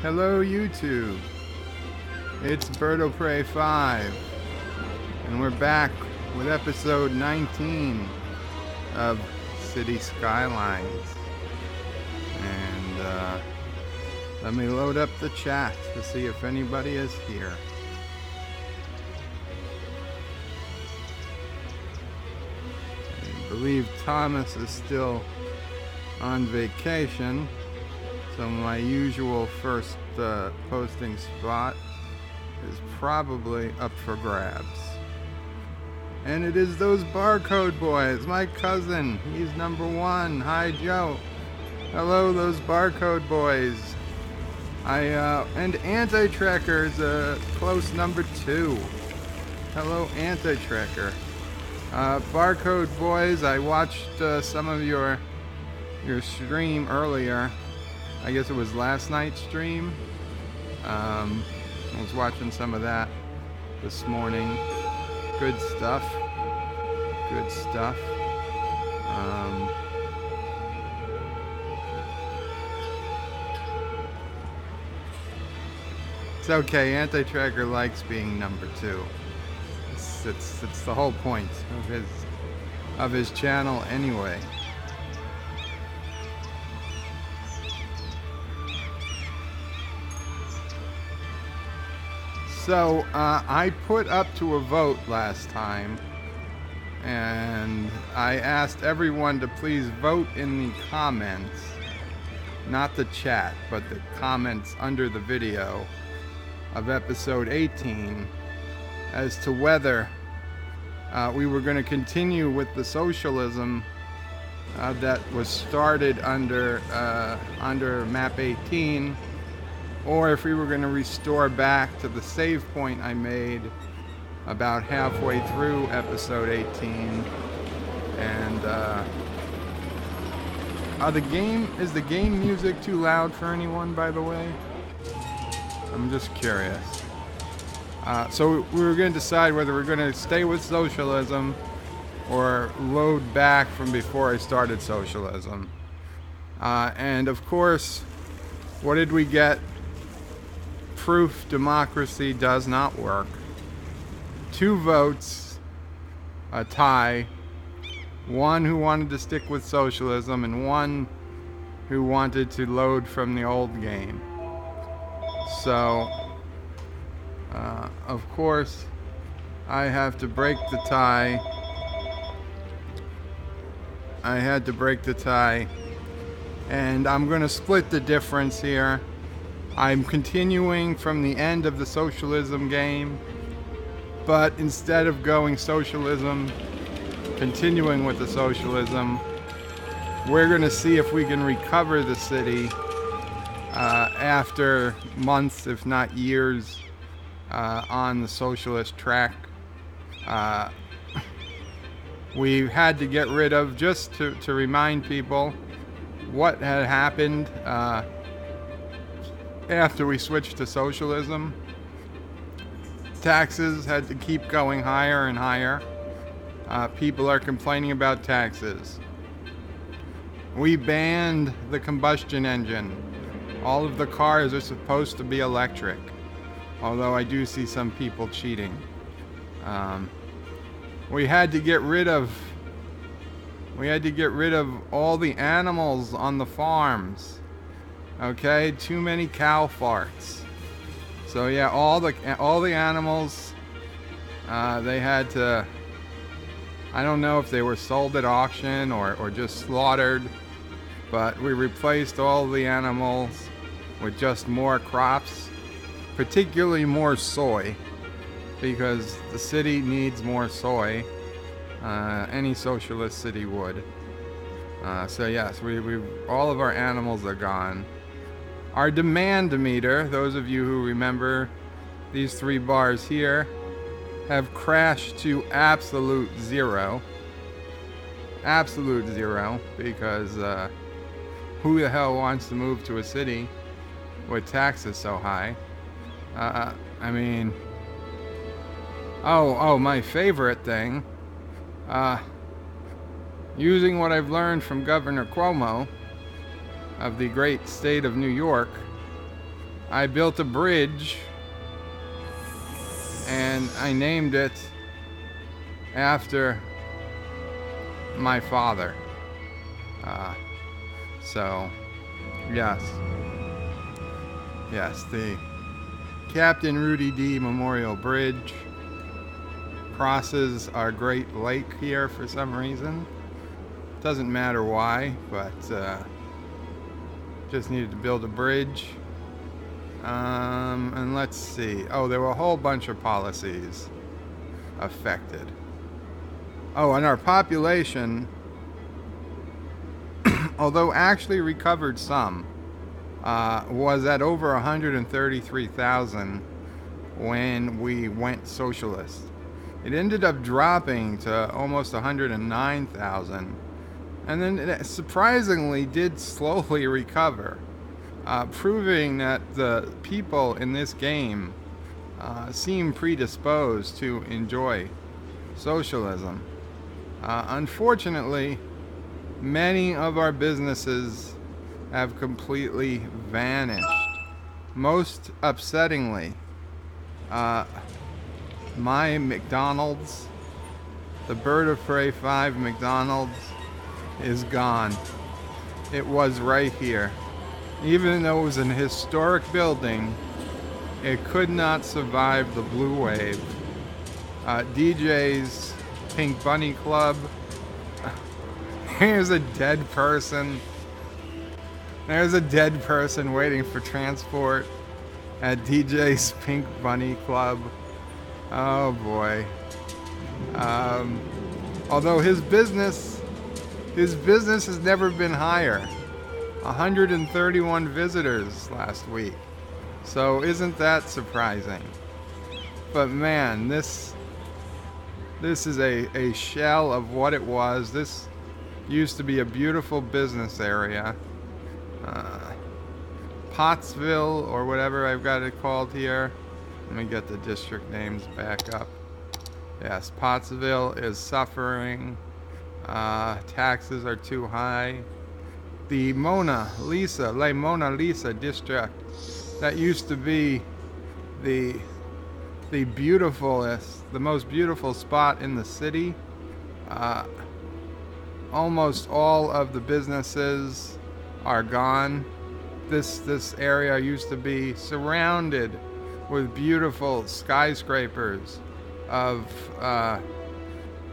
Hello YouTube, it's Birdo Prey 5, and we're back with episode 19 of Cities Skylines. And let me load up the chat to see if anybody is here. I believe Thomas is still on vacation. So my usual first posting spot is probably up for grabs. And it is those barcode boys, my cousin. He's number 1. Hi, Joe. Hello, those barcode boys. And Anti-Trekker is a close number 2. Hello, Anti-Trekker. Barcode boys, I watched some of your stream earlier. I guess it was last night's stream. I was watching some of that this morning. Good stuff. Good stuff. It's okay. Anti-Trekker likes being number 2. It's the whole point of his channel anyway. So, I put up to a vote last time, and I asked everyone to please vote in the comments, not the chat, but the comments under the video of episode 18, as to whether we were going to continue with the socialism that was started under map 18, or if we were going to restore back to the save point I made about halfway through episode 18. And is the game music too loud for anyone, by the way? I'm just curious. So we were going to decide whether we're going to stay with socialism or load back from before I started socialism. And of course, what did we get? Proof democracy does not work. 2 votes, a tie. 1 who wanted to stick with socialism and 1 who wanted to load from the old game. So, of course, I have to break the tie. I had to break the tie, and I'm going to split the difference here. I'm continuing from the end of the socialism game, but instead of going socialism, continuing with the socialism, we're going to see if we can recover the city after months, if not years, on the socialist track. We had to get rid of, just to remind people what had happened after we switched to socialism. Taxes had to keep going higher and higher. People are complaining about taxes. We banned the combustion engine. All of the cars are supposed to be electric, although I do see some people cheating. We had to get rid of all the animals on the farms. Okay, too many cow farts. So yeah, all the animals, they had to, I don't know if they were sold at auction or just slaughtered, but we replaced all the animals with just more crops, particularly more soy, because the city needs more soy. Any socialist city would. So yes, we all of our animals are gone. Our demand meter, those of you who remember these 3 bars here, have crashed to absolute 0. Absolute 0, because who the hell wants to move to a city with taxes so high? I mean, my favorite thing, using what I've learned from Governor Cuomo of the great state of New York, I built a bridge and I named it after my father. So, yes. Yes, the Captain Rudy D. Memorial Bridge crosses our Great Lake here for some reason. Doesn't matter why, but just needed to build a bridge. And let's see. Oh, there were a whole bunch of policies affected. Oh, and our population, although actually recovered some, was at over 133,000 when we went socialist. It ended up dropping to almost 109,000, and then it surprisingly did slowly recover, proving that the people in this game seem predisposed to enjoy socialism. Unfortunately, many of our businesses have completely vanished. Most upsettingly, my McDonald's, the Bird of Prey 5 McDonald's, is gone. It was right here. Even though it was an historic building, it could not survive the blue wave. DJ's Pink Bunny Club. Here's a dead person. There's a dead person waiting for transport at DJ's Pink Bunny Club. Oh boy. Although his business has never been higher. 131 visitors last week. So isn't that surprising? But man, this is a shell of what it was. This used to be a beautiful business area. Pottsville, or whatever I've got it called here. Let me get the district names back up. Yes, Pottsville is suffering. Taxes are too high. The Mona Lisa district, that used to be the most beautiful spot in the city. Almost all of the businesses are gone. This area used to be surrounded with beautiful skyscrapers of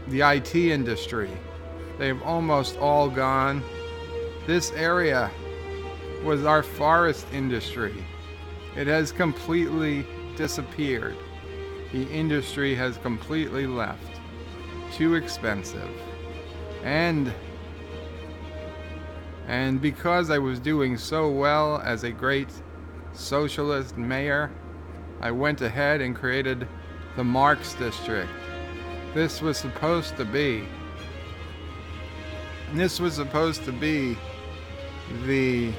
the IT industry. They've almost all gone. This area was our forest industry. It has completely disappeared. The industry has completely left. Too expensive. And because I was doing so well as a great socialist mayor, I went ahead and created the Marx District. This was supposed to be the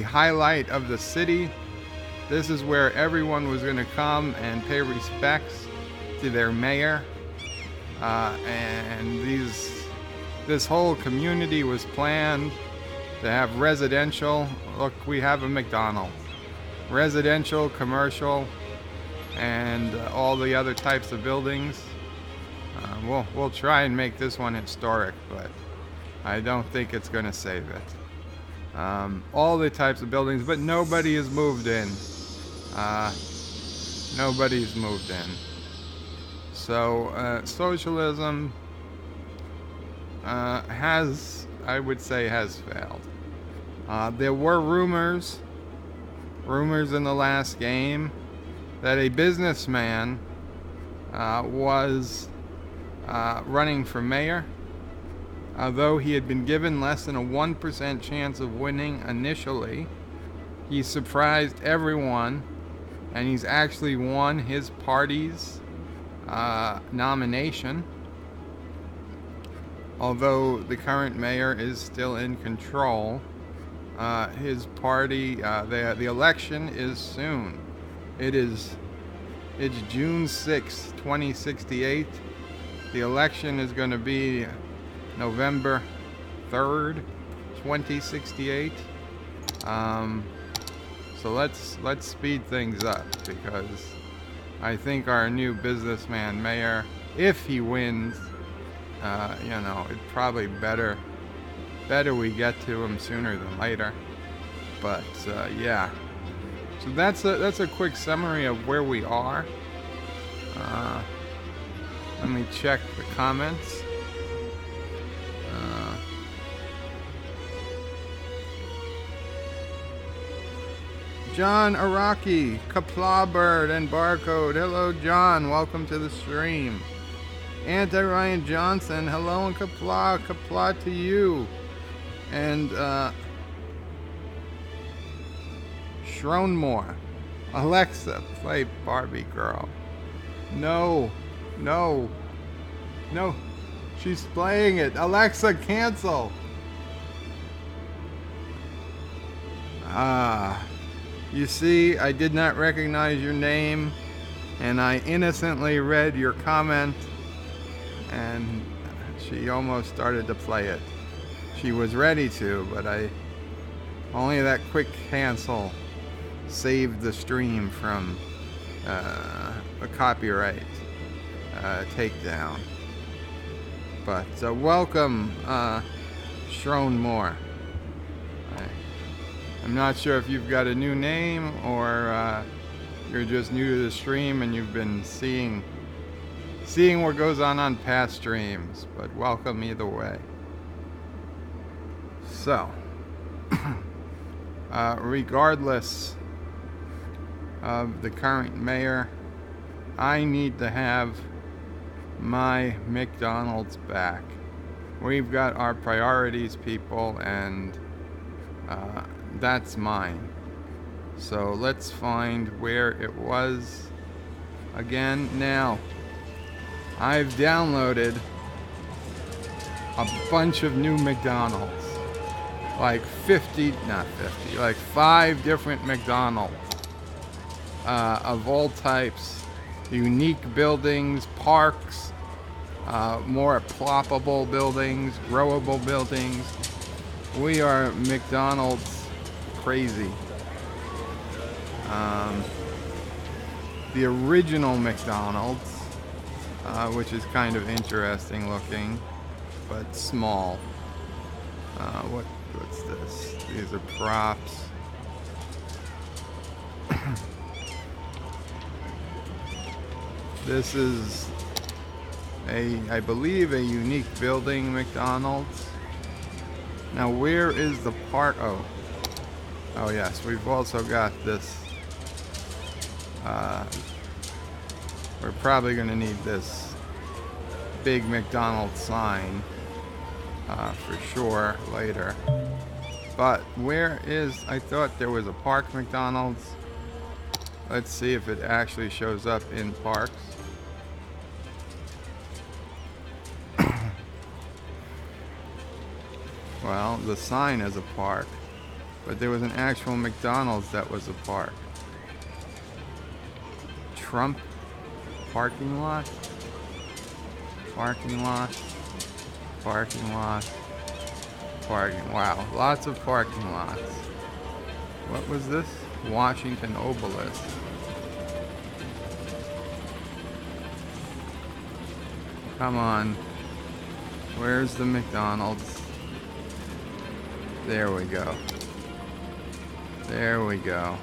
highlight of the city. This is where everyone was going to come and pay respects to their mayor. And this whole community was planned to have residential. Look, we have a McDonald's. Residential, commercial, and all the other types of buildings. We'll try and make this one historic, but I don't think it's going to save it. All the types of buildings, but nobody has moved in. Nobody's moved in. So socialism has failed. There were rumors in the last game that a businessman was running for mayor. Although he had been given less than a 1% chance of winning initially, he surprised everyone, and he's actually won his party's nomination. Although the current mayor is still in control, his party, the election is soon. It's June 6, 2068. The election is going to be November 3rd, 2068. So let's speed things up, because I think our new businessman mayor, if he wins, you know, it's probably better we get to him sooner than later. But yeah, so that's a quick summary of where we are. Let me check the comments. John Araki, Qapla Bird, and Barcode. Hello, John. Welcome to the stream. Anti-Ryan Johnson. Hello, and Qapla. Qapla to you. And, Shronmore. Alexa, play Barbie Girl. No. No. No. She's playing it. Alexa, cancel. You see, I did not recognize your name, and I innocently read your comment, and she almost started to play it. She was ready to, but only that quick cancel saved the stream from a copyright takedown. But welcome, Shronmore. I'm not sure if you've got a new name, or you're just new to the stream and you've been seeing what goes on past streams, but welcome either way. So, regardless of the current mayor, I need to have my McDonald's back. We've got our priorities, people, and that's mine. So let's find where it was again. Now, I've downloaded a bunch of new McDonald's, like 5 different McDonald's of all types, unique buildings, parks, more ploppable buildings, growable buildings. We are McDonald's crazy. The original McDonald's, which is kind of interesting looking, but small. What's this? These are props. This is I believe a unique building McDonald's. Now, where is the park? Oh yes, we've also got this. We're probably going to need this big McDonald's sign for sure later. But where is? I thought there was a park McDonald's. Let's see if it actually shows up in parks. Well, the sign is a park, but there was an actual McDonald's that was a park. Trump parking lot, parking lot, parking lot, parking. Wow, lots of parking lots. What was this? Washington Obelisk. Come on. Where's the McDonald's? There we go. There we go.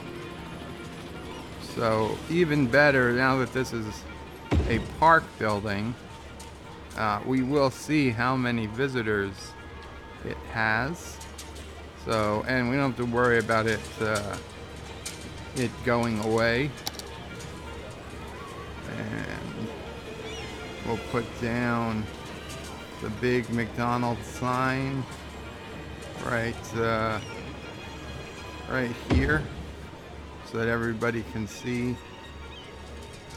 So even better, now that this is a park building, we will see how many visitors it has. So, and we don't have to worry about it going away. And we'll put down the big McDonald's sign right here, so that everybody can see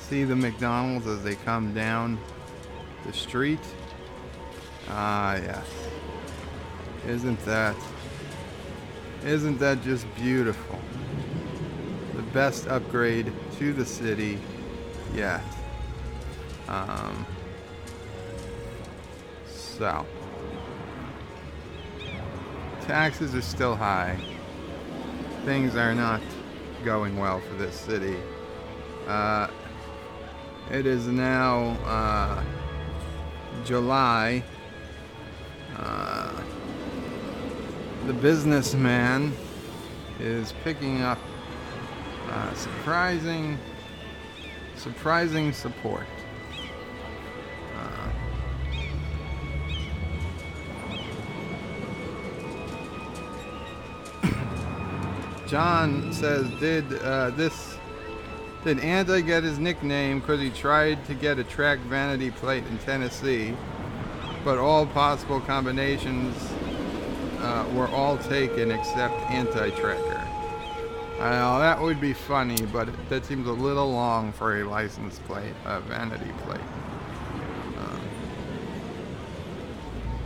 the McDonald's as they come down the street. Ah, yes. Isn't that just beautiful? The best upgrade to the city yet. So, taxes are still high. things are not going well for this city. It is now July. The businessman is picking up surprising support. John says, did Anti get his nickname because he tried to get a track vanity plate in Tennessee, but all possible combinations were all taken except Anti-Tracker? That would be funny, but that seems a little long for a license plate, a vanity plate.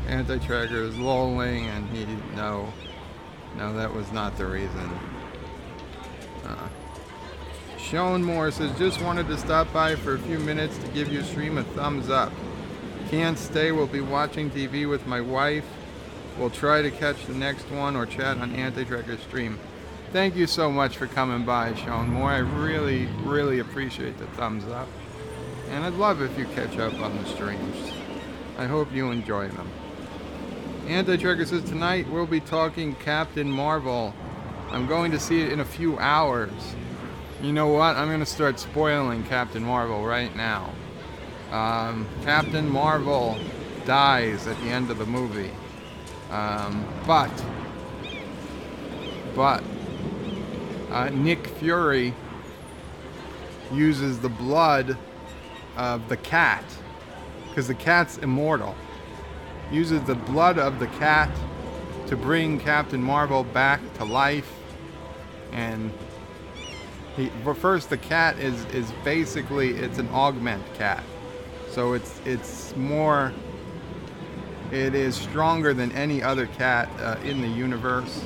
Anti-Tracker is lolling, and no, that was not the reason. Sean Moore says, just wanted to stop by for a few minutes to give your stream a thumbs up. Can't stay, we'll be watching TV with my wife. We'll try to catch the next one or chat on Anti-Tracker's stream. Thank you so much for coming by, Sean Moore. I really, really appreciate the thumbs up. And I'd love if you catch up on the streams. I hope you enjoy them. Anti-Tracker says, tonight we'll be talking Captain Marvel. I'm going to see it in a few hours. You know what? I'm going to start spoiling Captain Marvel right now. Captain Marvel dies at the end of the movie. But Nick Fury uses the blood of the cat, because the cat's immortal. Uses the blood of the cat to bring Captain Marvel back to life. And first, the cat is basically, it's an augment cat. So it is stronger than any other cat in the universe.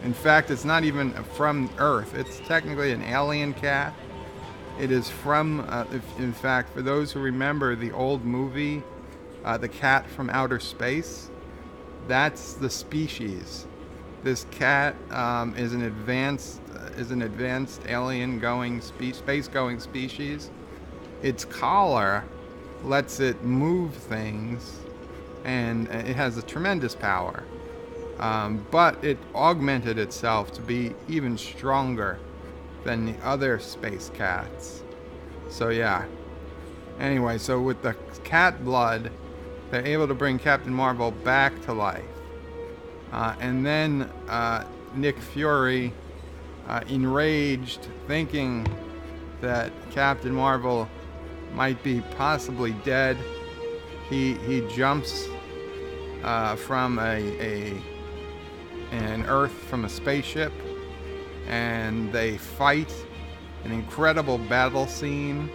In fact, it's not even from Earth. It's technically an alien cat. It is from, in fact, for those who remember the old movie, The Cat from Outer Space, that's the species. This cat is an advanced alien-going space-going species. Its collar lets it move things, and it has a tremendous power. But it augmented itself to be even stronger than the other space cats. So yeah. Anyway, so with the cat blood, they're able to bring Captain Marvel back to life. And then Nick Fury, enraged, thinking that Captain Marvel might be possibly dead, he jumps from an Earth, from a spaceship, and they fight an incredible battle scene,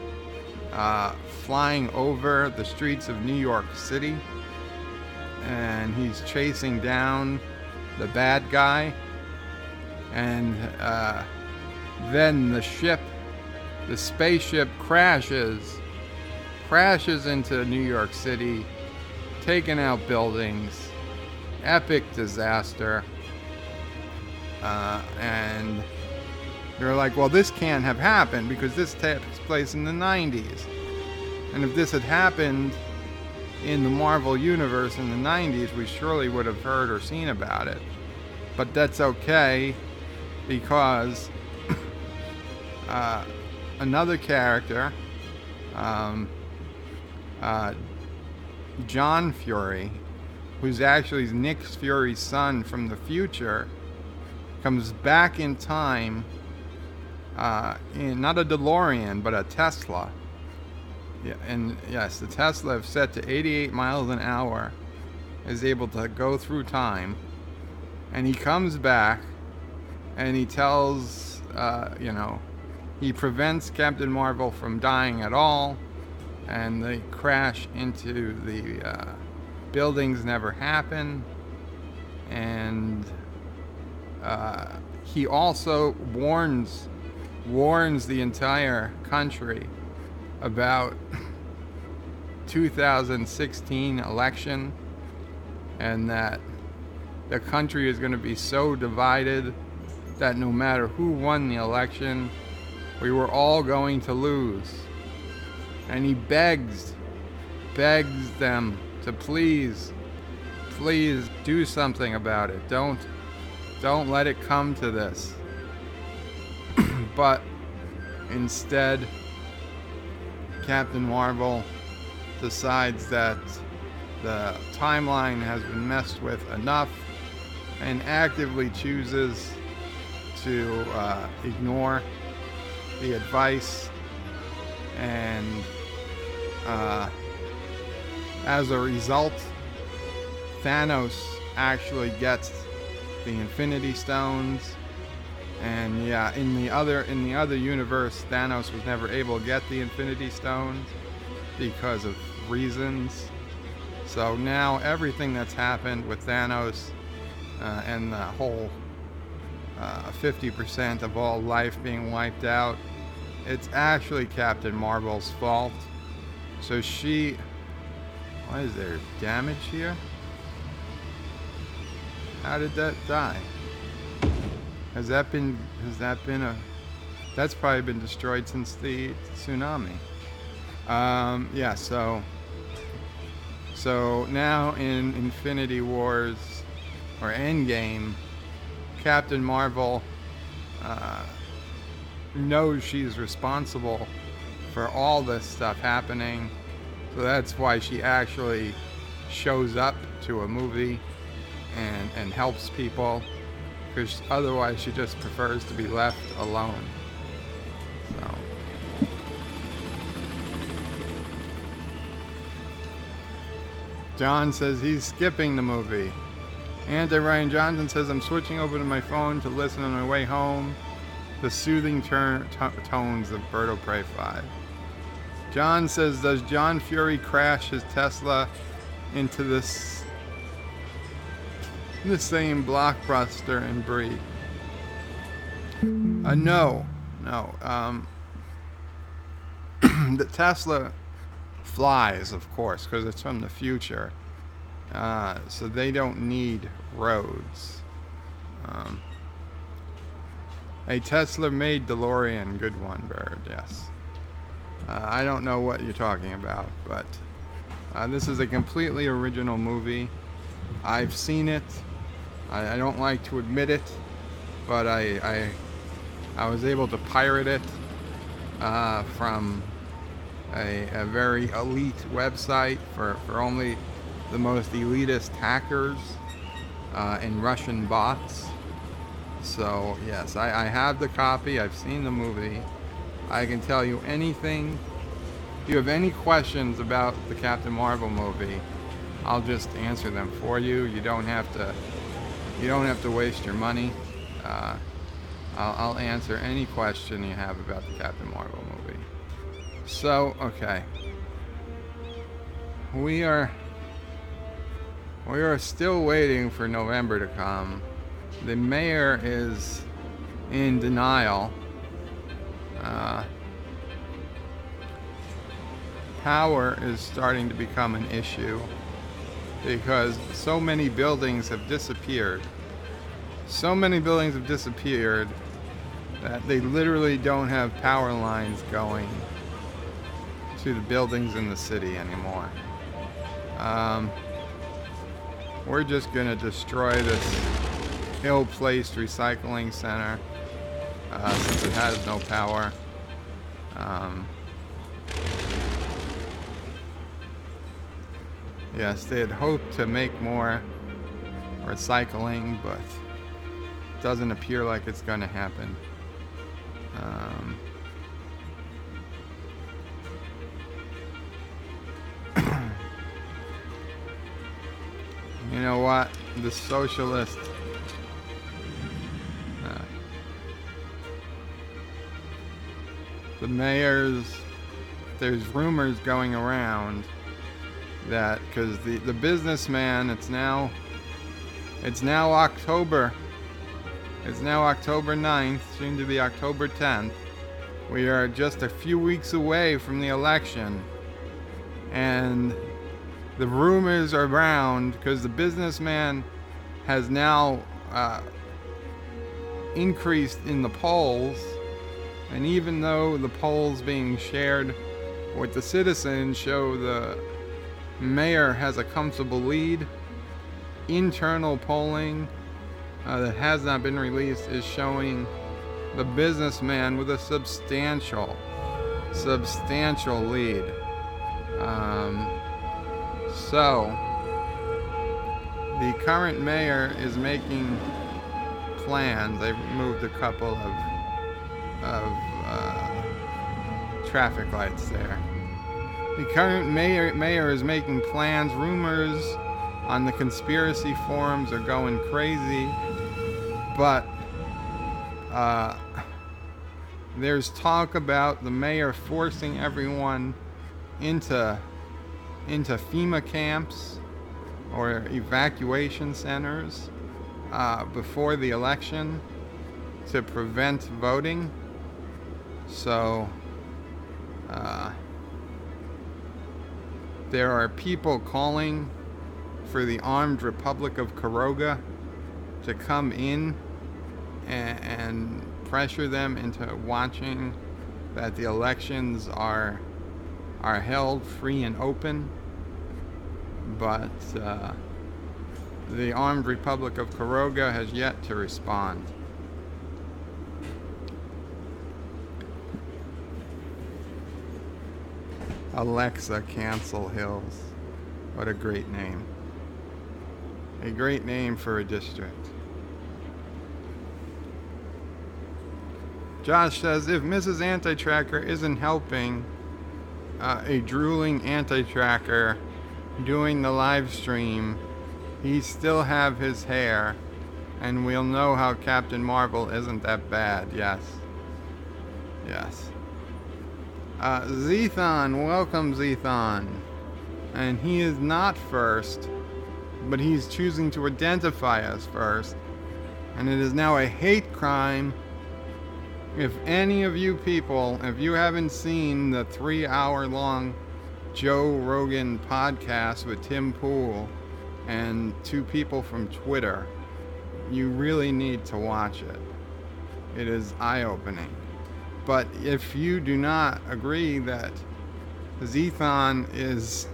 flying over the streets of New York City. And he's chasing down the bad guy, and then the spaceship crashes into New York City, taking out buildings, epic disaster, and they're like, well, this can't have happened because this takes place in the 90s, and if this had happened in the Marvel Universe in the 90s, we surely would have heard or seen about it. But that's okay, because another character, John Fury, who's actually Nick Fury's son from the future, comes back in time in not a DeLorean, but a Tesla. Yeah, and yes, the Tesla, set to 88 miles an hour, is able to go through time. And he comes back, and he tells, he prevents Captain Marvel from dying at all, and they crash into the buildings, never happen. And he also warns the entire country about 2016 election, and that the country is going to be so divided that no matter who won the election, we were all going to lose. And he begs them to please do something about it. Don't let it come to this. But instead, Captain Marvel decides that the timeline has been messed with enough and actively chooses to ignore the advice, and as a result, Thanos actually gets the Infinity Stones. And yeah, in the other universe, Thanos was never able to get the Infinity Stones because of reasons. So now everything that's happened with Thanos and the whole 50% of all life being wiped out, it's actually Captain Marvel's fault. So why is there damage here? How did that die? Has that been that's probably been destroyed since the tsunami. Yeah, so now in Infinity Wars or Endgame, Captain Marvel knows she's responsible for all this stuff happening. So that's why she actually shows up to a movie and helps people, because otherwise she just prefers to be left alone. So John says he's skipping the movie. Ryan Johnson says, I'm switching over to my phone to listen on my way home. The soothing tones of Bird of Prey 5. John says, does John Fury crash his Tesla into the same blockbuster and Bree? No. The Tesla flies, of course, because it's from the future. So they don't need roads. A Tesla-made DeLorean, good one, Bird, yes. I don't know what you're talking about, but this is a completely original movie. I've seen it. I don't like to admit it, but I was able to pirate it from a very elite website for only the most elitist hackers and Russian bots. So yes, I have the copy. I've seen the movie. I can tell you anything. If you have any questions about the Captain Marvel movie, I'll just answer them for you. You don't have to waste your money. I'll answer any question you have about the Captain Marvel movie. So, okay. We are still waiting for November to come. The mayor is in denial. Power is starting to become an issue because so many buildings have disappeared. So many buildings have disappeared that they literally don't have power lines going to the buildings in the city anymore. We're just gonna destroy this ill-placed recycling center since it has no power. Yes, they had hoped to make more recycling, but it doesn't appear like it's going to happen. You know what? The socialist... the mayors... There's rumors going around that because the businessman, it's now October 9th, soon to be October 10th. We are just a few weeks away from the election, and the rumors are around because the businessman has now increased in the polls, and even though the polls being shared with the citizens show the mayor has a comfortable lead, internal polling that has not been released is showing the businessman with a substantial lead. So the current mayor is making plans. They've moved a couple of traffic lights there. The current mayor is making plans. Rumors on the conspiracy forums are going crazy, but there's talk about the mayor forcing everyone into FEMA camps or evacuation centers before the election to prevent voting. So there are people calling for the Armed Republic of Karoga to come in and pressure them into watching that the elections are held free and open. But the Armed Republic of Karoga has yet to respond. Alexa, cancel Hills. What a great name. A great name for a district. Josh says, if Mrs. Anti-Tracker isn't helping a drooling anti-tracker doing the live stream, he still have his hair, and we'll know how Captain Marvel isn't that bad. Yes. Zethon, welcome Zethon. And he is not first, but he's choosing to identify as first. And it is now a hate crime. If any of you people, if you haven't seen the 3-hour-long Joe Rogan podcast with Tim Pool and 2 people from Twitter, you really need to watch it. It is eye-opening. But if you do not agree that Zethon is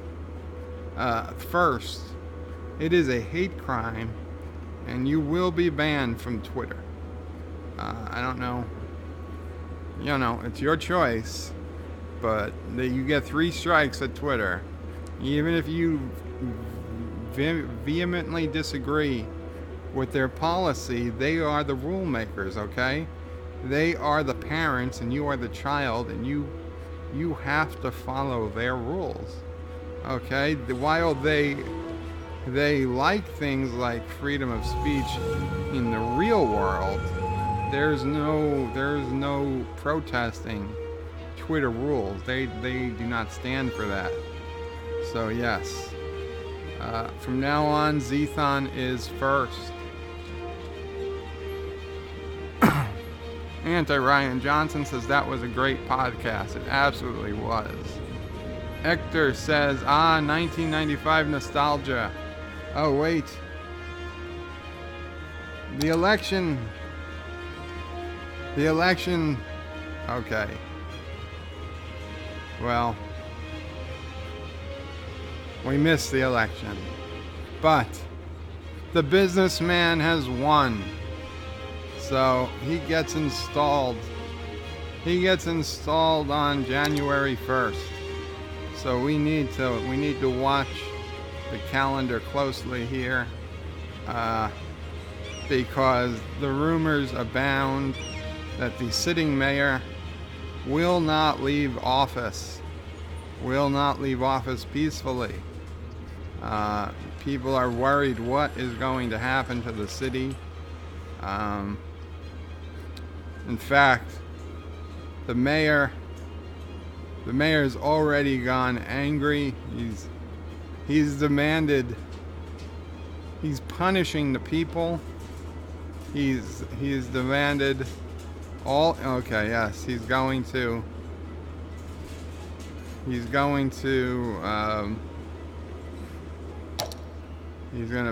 first, it is a hate crime, and you will be banned from Twitter. I don't know. You know, it's your choice, but you get 3 strikes at Twitter. Even if you vehemently disagree with their policy, they are the rule makers, okay? They are the parents and you are the child, and you have to follow their rules, okay? While they like things like freedom of speech in the real world, there's no protesting Twitter rules. They do not stand for that. So yes, from now on, Zethon is first. Anti-Ryan Johnson says that was a great podcast. It absolutely was. Hector says, 1995 nostalgia. Oh, wait. The election. Okay. Well, we missed the election. But the businessman has won. So he gets installed. He gets installed on January 1st. So we need to watch the calendar closely here, because the rumors abound that the sitting mayor will not leave office. Will not leave office peacefully. People are worried what is going to happen to the city. In fact, the mayor's already gone angry. He's demanded. He's punishing the people. He's demanded all. Okay, yes, he's going to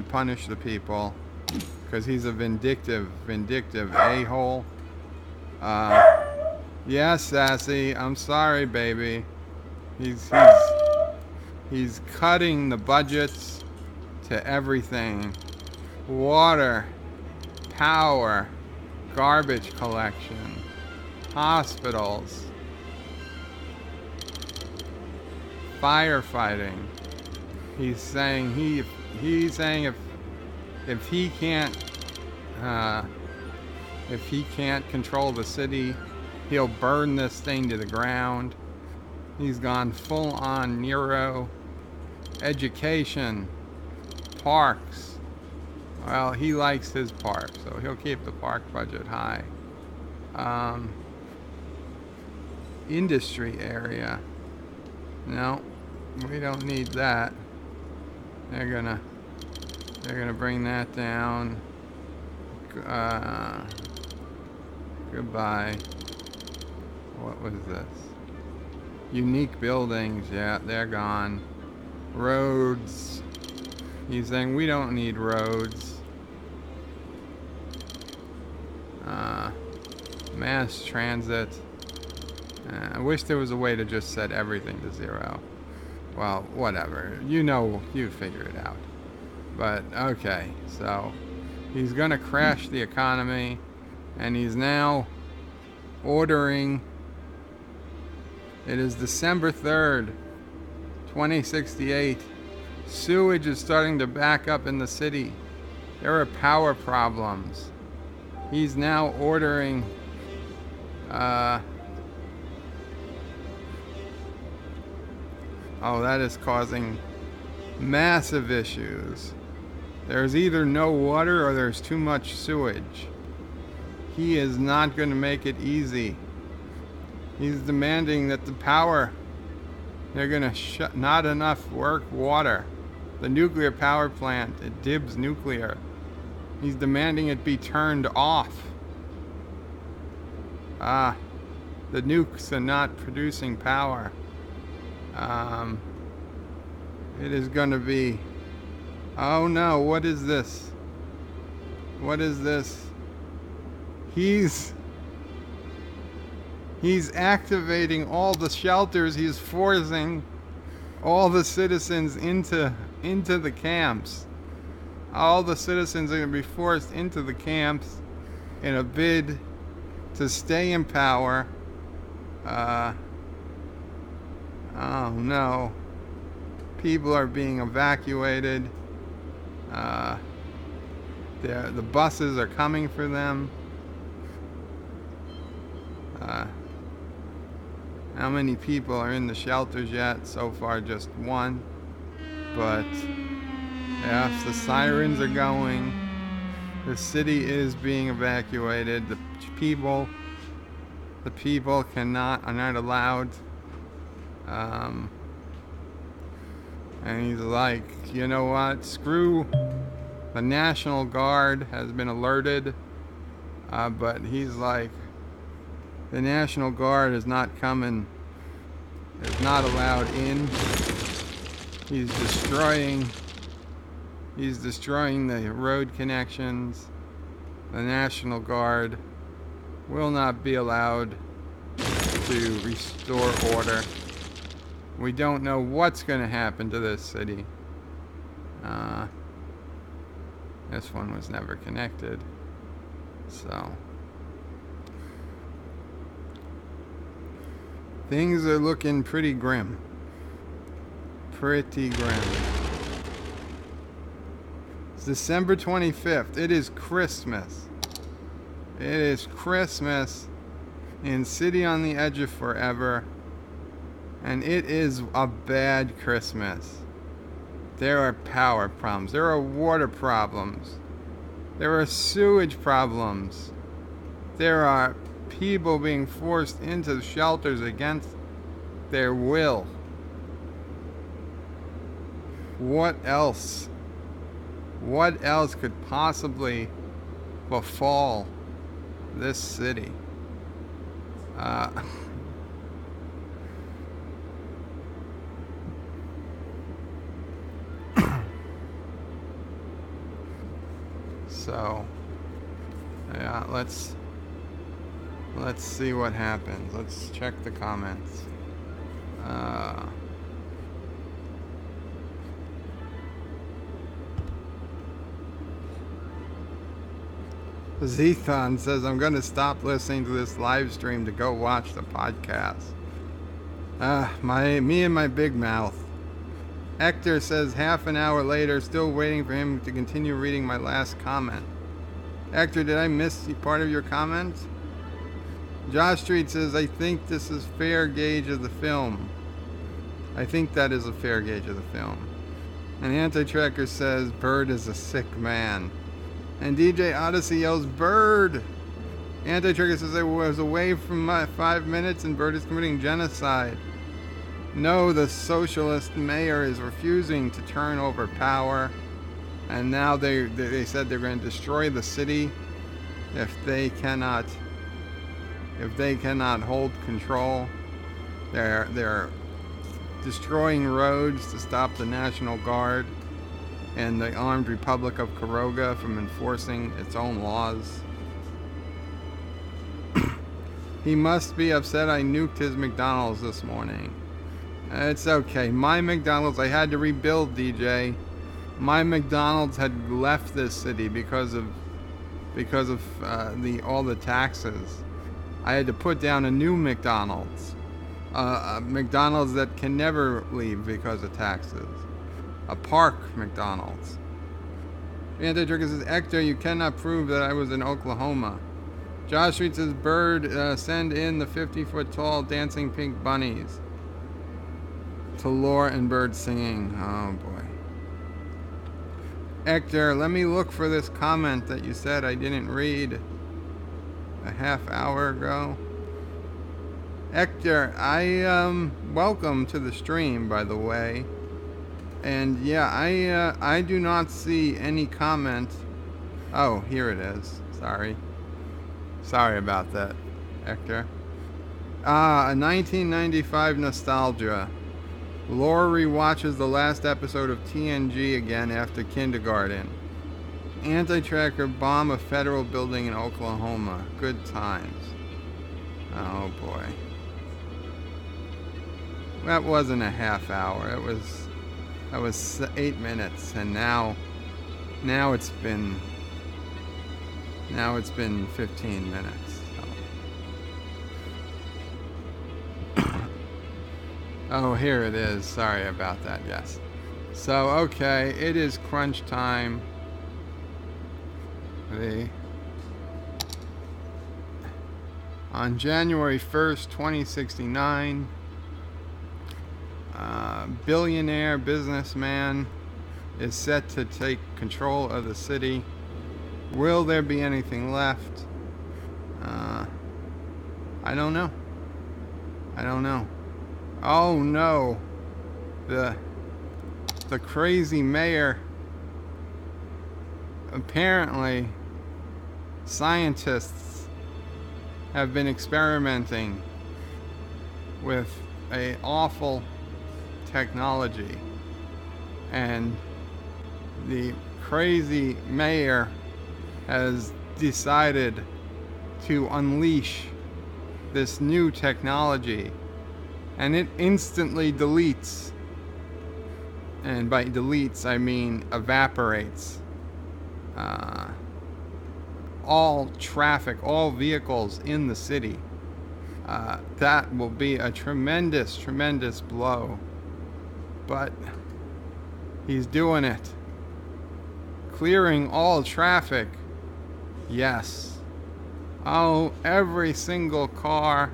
punish the people. because he's a vindictive a-hole. Yeah, Sassy, I'm sorry, baby. He's cutting the budgets to everything. Water, power, garbage collection, hospitals, firefighting. He's saying if he can't control the city, he'll burn this thing to the ground. He's gone full on Nero. Education, parks. Well, he likes his park, so he'll keep the park budget high. Industry area. No, we don't need that. They're gonna bring that down. Goodbye. What was this? Unique buildings, yeah, they're gone. Roads. He's saying we don't need roads. Mass transit. I wish there was a way to just set everything to 0. Well, whatever. You figure it out. But, okay, so he's gonna crash the economy, and he's now ordering. It is December 3rd, 2068. Sewage is starting to back up in the city. There are power problems. He's now ordering that is causing massive issues. There's either no water or there's too much sewage. He is not going to make it easy. He's demanding that the power, they're going to not enough water. The nuclear power plant at Dibs Nuclear, he's demanding it be turned off. The nukes are not producing power. It is going to be, oh no, what is this? What is this? He's activating all the shelters. He's forcing all the citizens into the camps. All the citizens are going to be forced into the camps in a bid to stay in power. Oh no. People are being evacuated. The buses are coming for them. How many people are in the shelters yet? So far, just one. But yes, the sirens are going. The city is being evacuated. The people are not allowed. And he's like, you know what? Screw. The National Guard has been alerted, but he's like, the National Guard is not coming. Is not allowed in. He's destroying the road connections. The National Guard will not be allowed to restore order. We don't know what's going to happen to this city. This one was never connected. So things are looking pretty grim. Pretty grim. It's December 25th. It is Christmas. It is Christmas in City on the Edge of Forever. And it is a bad Christmas. There are power problems. There are water problems. There are sewage problems. There are people being forced into the shelters against their will. What else? What else could possibly befall this city? So, yeah, let's see what happens. Let's check the comments. Zethon says, I'm going to stop listening to this live stream to go watch the podcast. Me and my big mouth. Hector says, half an hour later, still waiting for him to continue reading my last comment. Hector, did I miss part of your comment? Josh Street says, I think this is fair gauge of the film. I think that is a fair gauge of the film. And Anti-Tracker says, Bird is a sick man. And DJ Odyssey yells, Bird! Anti-Tracker says, I was away from 5 minutes and Bird is committing genocide. No, the socialist mayor is refusing to turn over power. And now they said they're going to destroy the city if they cannot hold control. They're destroying roads to stop the National Guard and the Armed Republic of Karoga from enforcing its own laws. He must be upset I nuked his McDonald's this morning. It's okay. My McDonald's, I had to rebuild, DJ. My McDonald's had left this city because of all the taxes. I had to put down a new McDonald's. A McDonald's that can never leave because of taxes. A park McDonald's. Anti-Trigger says, Hector, you cannot prove that I was in Oklahoma. Josh Street says, Bird, send in the 50-foot tall dancing pink bunnies. To Lore and Bird singing. Oh boy. Hector, let me look for this comment that you said I didn't read a half hour ago. Hector, welcome to the stream, by the way. And yeah, I do not see any comment. Oh, here it is. Sorry about that, Hector. A 1995 nostalgia. Lori watches the last episode of TNG again after kindergarten. Anti-Tracker bomb a federal building in Oklahoma. Good times. Oh boy. That wasn't a half hour. That was 8 minutes, and now it's been 15 minutes. So. Oh, here it is. Sorry about that. Yes. So, okay, it is crunch time. On January 1st, 2069, billionaire businessman is set to take control of the city. Will there be anything left? I don't know. Oh no. The crazy mayor. Apparently, scientists have been experimenting with an awful technology, and the crazy mayor has decided to unleash this new technology, and it instantly deletes, and by deletes I mean evaporates, all traffic, all vehicles in the city. That will be a tremendous blow. But he's doing it. Clearing all traffic. Yes. Oh, every single car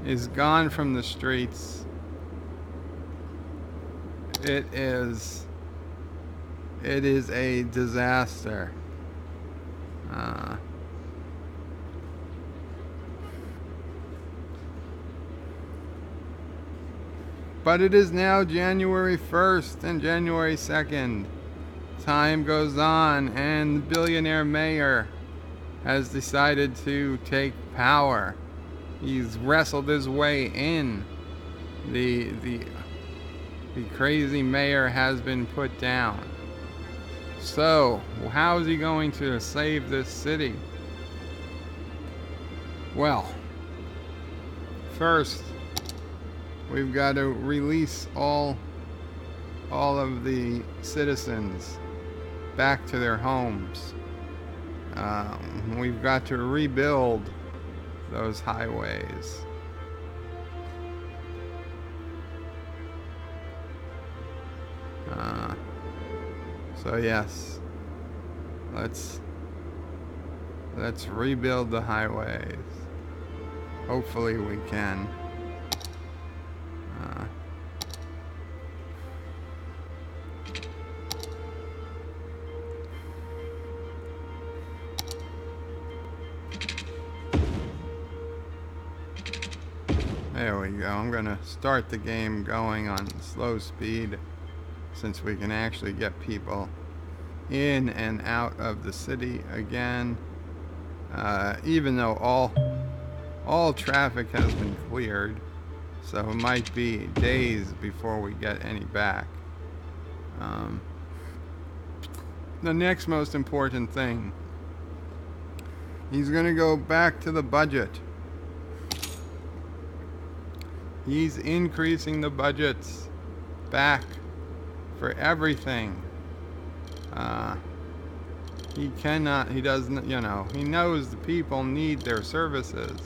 is gone from the streets. It is a disaster. But it is now January 1st and January 2nd. Time goes on, and the billionaire mayor has decided to take power. He's wrestled his way in. The crazy mayor has been put down. So, how is he going to save this city? Well, first, we've got to release all of the citizens back to their homes. We've got to rebuild those highways. So yes, let's rebuild the highways. Hopefully we can. There we go. I'm gonna start the game going on slow speed, since we can actually get people in and out of the city again. Even though all traffic has been cleared, so it might be days before we get any back. The next most important thing, he's gonna go back to the budget. He's increasing the budgets back for everything. He doesn't, he knows the people need their services.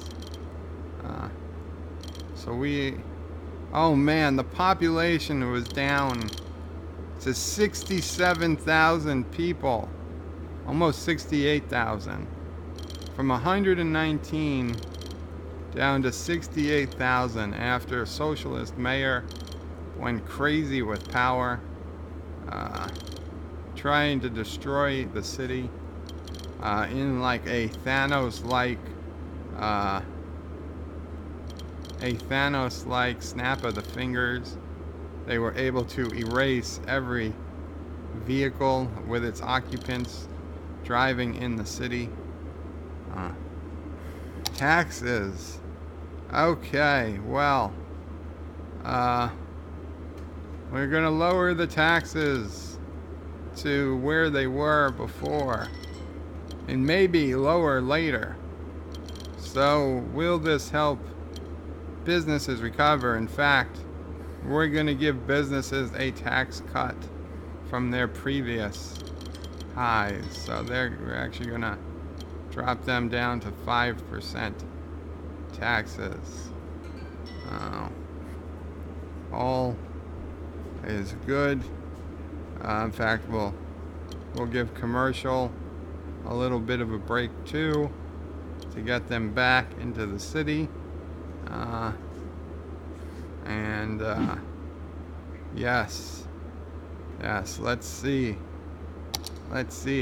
Oh man, the population was down to 67,000 people. Almost 68,000. From 119 down to 68,000 after a socialist mayor went crazy with power, trying to destroy the city in like a Thanos-like snap of the fingers. They were able to erase every vehicle with its occupants driving in the city. Taxes. Okay, well, we're gonna lower the taxes to where they were before, and maybe lower later. So will this help businesses recover? In fact, we're gonna give businesses a tax cut from their previous highs. So we're actually gonna drop them down to 5% taxes. All is good. In fact, we'll give commercial a little bit of a break too, to get them back into the city. Yes, let's see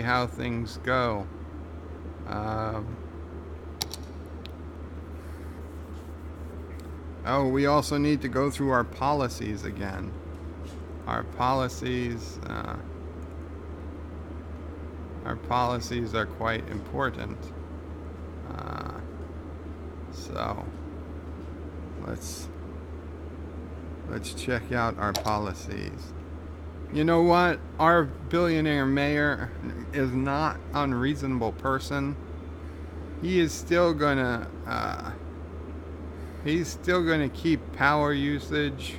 how things go. We also need to go through our policies again. Our policies are quite important. So let's check out our policies. You know what? Our billionaire mayor is not an unreasonable person. He is still gonna keep power usage,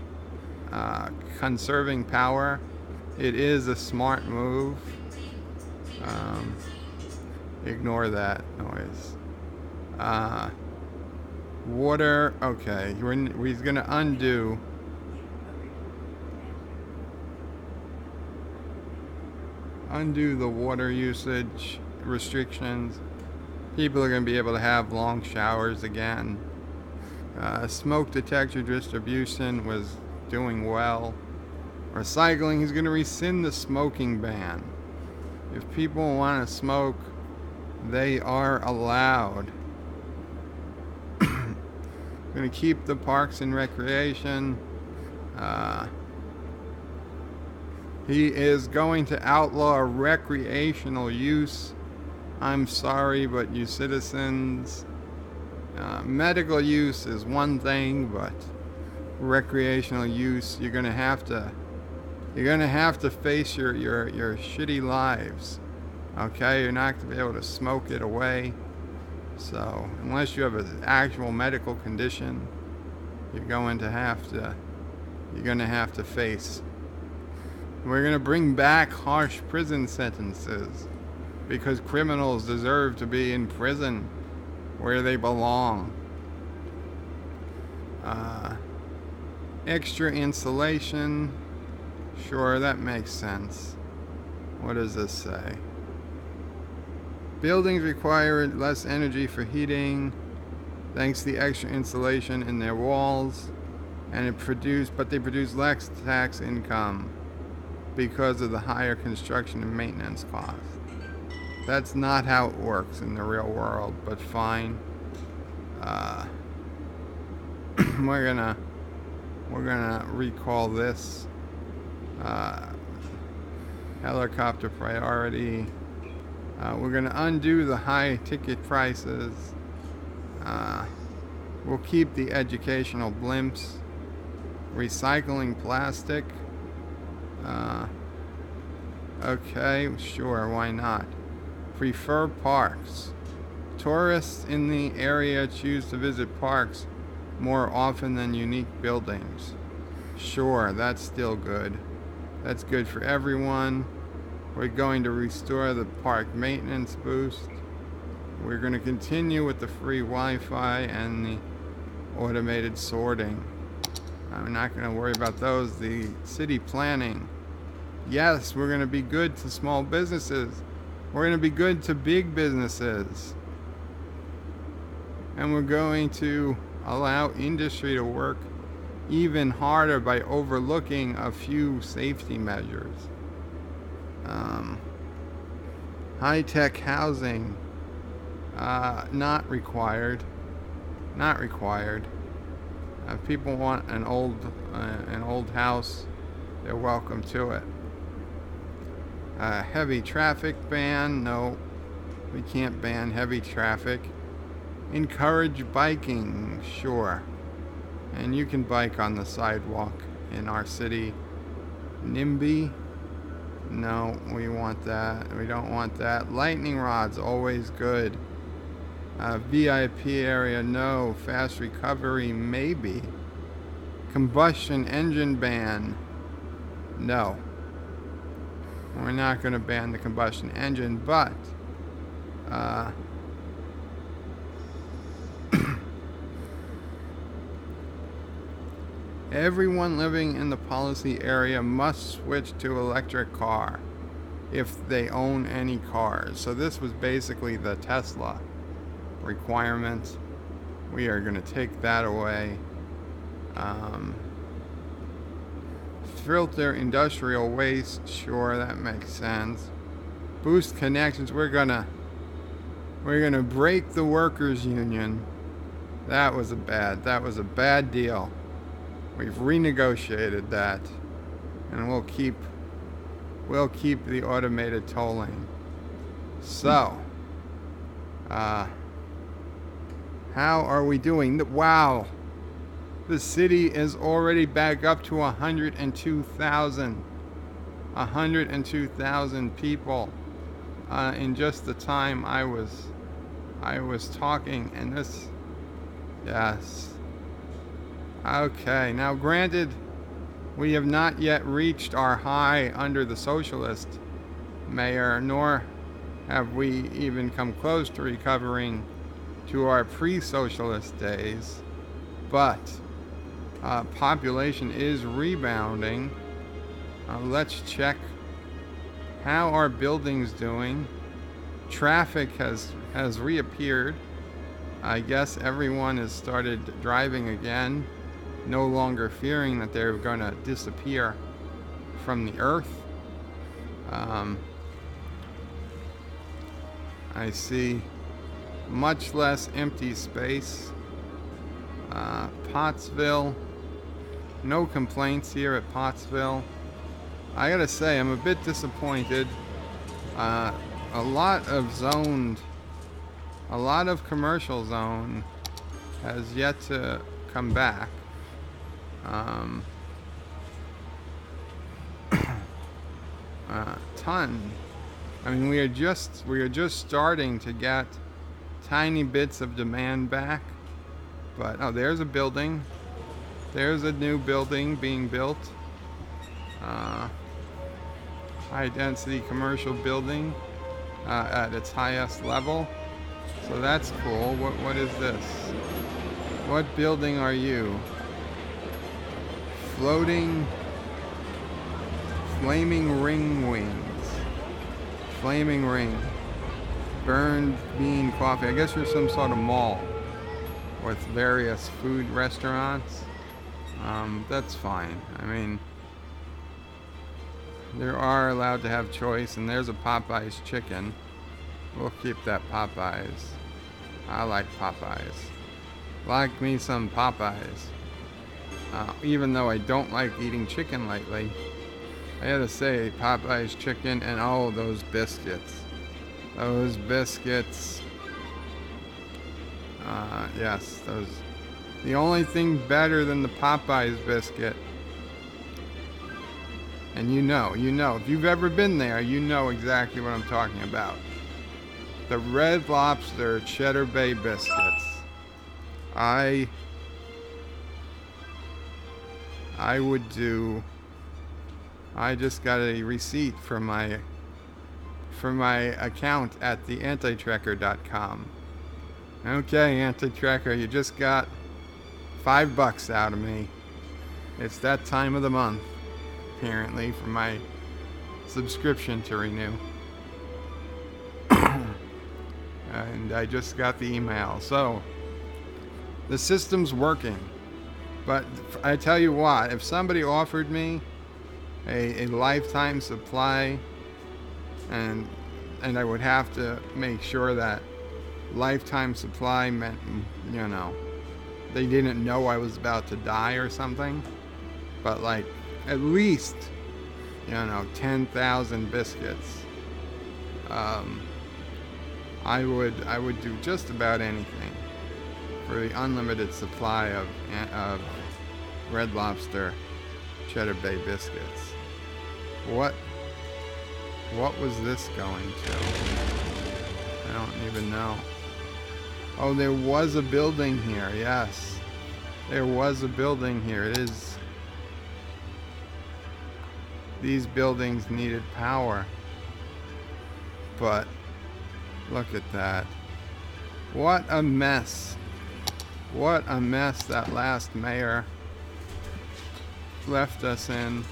conserving power. It is a smart move. Ignore that noise. Water. Okay, he's gonna undo. Undo the water usage restrictions. People are going to be able to have long showers again. Smoke detector distribution was doing well. Recycling, he's going to rescind the smoking ban. If people want to smoke, they are allowed. Going to keep the parks and recreation. He is going to outlaw recreational use. I'm sorry, but you citizens, medical use is one thing, but recreational use, you're going to have to You're gonna have to face your shitty lives. Okay, you're not gonna be able to smoke it away. So unless you have an actual medical condition, you're gonna have to face. We're gonna bring back harsh prison sentences because criminals deserve to be in prison where they belong. Extra insulation. Sure, that makes sense. What does this say? Buildings require less energy for heating thanks to the extra insulation in their walls, and they produce less tax income because of the higher construction and maintenance costs. That's not how it works in the real world, but fine. We're gonna recall this. Helicopter priority. We're gonna undo the high ticket prices. We'll keep the educational blimps. Recycling plastic. Okay, sure, why not? Prefer parks. Tourists in the area choose to visit parks more often than unique buildings. Sure, that's still good. That's good for everyone. We're going to restore the park maintenance boost. We're going to continue with the free Wi-Fi and the automated sorting. I'm not going to worry about those. The city planning. Yes, we're going to be good to small businesses. We're going to be good to big businesses. And we're going to allow industry to work even harder by overlooking a few safety measures. High-tech housing. Not required. Not required. If people want an old house, they're welcome to it. Heavy traffic ban. No, we can't ban heavy traffic. Encourage biking. Sure. And you can bike on the sidewalk in our city. NIMBY. No, we want that. We don't want that. Lightning rods, always good. VIP area, no. Fast recovery, maybe. Combustion engine ban, no. We're not going to ban the combustion engine, but everyone living in the policy area must switch to electric car if they own any cars. So this was basically the Tesla requirement. We are going to take that away. Filter industrial waste. Sure, that makes sense. Boost connections. We're gonna break the workers' union. That was a bad deal. We've renegotiated that, and we'll keep the automated tolling. So, how are we doing? Wow, the city is already back up to 102,000. 102,000 people in just the time I was talking, and this, yes. Okay, now granted, we have not yet reached our high under the socialist mayor, nor have we even come close to recovering to our pre-socialist days, but population is rebounding. Let's check how our buildings doing. Traffic has reappeared. I guess everyone has started driving again, no longer fearing that they're going to disappear from the earth. I see much less empty space. Pottsville, no complaints here at Pottsville. I gotta say, I'm a bit disappointed. A lot of commercial zone has yet to come back. ton. I mean, we are just starting to get tiny bits of demand back. But oh, there's a building. There's a new building being built. High density commercial building at its highest level. So that's cool. What is this? What building are you? Floating flaming ring wings. Flaming ring. Burned bean coffee. I guess you're some sort of mall with various food restaurants. That's fine. I mean, they are allowed to have choice, and there's a Popeyes chicken. We'll keep that Popeyes. I like Popeyes. Like me some Popeyes. Even though I don't like eating chicken lately, I gotta say, Popeyes chicken and oh, those biscuits. Those biscuits. Yes, those. The only thing better than the Popeyes biscuit, and you know, if you've ever been there, you know exactly what I'm talking about. The Red Lobster Cheddar Bay biscuits. I would do. I just got a receipt for my account at the antitrekker.com. Okay, Anti-Trekker, you just got $5 out of me. It's that time of the month, apparently, for my subscription to renew. And I just got the email. So, the system's working. But I tell you what, if somebody offered me a lifetime supply, and I would have to make sure that lifetime supply meant, you know, they didn't know I was about to die or something, but like at least, you know, 10,000 biscuits. I would do just about anything for the unlimited supply of Red Lobster Cheddar Bay biscuits. What was this going to? I don't even know. Oh, there was a building here. Yes. There was a building here. It is. These buildings needed power. But look at that. What a mess. What a mess that last mayor left us in.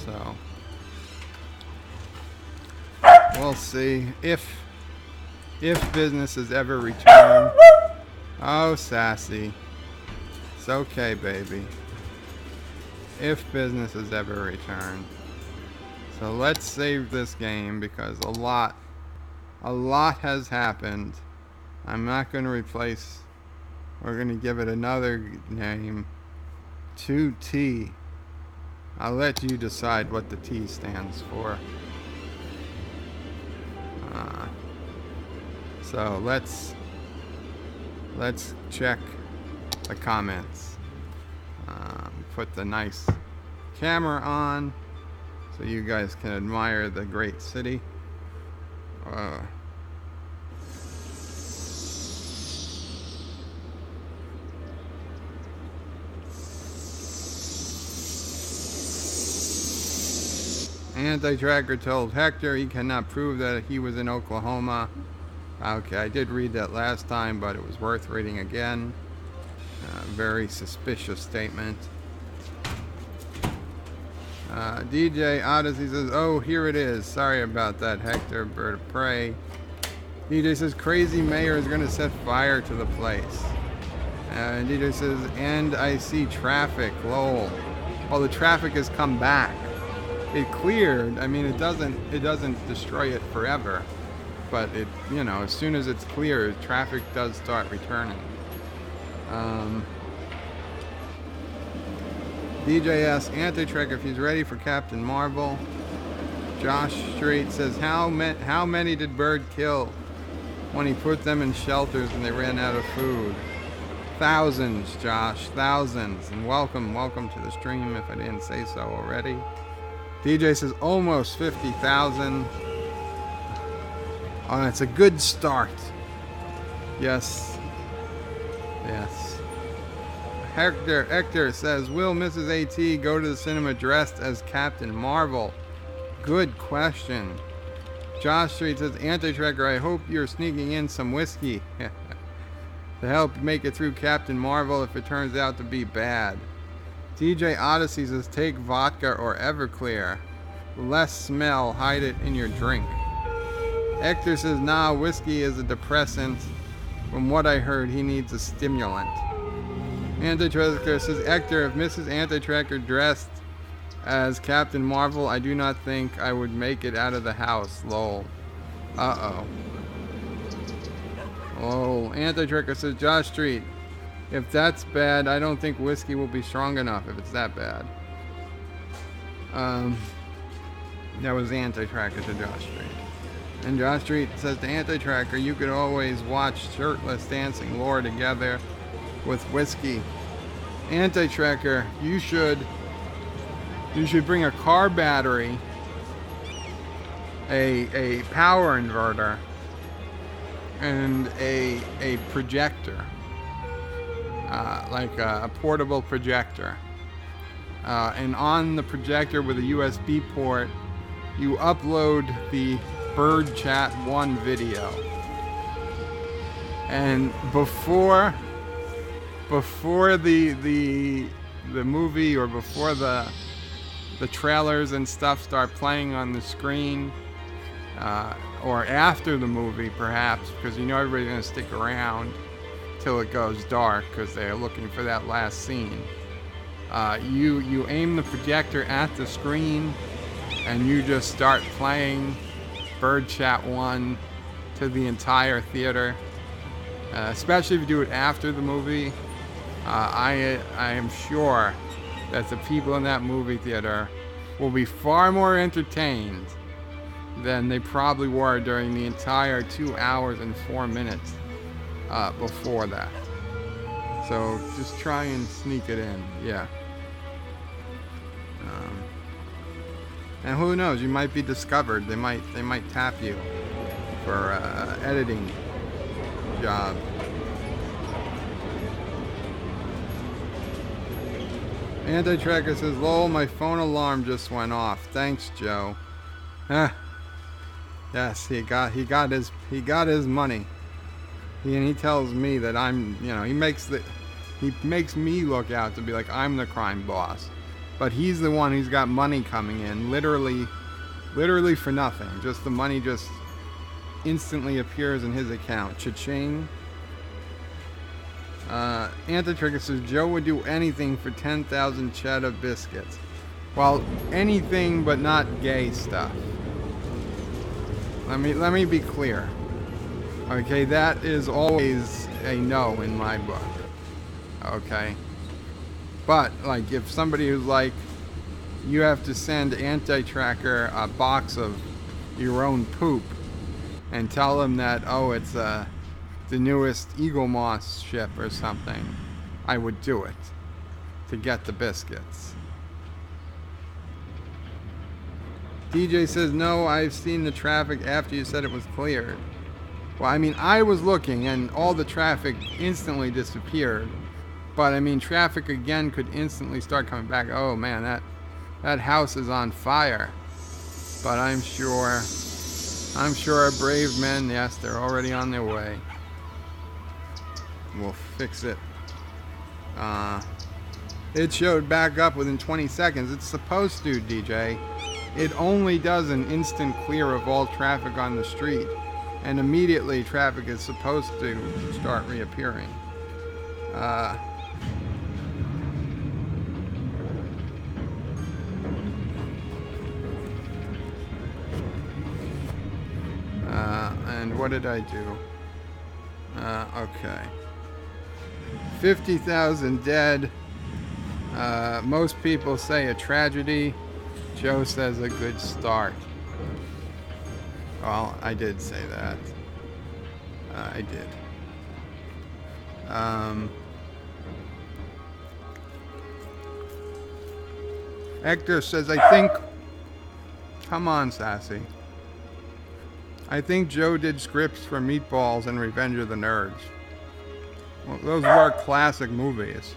So we'll see if businesses ever return. Oh, sassy. It's okay, baby. If businesses ever return. So let's save this game because a lot has happened. I'm not going to replace. We're going to give it another name. 2T. I'll let you decide what the T stands for. So let's check the comments. Put the nice camera on so you guys can admire the great city. Anti-Tracker told Hector he cannot prove that he was in Oklahoma. Okay, I did read that last time, but it was worth reading again. Very suspicious statement. DJ Odyssey says, oh, here it is. Sorry about that, Hector. Bird of Prey. DJ says, crazy mayor is going to set fire to the place. And DJ says, and I see traffic. Lol. Well, the traffic has come back. It cleared. I mean, it doesn't destroy it forever. But it, you know, as soon as it's cleared, traffic does start returning. DJS Anti-Trek if he's ready for Captain Marvel. Josh Street says, how many did Bird kill when he put them in shelters and they ran out of food? Thousands, Josh, thousands. And welcome to the stream if I didn't say so already. DJ says almost 50,000. Oh, it's a good start. Yes. Yes. Hector says, will Mrs. AT go to the cinema dressed as Captain Marvel? Good question. Josh Street says, Anti-Tracker, I hope you're sneaking in some whiskey to help make it through Captain Marvel if it turns out to be bad. DJ Odyssey says, take vodka or Everclear. Less smell, hide it in your drink. Hector says, nah, whiskey is a depressant. From what I heard, he needs a stimulant. Anti-Tracker says, Hector, if Mrs. Anti-Tracker dressed as Captain Marvel, I do not think I would make it out of the house. Lol. Uh-oh. Oh, Anti-Tracker says, Josh Street, if that's bad, I don't think whiskey will be strong enough if it's that bad. That was Anti-Tracker to Josh Street. And Josh Street says to Anti-Tracker, you could always watch shirtless dancing lore together with whiskey. Anti-Tracker, you should bring a car battery, a power inverter, and a projector, like a portable projector. And on the projector with a USB port, you upload the Bird Chat 1 video. And before the movie, or before the trailers and stuff start playing on the screen, or after the movie perhaps, because you know everybody's going to stick around till it goes dark because they're looking for that last scene. You aim the projector at the screen and you just start playing Bird Chat 1 to the entire theater, especially if you do it after the movie. I am sure that the people in that movie theater will be far more entertained than they probably were during the entire 2 hours and 4 minutes before that. So just try and sneak it in, yeah. And who knows? You might be discovered. They might tap you for editing job. Anti-Tracker says, lol, my phone alarm just went off. Thanks, Joe. Yes, he got his money. He tells me that I'm, he makes me look out to be like I'm the crime boss. But he's the one who's got money coming in, literally for nothing. Just the money just instantly appears in his account. Cha-ching. Anti-Trigger says, Joe would do anything for 10,000 cheddar biscuits. Well, anything but not gay stuff. Let me be clear. Okay, that is always a no in my book. Okay? But, like, if somebody who's like, you have to send Anti-Tracker a box of your own poop and tell them that, oh, it's the newest Eagle Moss ship or something, I would do it to get the biscuits. DJ says, no, I've seen the traffic after you said it was cleared. Well, I mean, I was looking and all the traffic instantly disappeared. But, I mean, traffic again could instantly start coming back. Oh, man, that house is on fire. But I'm sure our brave men, yes, they're already on their way. We'll fix it. It showed back up within 20 seconds. It's supposed to, DJ. It only does an instant clear of all traffic on the street. And immediately traffic is supposed to start reappearing. And what did I do? Okay. 50,000 dead. Most people say a tragedy. Joe says a good start. Well, I did say that. I did. Hector says, I think... Come on, Sassy. I think Joe did scripts for Meatballs and Revenge of the Nerds. Well, those were classic movies.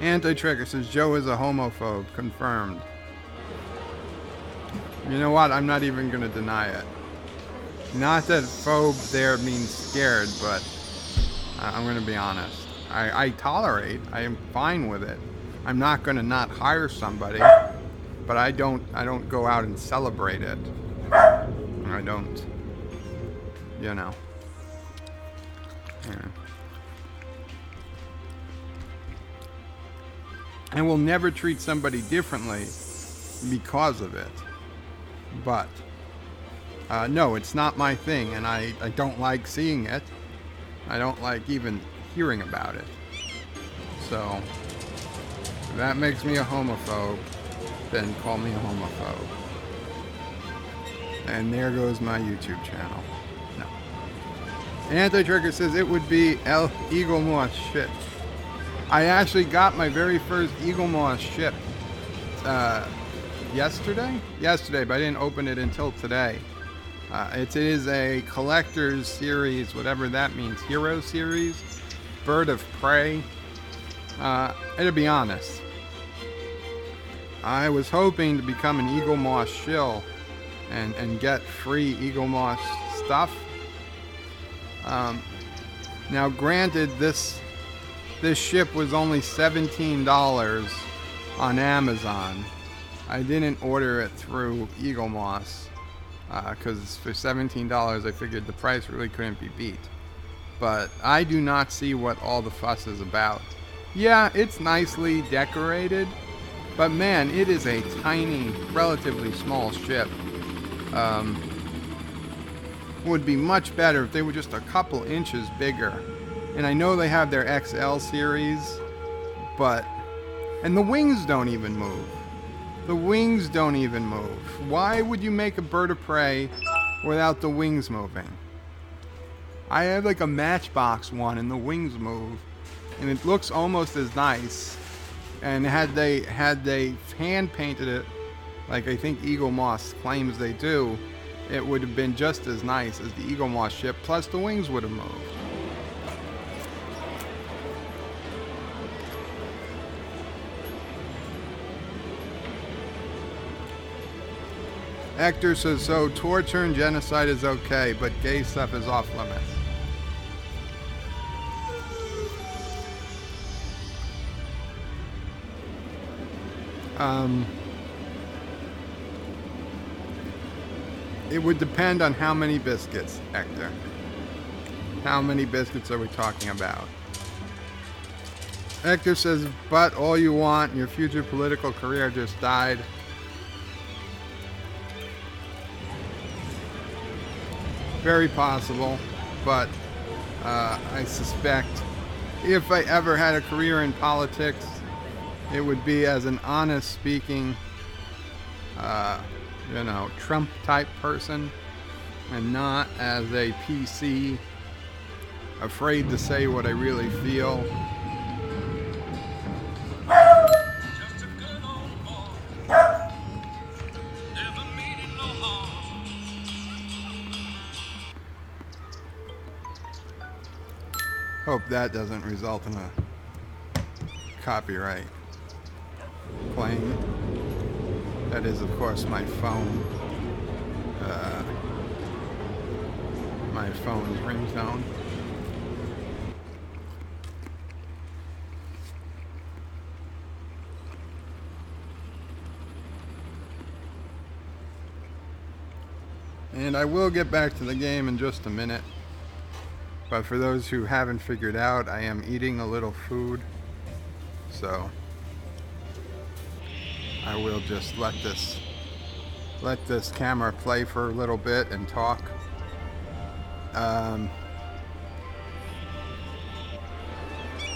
Anti-Trigger says, Joe is a homophobe. Confirmed. You know what? I'm not even going to deny it. Not that phobe there means scared, but I'm going to be honest. I tolerate. I am fine with it. I'm not going to not hire somebody, but I don't go out and celebrate it. I don't, you know. Yeah. I will never treat somebody differently because of it. But, no, it's not my thing, and I don't like seeing it. I don't like even hearing about it. So, if that makes me a homophobe, then call me a homophobe. And there goes my YouTube channel. No. Anti-Trigger says it would be El Eagle Moss ship. I actually got my very first Eagle Moss ship yesterday? Yesterday, but I didn't open it until today. It is a collector's series, whatever that means. Hero series. Bird of Prey. And to be honest, I was hoping to become an Eagle Moss shill and get free Eagle Moss stuff. Now granted, this ship was only $17 on Amazon. I didn't order it through Eagle Moss because for $17 I figured the price really couldn't be beat. But I do not see what all the fuss is about. Yeah, it's nicely decorated, but man, it is a tiny, relatively small ship. Would be much better if they were just a couple inches bigger. And I know they have their XL series, but... And the wings don't even move. The wings don't even move. Why would you make a bird of prey without the wings moving? I have like a Matchbox one and the wings move. And it looks almost as nice. And had they hand painted it, like I think Eagle Moss claims they do, it would have been just as nice as the Eagle Moss ship, plus the wings would have moved. Hector says, so torture and genocide is okay, but gay stuff is off limits. It would depend on how many biscuits, Hector. How many biscuits are we talking about? Hector says, but all you want, your future political career just died. Very possible, but I suspect if I ever had a career in politics, it would be as an honest speaking, Trump type person, and not as a PC, afraid to say what I really feel. Hope that doesn't result in a copyright claim. That is, of course, my phone. My phone's ringtone. And I will get back to the game in just a minute. But for those who haven't figured out, I am eating a little food. So I will just let this camera play for a little bit and talk.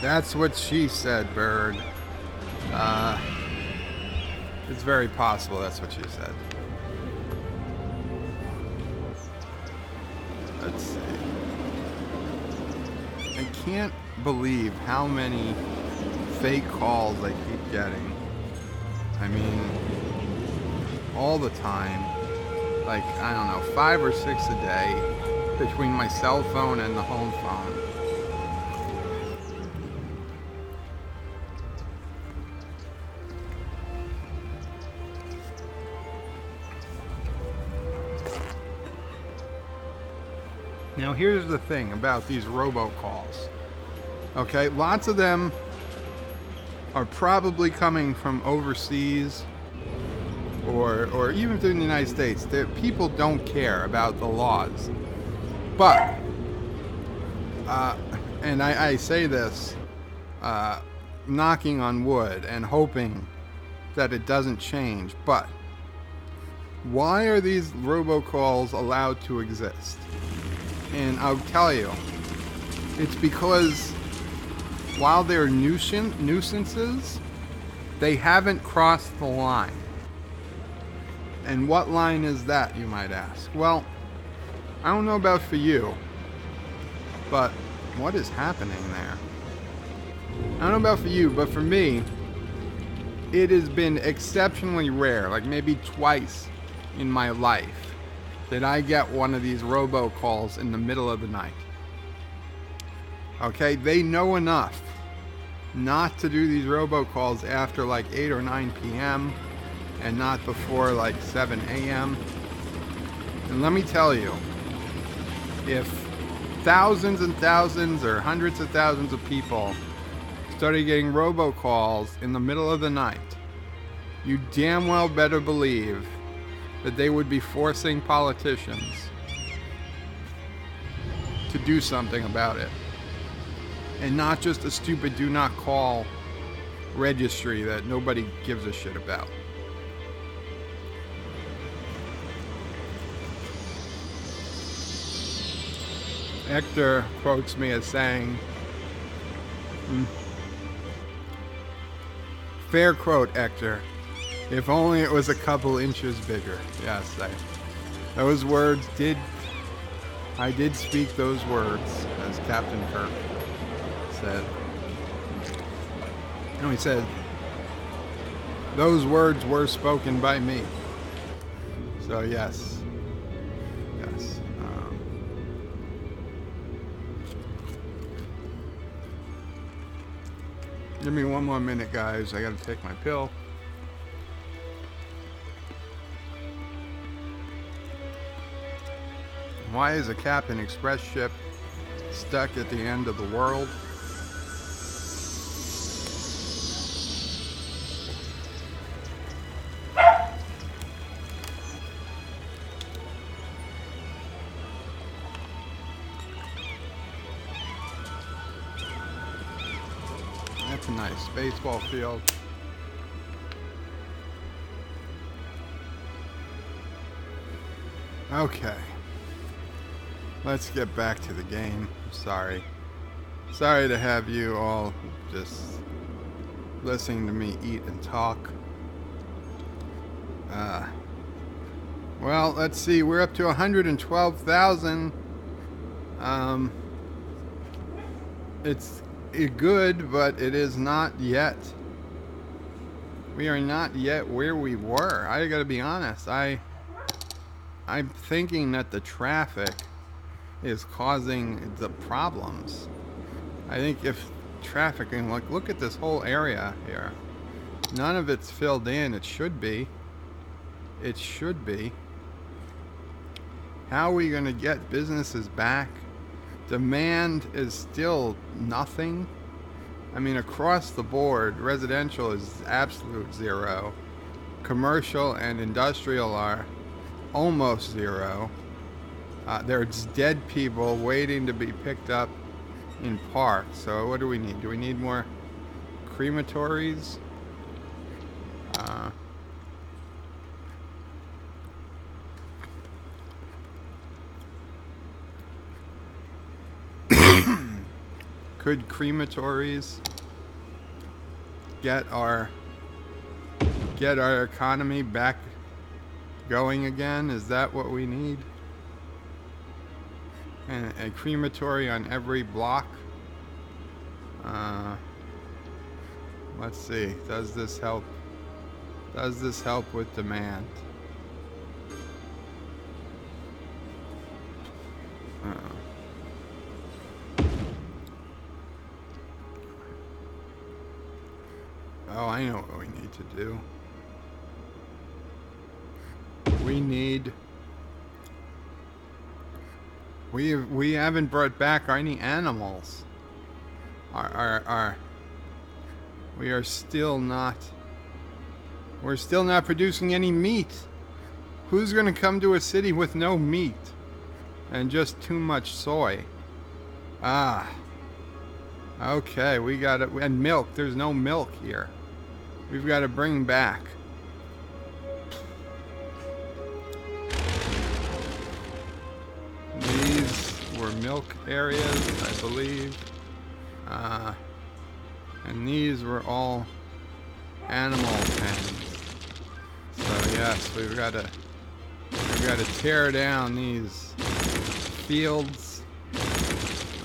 That's what she said, Bird. It's very possible that's what she said. Let's see. I can't believe how many fake calls I keep getting I mean, all the time. Like, I don't know, 5 or 6 a day between my cell phone and the home phone. Now, here's the thing about these robocalls. Okay, lots of them are probably coming from overseas or even through the United States. People don't care about the laws. But, and I say this knocking on wood and hoping that it doesn't change, but why are these robocalls allowed to exist? And I'll tell you, it's because while they're nuisances, they haven't crossed the line. And what line is that, you might ask? Well, I don't know about for you, but what is happening there? I don't know about for you, but for me, it has been exceptionally rare, like maybe twice in my life, that I get one of these robocalls in the middle of the night. Okay, they know enough not to do these robocalls after like 8 or 9 p.m. and not before like 7 a.m. And let me tell you, if thousands and thousands or hundreds of thousands of people started getting robocalls in the middle of the night, you damn well better believe that they would be forcing politicians to do something about it. And not just a stupid do not call registry that nobody gives a shit about. Hector quotes me as saying, fair quote, Hector, if only it was a couple inches bigger. Yes, those words I did speak those words, as Captain Kirk said. And he said, those words were spoken by me. So yes. Yes. Give me one more minute, guys. I gotta take my pill. Why is a Captain Express ship stuck at the end of the world? That's a nice baseball field. Okay. Let's get back to the game. Sorry to have you all just listening to me eat and talk. Well, let's see. We're up to 112,000. It's good, but it is not yet. We are not yet where we were. I gotta be honest. I'm thinking that the traffic is causing the problems. I think if traffic, and look at this whole area here. None of it's filled in. It should be. It should be. How are we going to get businesses back? Demand is still nothing. I mean, across the board, residential is absolute zero. Commercial and industrial are almost zero. There's dead people waiting to be picked up in parks. So what do we need? Do we need more crematories? Could crematories get our economy back going again? Is that what we need? And a crematory on every block. Let's see. Does this help Does this help with demand? Oh, I know what we need to do. We haven't brought back any animals. We're still not producing any meat. Who's gonna come to a city with no meat and just too much soy? Ah. Okay, we got it. And milk. There's no milk here. We've got to bring back. These were milk areas, I believe. And these were all animal pens. So yes, we've got to tear down these fields,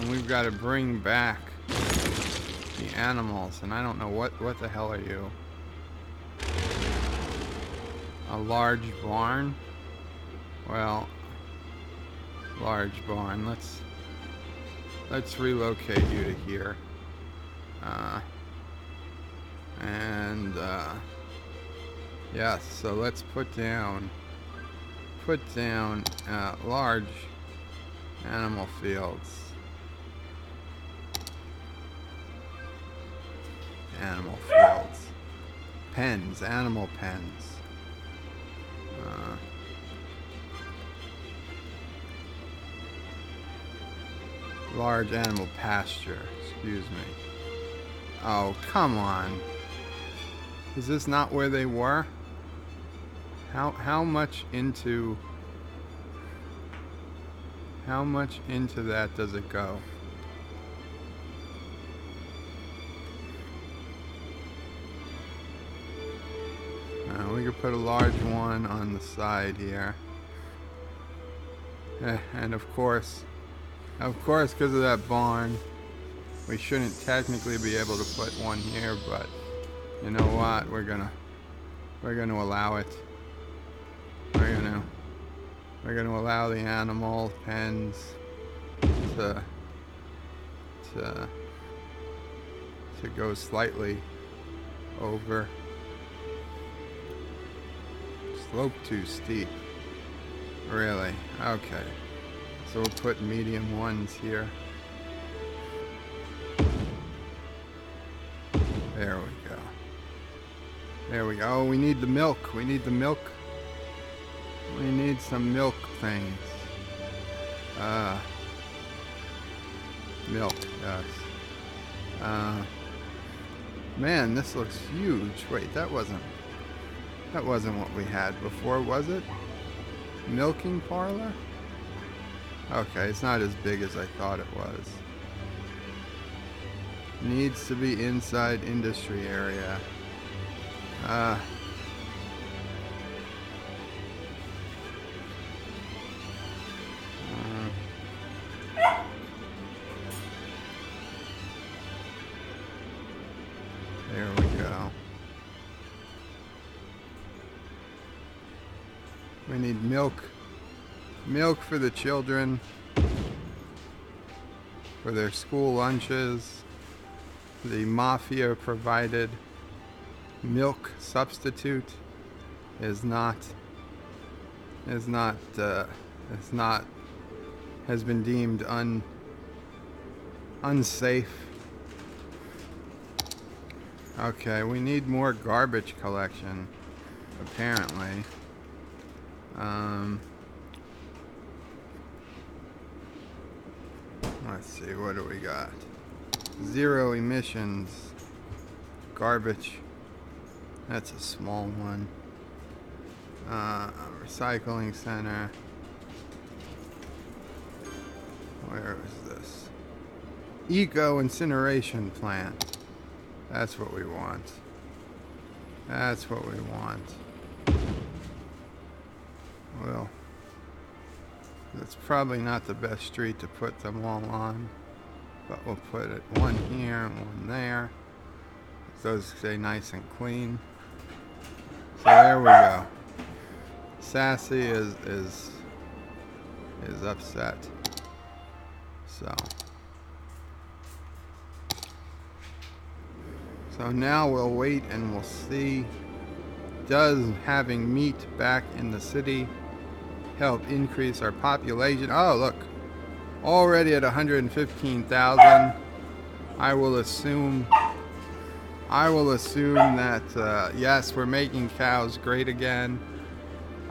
and we've got to bring back the animals. And I don't know what the hell are you? A large barn? Well, large barn. Let's relocate you to here. Yes, so let's put down large animal fields. Animal fields. Pens, animal pens. Large animal pasture, excuse me. Oh, come on. Is this not where they were? How much into that does it go? We could put a large one on the side here. And of course, because of that barn, we shouldn't technically be able to put one here, but you know what? We're gonna allow it. We're gonna allow the animal pens to go slightly over. Slope too steep. Really? Okay. So we'll put medium ones here. There we go. There we go. Oh, we need the milk. We need the milk. We need some milk things. Milk, yes. Man, this looks huge. Wait, that wasn't what we had before, was it? Milking parlor? Okay, it's not as big as I thought it was. Needs to be inside industry area. There we go. We need milk. Milk for the children. For their school lunches. The mafia provided milk substitute has been deemed unsafe. Okay, we need more garbage collection, apparently. Let's see, what do we got? 0 emissions. Garbage. That's a small one. Recycling center. Where is this? Eco incineration plant. That's what we want. That's what we want. Well, that's probably not the best street to put them all on, but we'll put it one here and one there. Those stay nice and clean. So there we go. Sassy is upset. So now we'll wait and we'll see. Does having meat back in the city help increase our population? Oh, look. Already at 115,000. I will assume that, yes, we're making cows great again.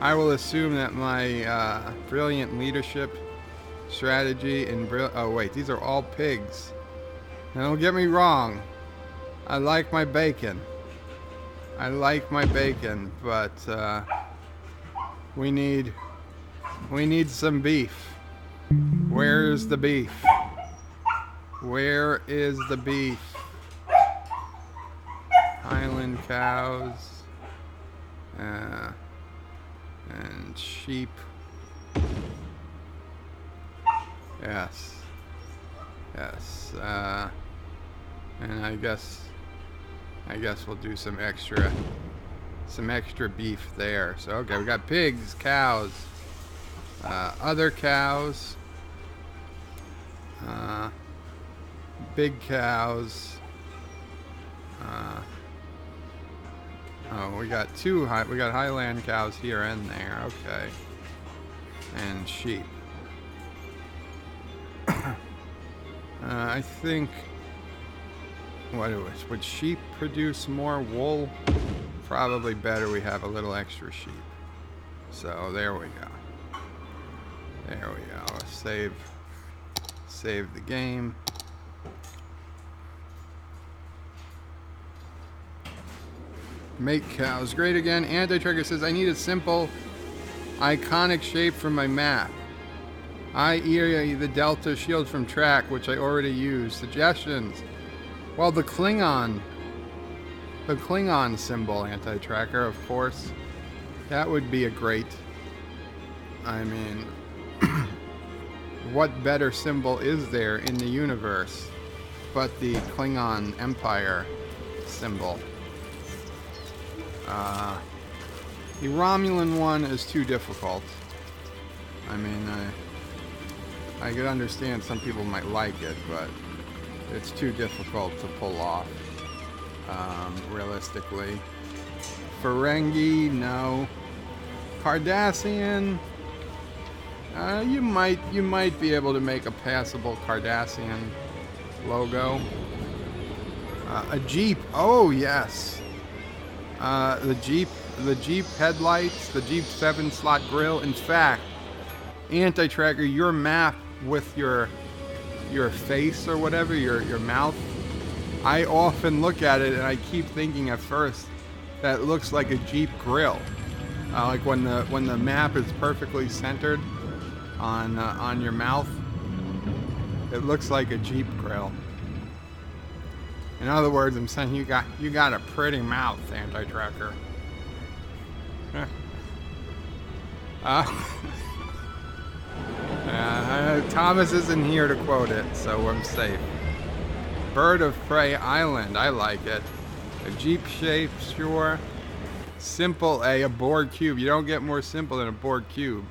I will assume that my brilliant leadership strategy and oh wait, these are all pigs. Now, don't get me wrong. I like my bacon. But we need some beef. Where's the beef? Where is the beef? Highland cows and sheep. Yes. And I guess we'll do some extra beef there. So okay, we got pigs, cows, other cows, big cows. Oh, we got Highland cows here and there. Okay, and sheep. I think. Would sheep produce more wool? Probably better we have a little extra sheep. So there we go. Save the game. Make cows great again. Anti-Tracker says, I need a simple, iconic shape for my map. i.e. the Delta shield from track, which I already used. Suggestions? Well, the Klingon symbol, Anti-Tracker, of course. That would be a great... I mean, what better symbol is there in the universe but the Klingon Empire symbol? The Romulan one is too difficult. I mean, I could understand some people might like it, but it's too difficult to pull off, realistically. Ferengi, no. Cardassian, you might be able to make a passable Cardassian logo. A Jeep, oh yes. The Jeep headlights, the Jeep 7-slot grille. In fact, Anti-Tracker, your map with your face or whatever, your mouth, I often look at it and I keep thinking at first that it looks like a Jeep grill. Like when the map is perfectly centered on your mouth, it looks like a Jeep grill. In other words, I'm saying you got a pretty mouth, Anti-Tracker. Thomas isn't here to quote it, so I'm safe. Bird of Prey Island, I like it. A Jeep shape, sure. Simple a Borg cube. You don't get more simple than a Borg cube.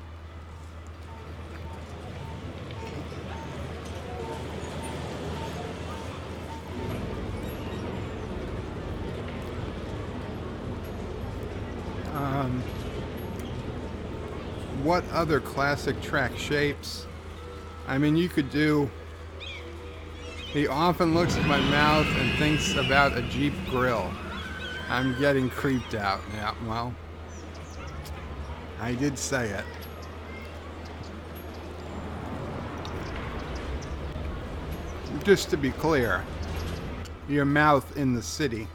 What other classic track shapes? I mean, you could do... He often looks at my mouth and thinks about a Jeep grill. I'm getting creeped out. Yeah, well, I did say it. Just to be clear, your mouth in the city.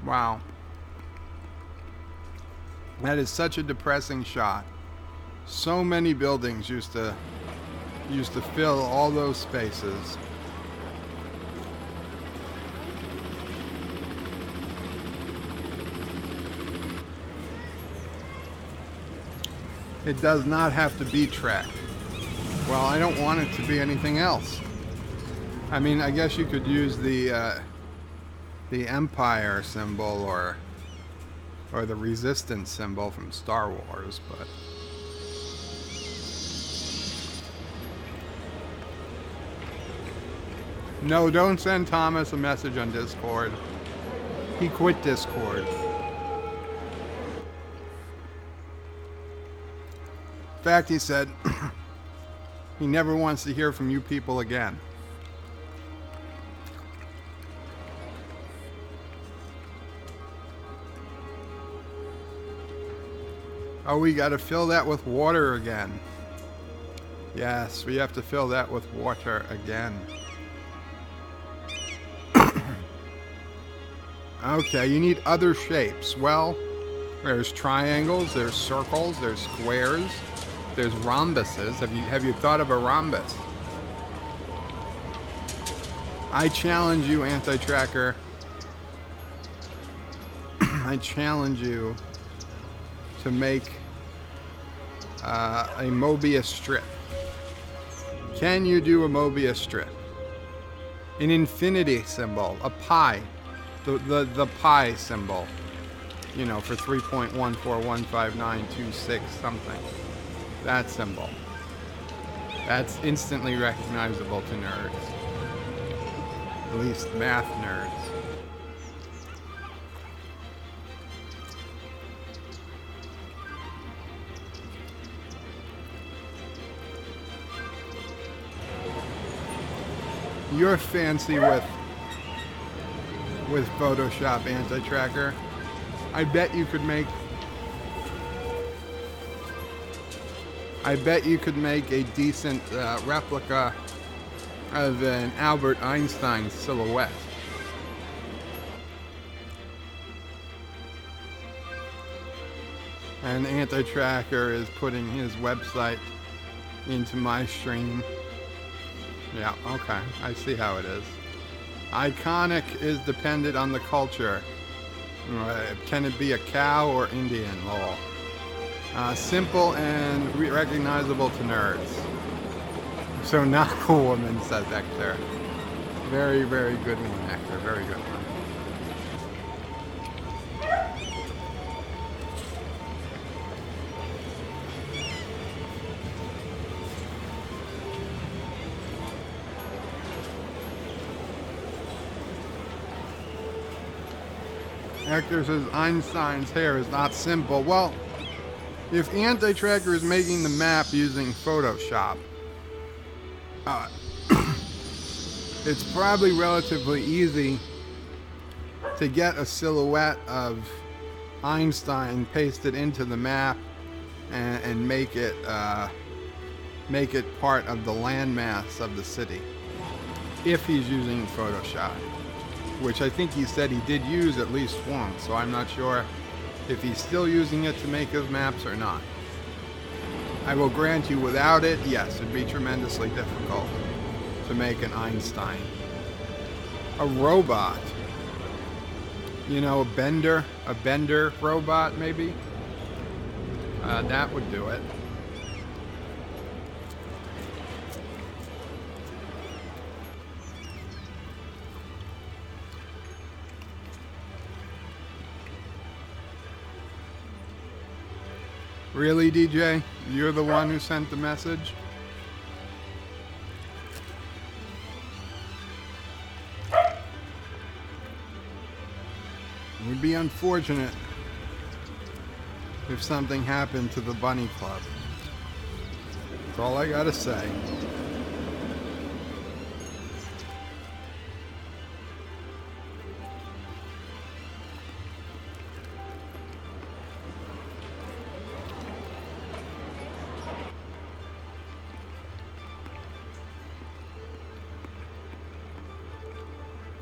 Wow. That is such a depressing shot. So many buildings used to fill all those spaces. It does not have to be Trek. Well, I don't want it to be anything else. I mean, I guess you could use the Empire symbol or or the resistance symbol from Star Wars, but no, don't send Thomas a message on Discord. He quit Discord. In fact, he said he never wants to hear from you people again. Oh, we got to fill that with water again. Yes, we have to fill that with water again. Okay, you need other shapes. Well, there's triangles, there's circles, there's squares, there's rhombuses. Have you thought of a rhombus? I challenge you, anti-tracker. I challenge you to make a Mobius strip. Can you do a Mobius strip? An infinity symbol, a pi, the pi symbol, you know, for 3.1415926 something. That symbol. That's instantly recognizable to nerds. At least math nerds. You're fancy with Photoshop, anti-tracker. I bet you could make a decent replica of an Albert Einstein silhouette. And anti-tracker is putting his website into my stream. Yeah, okay. I see how it is. Iconic is dependent on the culture. Can it be a cow or Indian? Lol. Simple and recognizable to nerds. So not a woman, says Hector. Very, very good one, Hector. Very good one. Hector says Einstein's hair is not simple. Well, if anti-tracker is making the map using Photoshop, it's probably relatively easy to get a silhouette of Einstein pasted into the map and make it part of the landmass of the city, if he's using Photoshop, which I think he said he did use at least once, so I'm not sure if he's still using it to make his maps or not. I will grant you, without it, yes, it'd be tremendously difficult to make an Einstein. A robot. You know, a bender robot, maybe? That would do it. Really, DJ? You're the one who sent the message? It would be unfortunate if something happened to the Bunny Club. That's all I gotta say.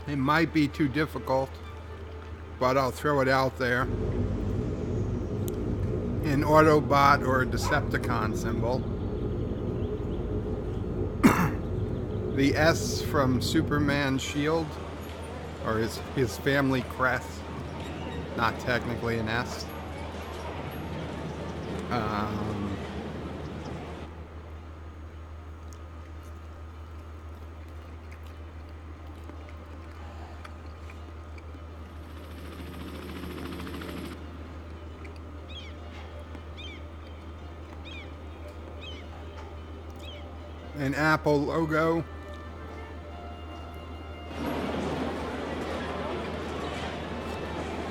It might be too difficult, but I'll throw it out there. An Autobot or a Decepticon symbol. The S from Superman's shield, or his family crest. Not technically an S. an Apple logo.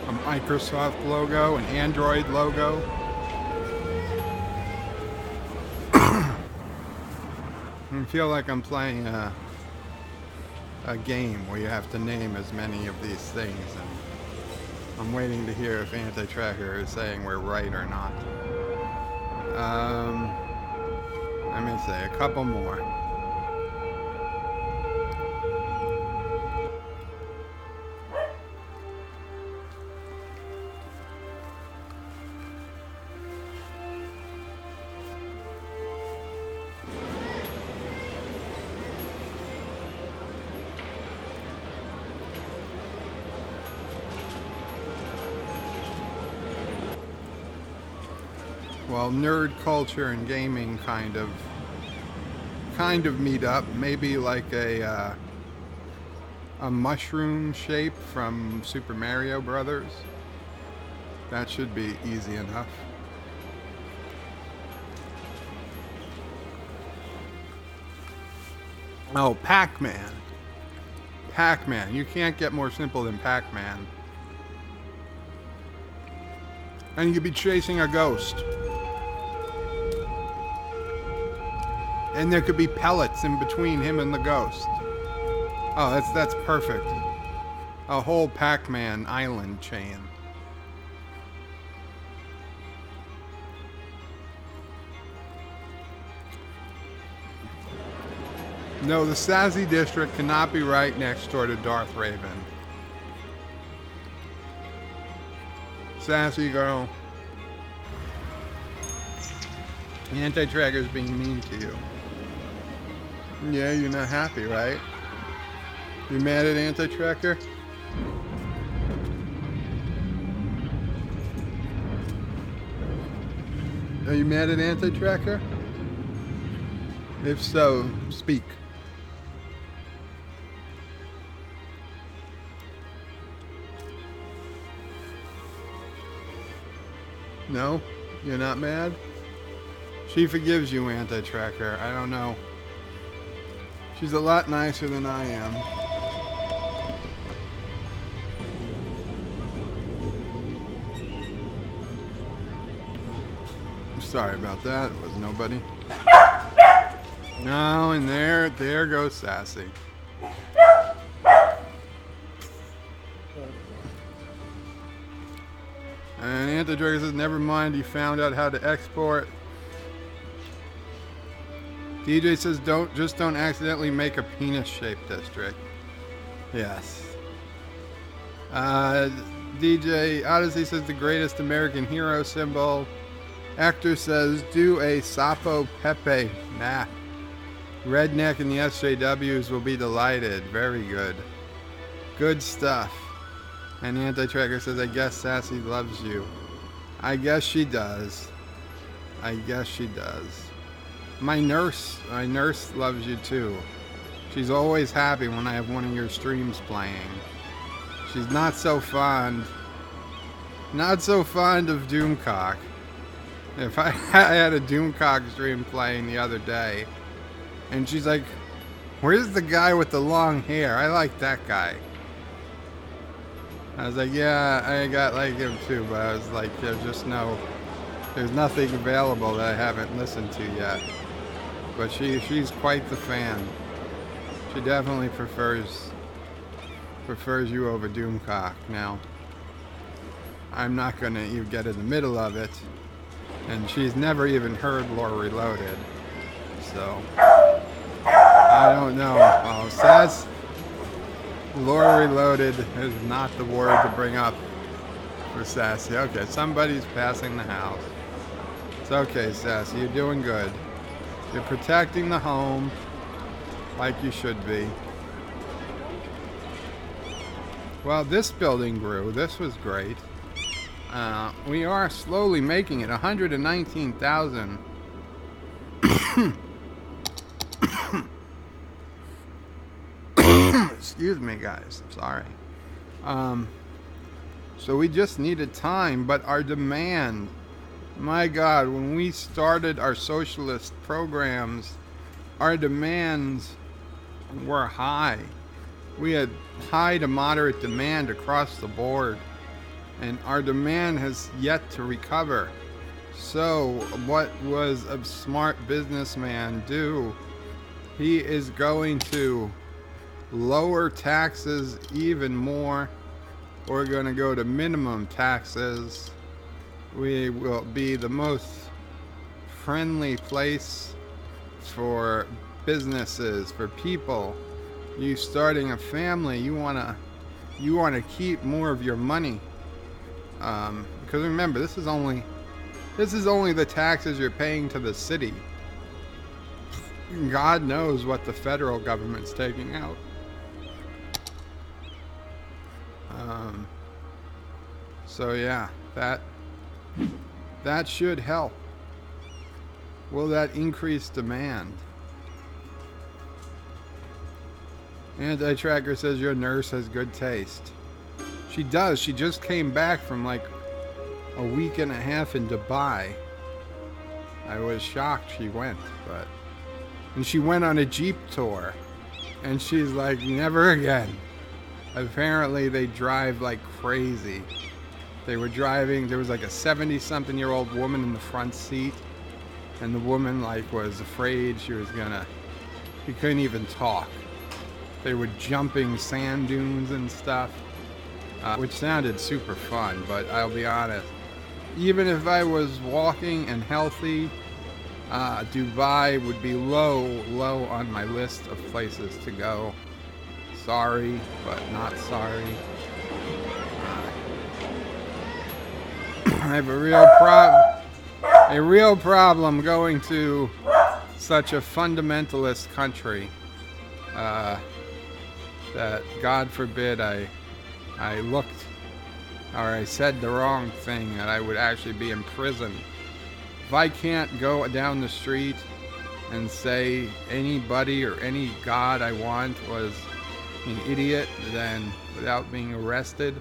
A Microsoft logo, an Android logo. I feel like I'm playing a game where you have to name as many of these things, and I'm waiting to hear if Anti-Tracker is saying we're right or not. Let me say a couple more. Well, nerd culture and gaming kind of meet up. Maybe like a mushroom shape from Super Mario Brothers. That should be easy enough. Oh, Pac-Man. Pac-Man. You can't get more simple than Pac-Man. And you could be chasing a ghost. And there could be pellets in between him and the ghost. Oh, that's perfect. A whole Pac-Man island chain. No, the Sassy District cannot be right next door to Darth Raven. Sassy girl. The Anti-Tracker's being mean to you. Yeah, you're not happy, right? You mad at Anti-Tracker? Are you mad at Anti-Tracker? If so, speak. No? You're not mad? She forgives you, Anti-Tracker. I don't know. She's a lot nicer than I am. I'm sorry about that. It was nobody. No, and there goes Sassy. And Anti-Tracker says, never mind, he found out how to export. DJ says, don't accidentally make a penis-shaped district. Yes. DJ Odyssey says, the greatest American hero symbol. Actor says, do a Sapo Pepe. Nah. Redneck and the SJWs will be delighted. Very good. Good stuff. And Anti-Tracker says, I guess Sassy loves you. I guess she does. I guess she does. My nurse loves you too. She's always happy when I have one of your streams playing. She's not so fond of Doomcock. If I had a Doomcock stream playing the other day, and she's like, where's the guy with the long hair? I like that guy. I was like, yeah, I got like him too, but I was like, there's nothing available that I haven't listened to yet. But she's quite the fan. She definitely prefers you over Doomcock. Now, I'm not gonna even get in the middle of it, and she's never even heard Lore Reloaded, so I don't know. Oh, Sass, Lore Reloaded is not the word to bring up for Sassy. Okay, somebody's passing the house. It's okay, Sassy, you're doing good. You're protecting the home like you should be. Well, this building grew. This was great. We are slowly making it. 119,000. Excuse me, guys. Sorry. So we just needed time, but our demand... My God, when we started our socialist programs our demands were high. We had high to moderate demand across the board, and our demand has yet to recover. So what was a smart businessman do? He is going to lower taxes even more. We're going to go to minimum taxes. We will be the most friendly place for businesses, for people. You starting a family, you want to keep more of your money, because remember, this is only the taxes you're paying to the city. God knows what the federal government's taking out. So yeah, that should help. Will that increase demand? Anti-Tracker says your nurse has good taste. She does. She just came back from like a week and a half in Dubai. I was shocked she went, and she went on a Jeep tour, and she's like, never again. Apparently they drive like crazy. They were driving, there was like a 70-something-year-old woman in the front seat, and the woman like was afraid she couldn't even talk. They were jumping sand dunes and stuff, which sounded super fun, but I'll be honest, even if I was walking and healthy, Dubai would be low on my list of places to go. Sorry, but not sorry. I have a real problem going to such a fundamentalist country. That God forbid I looked or I said the wrong thing, that I would actually be in prison. If I can't go down the street and say anybody or any God I want was an idiot, then without being arrested,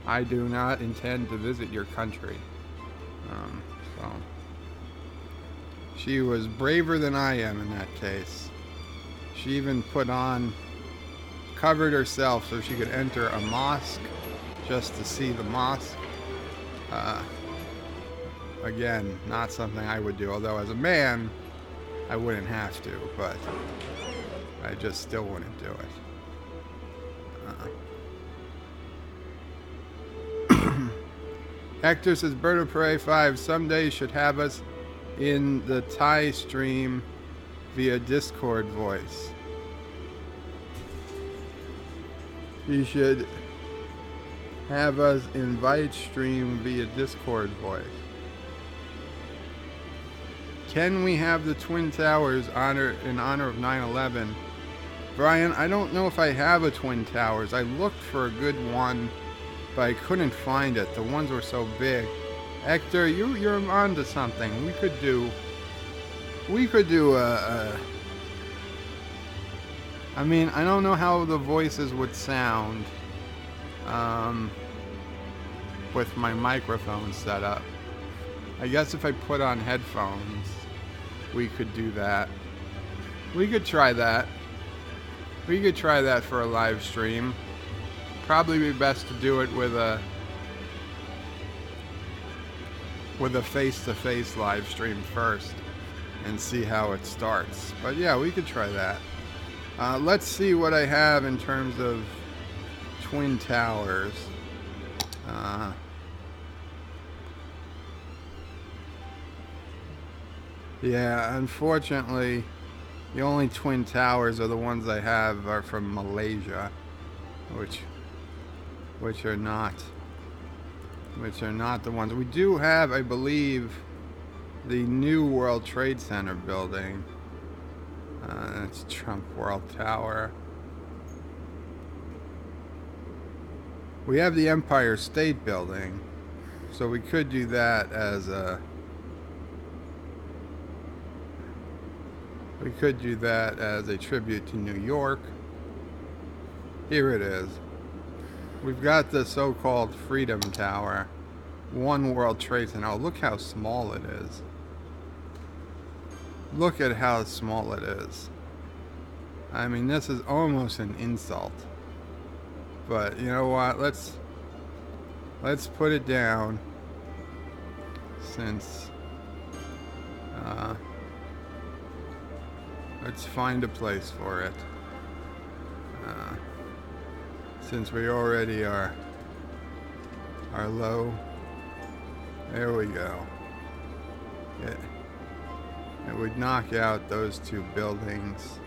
I do not intend to visit your country. So she was braver than I am in that case. She even covered herself so she could enter a mosque just to see the mosque. Again, not something I would do, although as a man I wouldn't have to, but I just still wouldn't do it. Hector says, Bird of Prey 5 someday should have us in the Thai stream via Discord voice. You should have us invite stream via Discord voice. Can we have the Twin Towers in honor of 9/11? Brian, I don't know if I have a Twin Towers. I looked for a good one, but I couldn't find it. The ones were so big. Hector, you're onto something. We could do I mean, I don't know how the voices would sound with my microphone set up. I guess if I put on headphones, we could do that. We could try that. We could try that for a live stream. Probably be best to do it with a face-to-face live stream first and see how it starts. But yeah, we could try that. Let's see what I have in terms of Twin Towers. Yeah, unfortunately, the only Twin Towers are the ones I have are from Malaysia, which are not the ones. We do have, I believe, the new World Trade Center building. That's Trump World Tower. We have the Empire State Building, so we could do that as a tribute to New York. Here it is. We've got the so-called Freedom Tower, One World Trade Center. Oh, look how small it is. Look at how small it is. I mean, this is almost an insult. But you know what? Let's put it down, since let's find a place for it. Since we already are low. There we go. It would knock out those two buildings,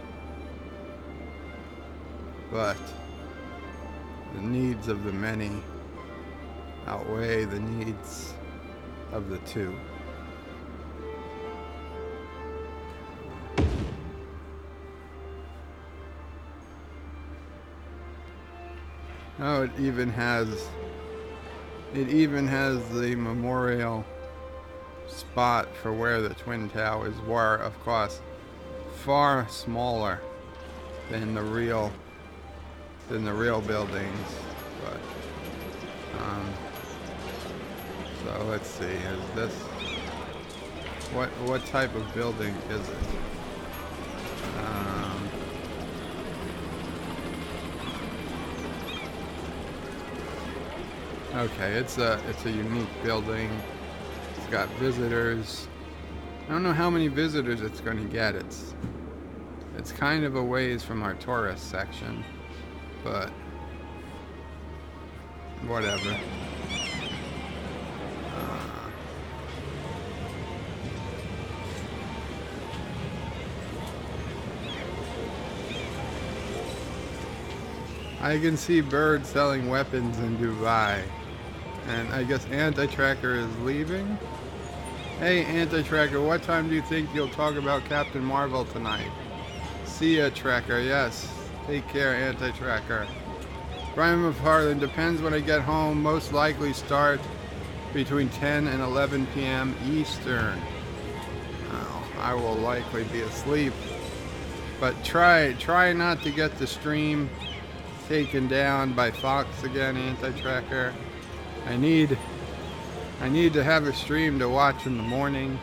but the needs of the many outweigh the needs of the two. Oh, it even has the memorial spot for where the Twin Towers were, of course, far smaller than the real buildings. But so let's see, is this what type of building is it? Okay, it's a unique building. It's got visitors. I don't know how many visitors it's going to get. It's kind of a ways from our tourist section, but whatever. I can see birds selling weapons in Dubai. And I guess Anti-Tracker is leaving? Hey, Anti-Tracker, what time do you think you'll talk about Captain Marvel tonight? See ya, Tracker, yes. Take care, Anti-Tracker. Brian McFarland, depends when I get home. Most likely start between 10 and 11 p.m. Eastern. Oh, I will likely be asleep. But try not to get the stream taken down by Fox again, Anti-Tracker. I need to have a stream to watch in the morning.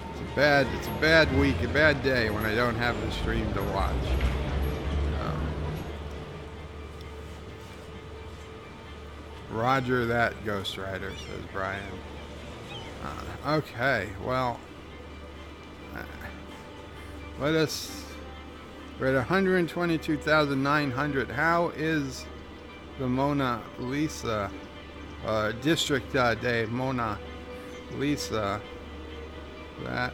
It's a bad week, a bad day when I don't have the stream to watch. Roger that, Ghost Rider, says Brian. Okay, well, we're at 122,900. How is the Mona Lisa District Day Mona Lisa? That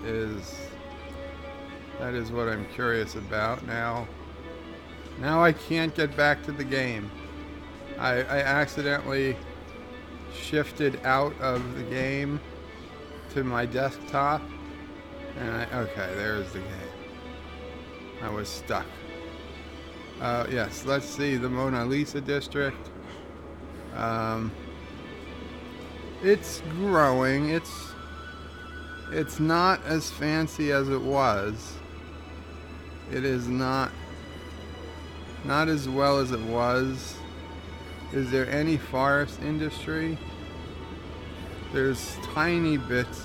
is what I'm curious about. Now I can't get back to the game. I accidentally shifted out of the game to my desktop, and okay, there's the game. I was stuck. Yes, let's see the Mona Lisa District. It's growing. It's not as fancy as it was. It is not as well as it was. Is there any forest industry? There's tiny bits.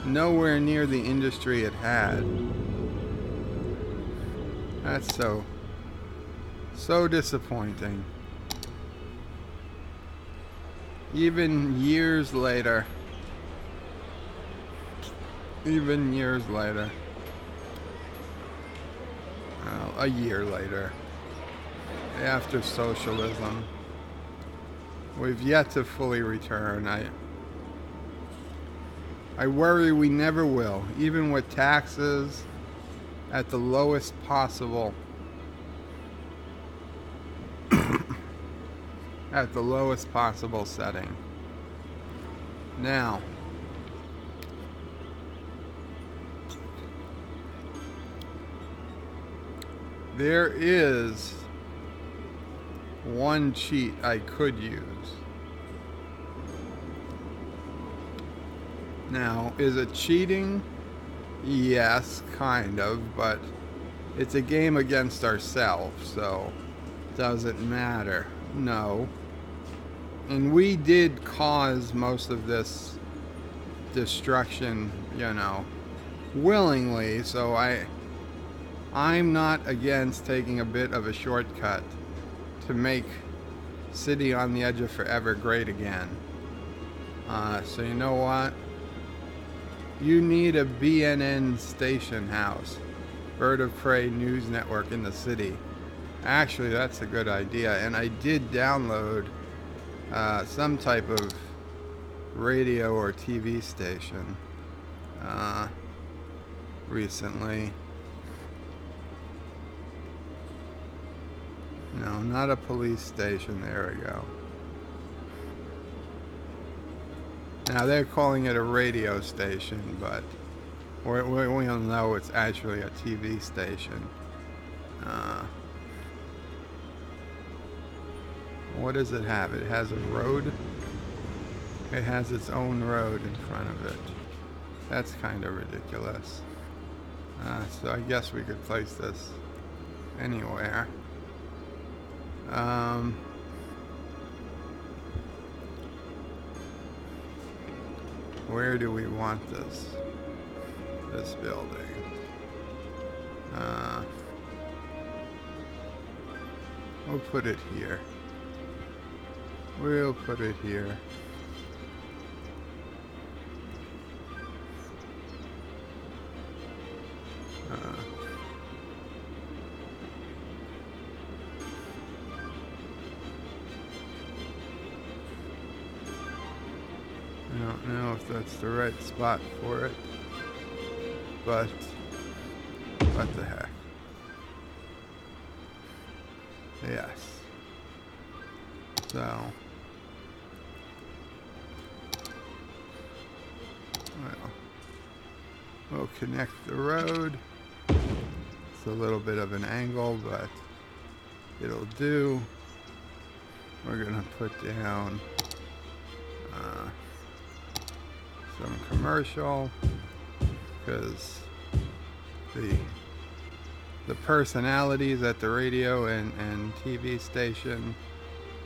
Nowhere near the industry it had. That's so disappointing. Even years later. A year later. After socialism. We've yet to fully return. I worry we never will, even with taxes at the lowest possible setting. Now, there is one cheat I could use. Now, is it cheating? Yes, kind of, but it's a game against ourselves, so does it matter? No. And we did cause most of this destruction, willingly, so I'm not against taking a bit of a shortcut to make City on the Edge of Forever great again. So you know what? You need a BNN station house, Bird of Prey News Network in the city. Actually, that's a good idea. And I did download some type of radio or TV station recently. No, not a police station. There we go. Now they're calling it a radio station, but we all know it's actually a TV station. What does it have? It has a road. It has its own road in front of it. That's kind of ridiculous. So I guess we could place this anywhere. Where do we want this building? We'll put it here. We'll put it here. I don't know if that's the right spot for it, but what the heck. Yes. So, we'll connect the road. It's a little bit of an angle, but it'll do. We're gonna put down some commercial, because the personalities at the radio and TV station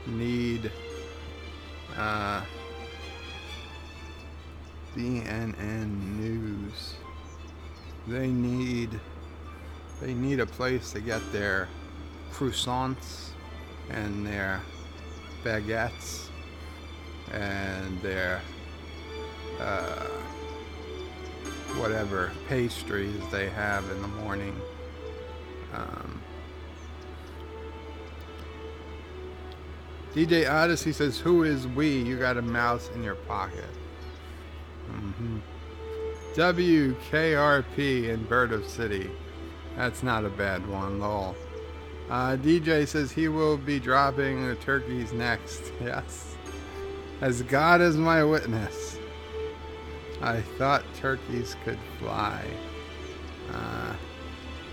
need BNN News. They need a place to get their croissants and their baguettes and their whatever pastries they have in the morning. DJ Odyssey says, "Who is we? You got a mouse in your pocket." WKRP in Bird of City. That's not a bad one, lol. DJ says he will be dropping the turkeys next. Yes. As God is my witness, I thought turkeys could fly.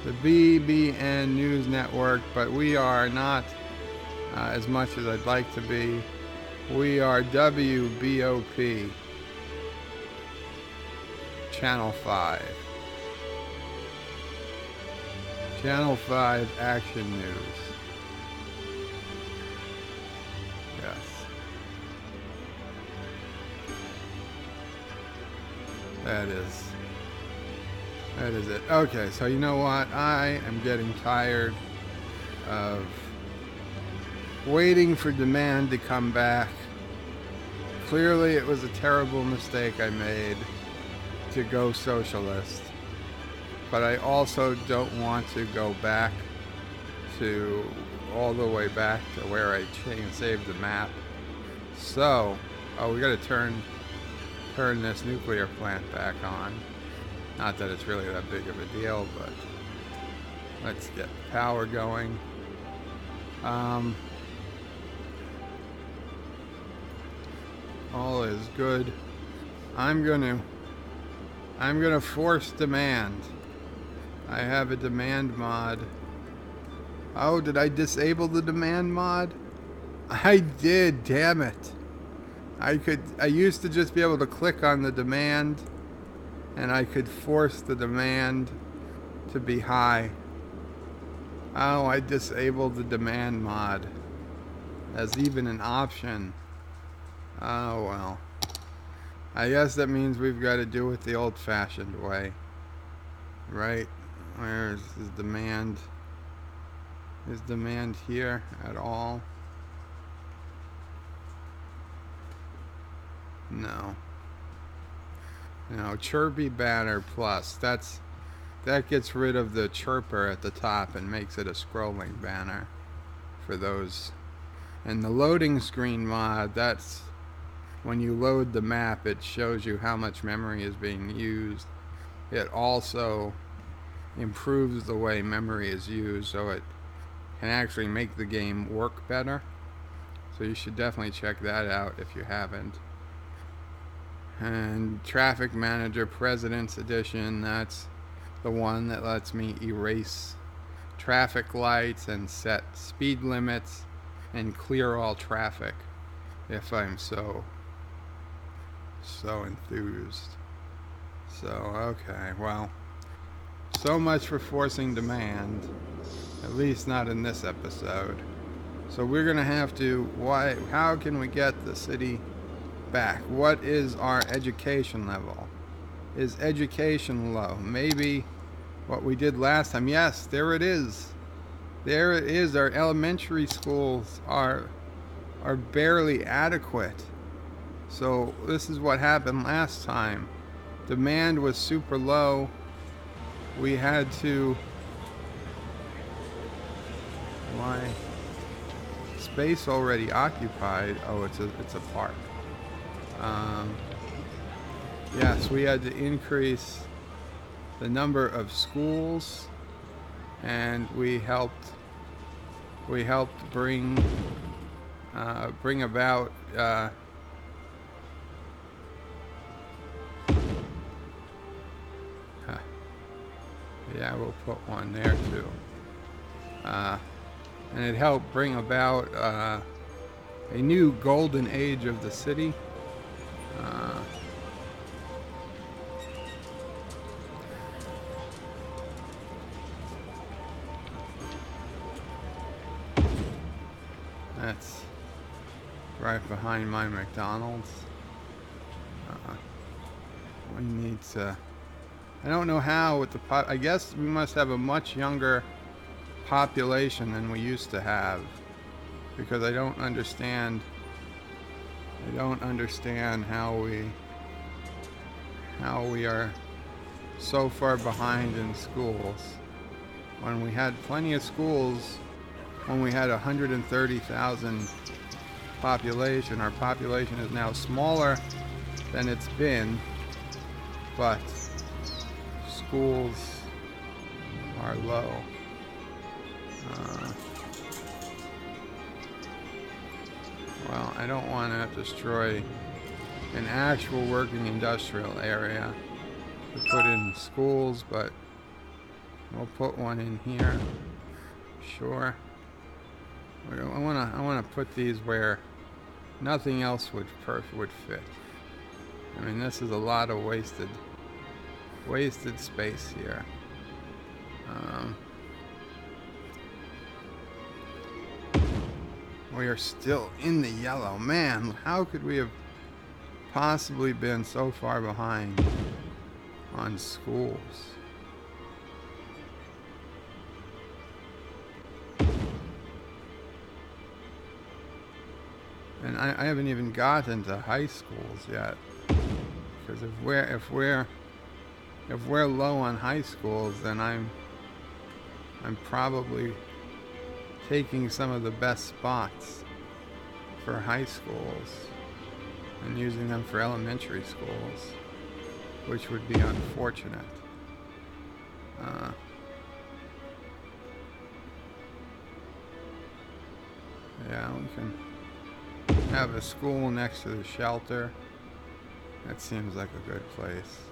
The BBN News Network, but we are not as much as I'd like to be. We are WBOP, Channel 5. Channel 5 Action News. Yes. That is it. Okay, so you know what? I am getting tired of waiting for demand to come back. Clearly it was a terrible mistake I made to go socialist. But I also don't want to go back to all the way back to where I saved the map. So, we gotta turn this nuclear plant back on. Not that it's really that big of a deal, but let's get the power going. All is good. I'm gonna force demand. I have a demand mod. Oh, did I disable the demand mod? I did, damn it. I used to just be able to click on the demand and I could force the demand to be high. Oh, I disabled the demand mod as even an option. Oh well. I guess that means we've got to do it the old-fashioned way. right? Where's his demand? Is demand here at all? No. No, chirpy banner plus. That gets rid of the chirper at the top and makes it a scrolling banner for those. And the loading screen mod, that's when you load the map, it shows you how much memory is being used. It also improves the way memory is used, so it can actually make the game work better. So you should definitely check that out if you haven't. And Traffic Manager President's Edition, that's the one that lets me erase traffic lights and set speed limits and clear all traffic if I'm so enthused. So, okay, well, so much for forcing demand, at least not in this episode. So we're gonna have to, how can we get the city back? What is our education level? Is education low? Maybe what we did last time. Yes, there it is. There it is. Our elementary schools are barely adequate. So this is what happened last time. Demand was super low. We had to... Why? Space already occupied. Oh, it's a park. Yes, we had to increase the number of schools, and we helped bring about yeah, we'll put one there too, and it helped bring about a new golden age of the city. That's right behind my McDonald's. We need to... I don't know how with the I guess we must have a much younger population than we used to have, because I don't understand how we are so far behind in schools when we had plenty of schools. When we had 130,000 population, our population is now smaller than it's been, but schools are low. Well, I don't want to destroy an actual working industrial area to put in schools, but we'll put one in here. Sure. I want to put these where nothing else would fit. I mean, this is a lot of wasted space here. We are still in the yellow. Man, how could we have possibly been so far behind on schools? And I haven't even gotten to high schools yet, because if we're low on high schools, then I'm probably taking some of the best spots for high schools and using them for elementary schools, which would be unfortunate. Yeah, we can have a school next to the shelter. That seems like a good place.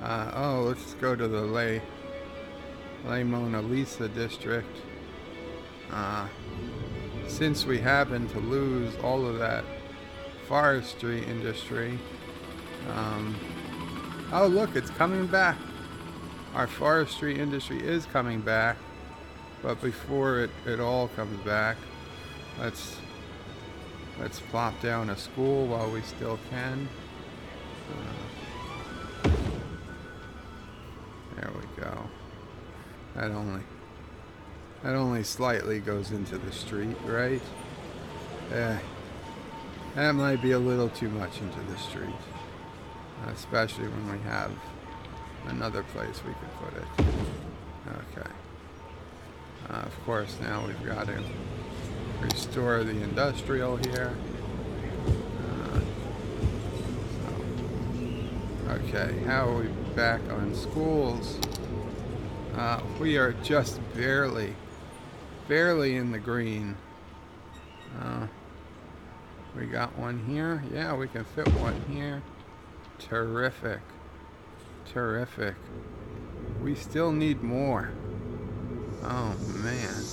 Let's go to the Le Mona Lisa district. Since we happen to lose all of that forestry industry. Oh, look, it's coming back. Our forestry industry is coming back. But before it all comes back, let's plop down a school while we still can. There we so that only slightly goes into the street, right? That might be a little too much into the street, especially when we have another place we could put it. Okay. Of course, now we've got to restore the industrial here. Okay, how are we back on schools? We are just barely in the green. We got one here. Yeah, we can fit one here. Terrific. Terrific. We still need more. Oh, man.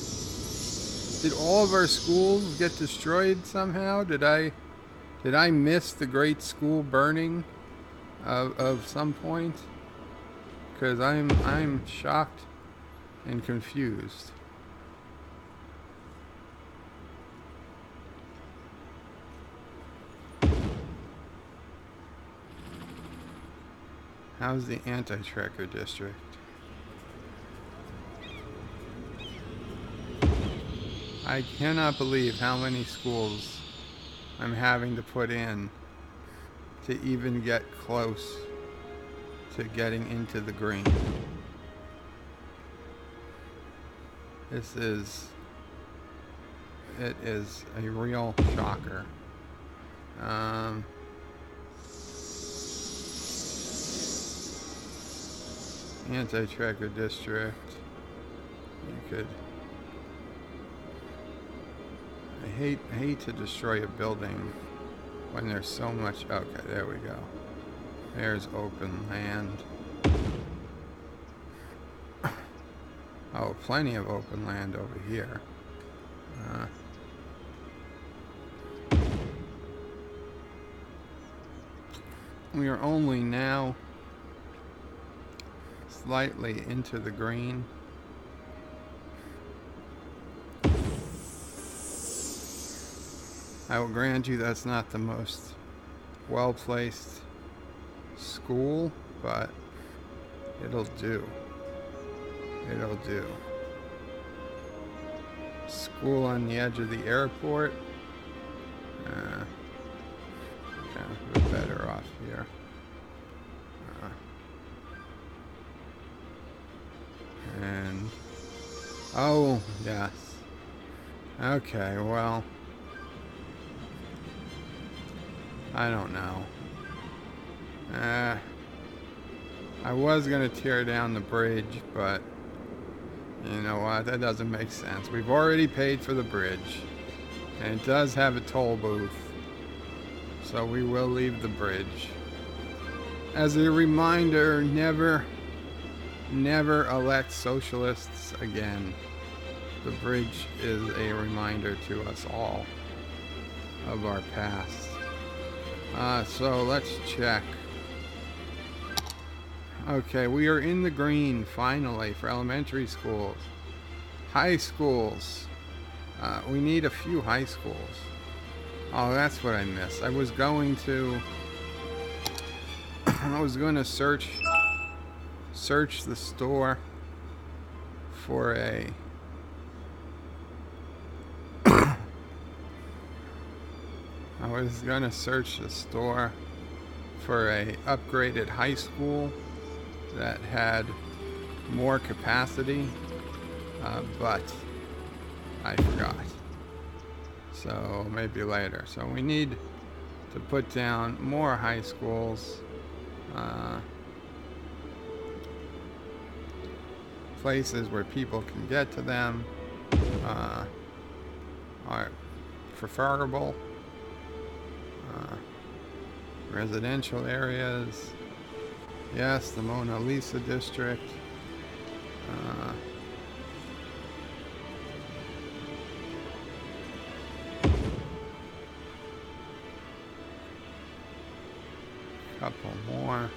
Did all of our schools get destroyed somehow? Did I miss the great school burning of some point? Because I'm shocked and confused. How's the anti-tracker district? I cannot believe how many schools I'm having to put in to even get close to getting into the green. It is a real shocker. Anti-tracker district. You could. I hate to destroy a building when there's so much. Okay, there we go. There's open land. Oh, plenty of open land over here. We are only now slightly into the green. I will grant you that's not the most well-placed school, but it'll do. It'll do. School on the edge of the airport. Yeah, we're better off here. And oh yes. Okay, well, I don't know. I was gonna tear down the bridge, but you know what? That doesn't make sense. We've already paid for the bridge, and it does have a toll booth, so we will leave the bridge. As a reminder, never elect socialists again. The bridge is a reminder to us all of our past. So let's check. Okay, we are in the green finally for elementary schools. High schools. We need a few high schools. Oh, that's what I missed. I was going to search the store for a upgraded high school that had more capacity, but I forgot. So maybe later. So we need to put down more high schools. Places where people can get to them are preferable. Residential areas. Yes, the Mona Lisa district. Couple more.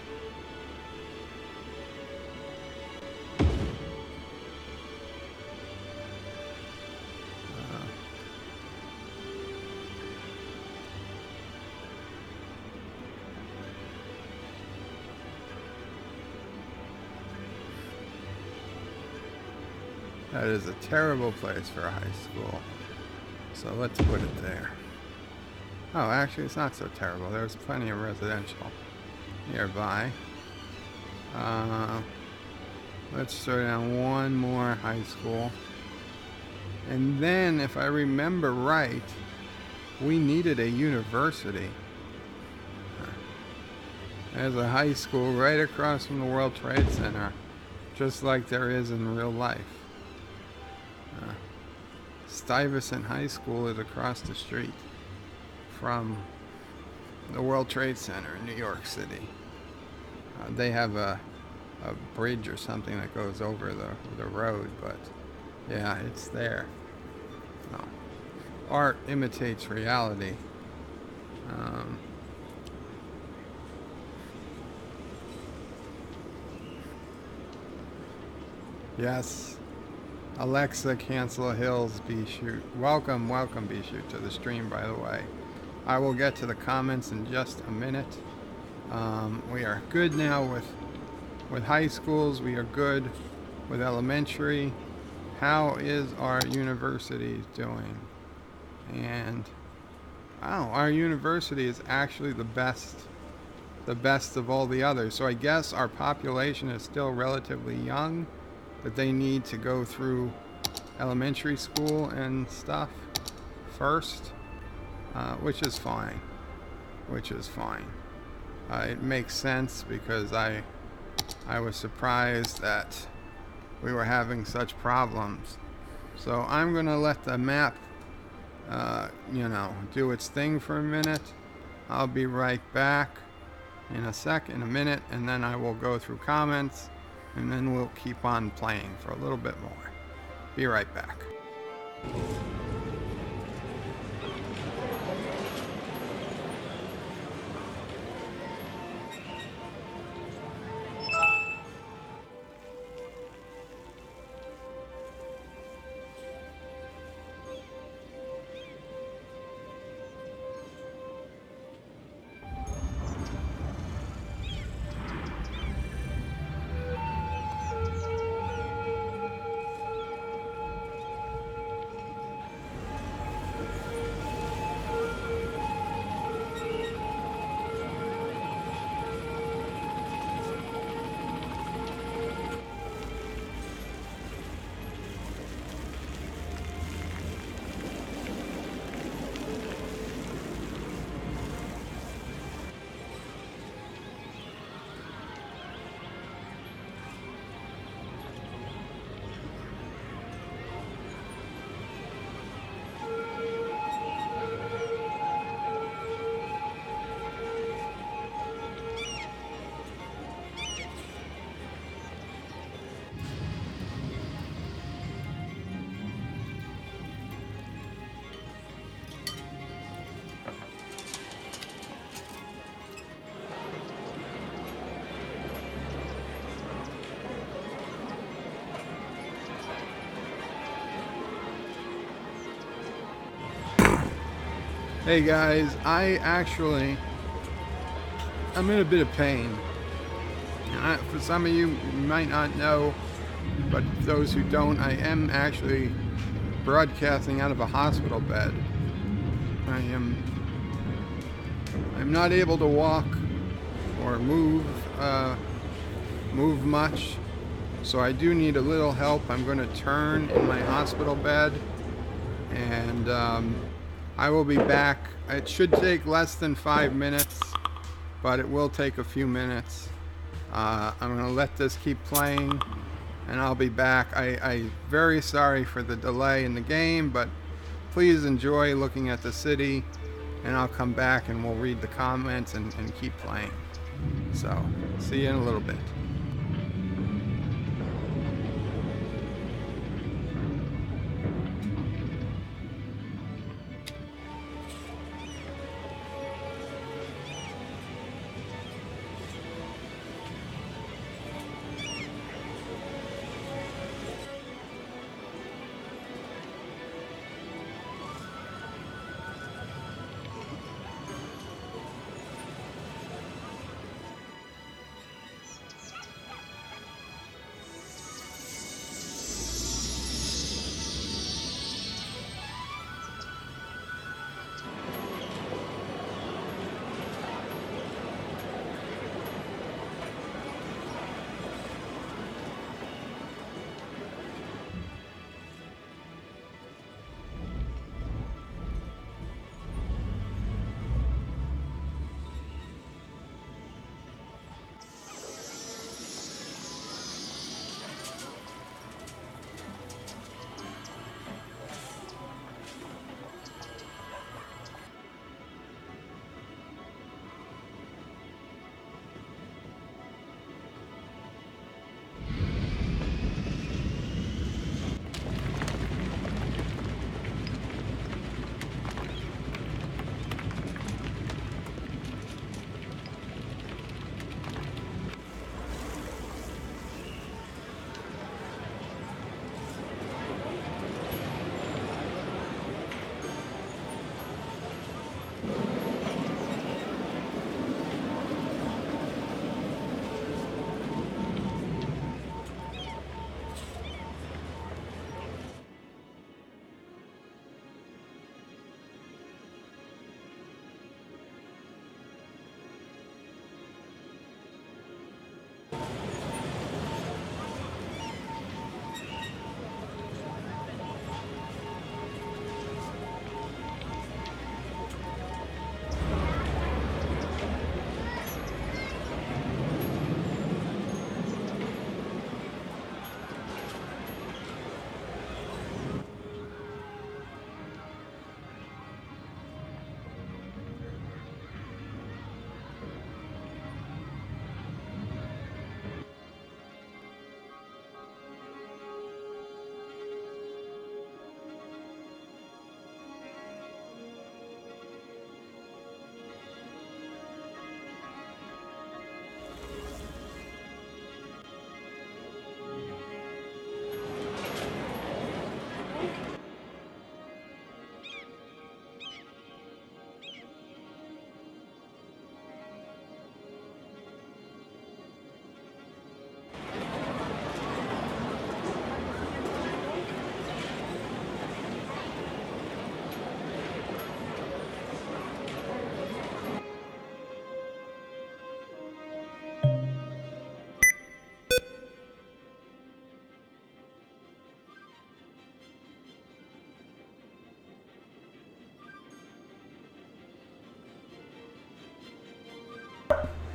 That is a terrible place for a high school. So let's put it there. Oh, actually, it's not so terrible. There's plenty of residential nearby. Let's throw down one more high school. And then, if I remember right, we needed a university. There's a high school right across from the World Trade Center, just like there is in real life. Stuyvesant High School is across the street from the World Trade Center in New York City. They have a bridge or something that goes over the road, but yeah, it's there. No. Art imitates reality. Yes. Alexa, cancel Hills B Shoot. Welcome, B Shoot, to the stream, by the way. I will get to the comments in just a minute. We are good now with high schools. We are good with elementary. How is our university doing? And our university is actually the best of all the others. So I guess our population is still relatively young, but they need to go through elementary school and stuff first, which is fine. It makes sense because I was surprised that we were having such problems. So I'm gonna let the map do its thing for a minute. I'll be right back in a minute, and then I will go through comments, and then we'll keep on playing for a little bit more. Be right back. Hey guys, I'm in a bit of pain. For some of you might not know, but those who don't, I am actually broadcasting out of a hospital bed. I'm not able to walk or move much, so I do need a little help. I'm going to turn in my hospital bed, and I will be back. It should take less than 5 minutes, but it will take a few minutes. I'm going to let this keep playing, and I'll be back. I'm very sorry for the delay in the game, but please enjoy looking at the city, and I'll come back and we'll read the comments and keep playing. So, see you in a little bit.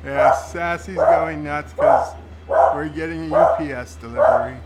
Yeah, Sassy's going nuts because we're getting a UPS delivery.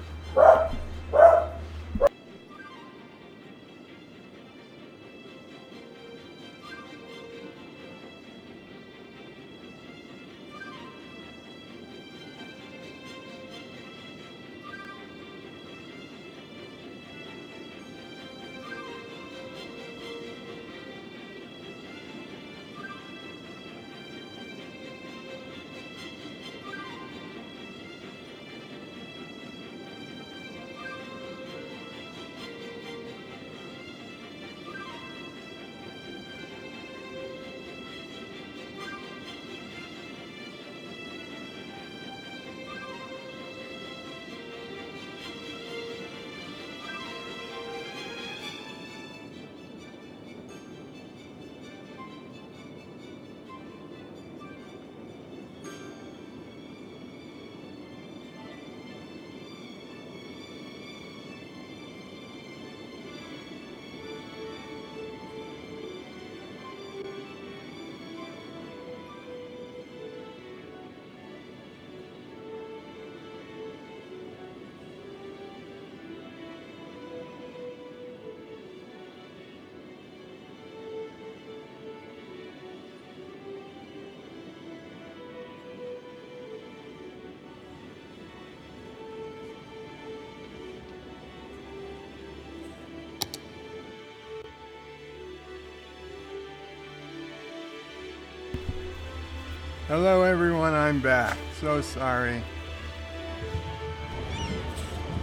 Hello everyone, I'm back. So sorry.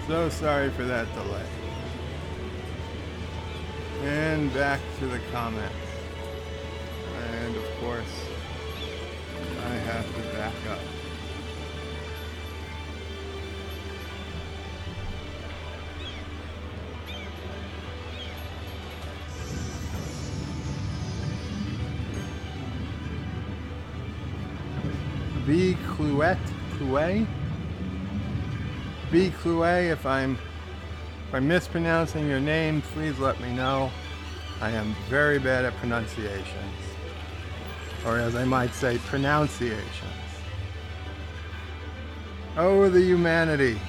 So sorry for that delay. And back to the comments. And of course, I have to back up. B. Clouet? B. Clouet, if I'm mispronouncing your name, please let me know. I am very bad at pronunciations. Or as I might say, pronunciations. Oh, the humanity.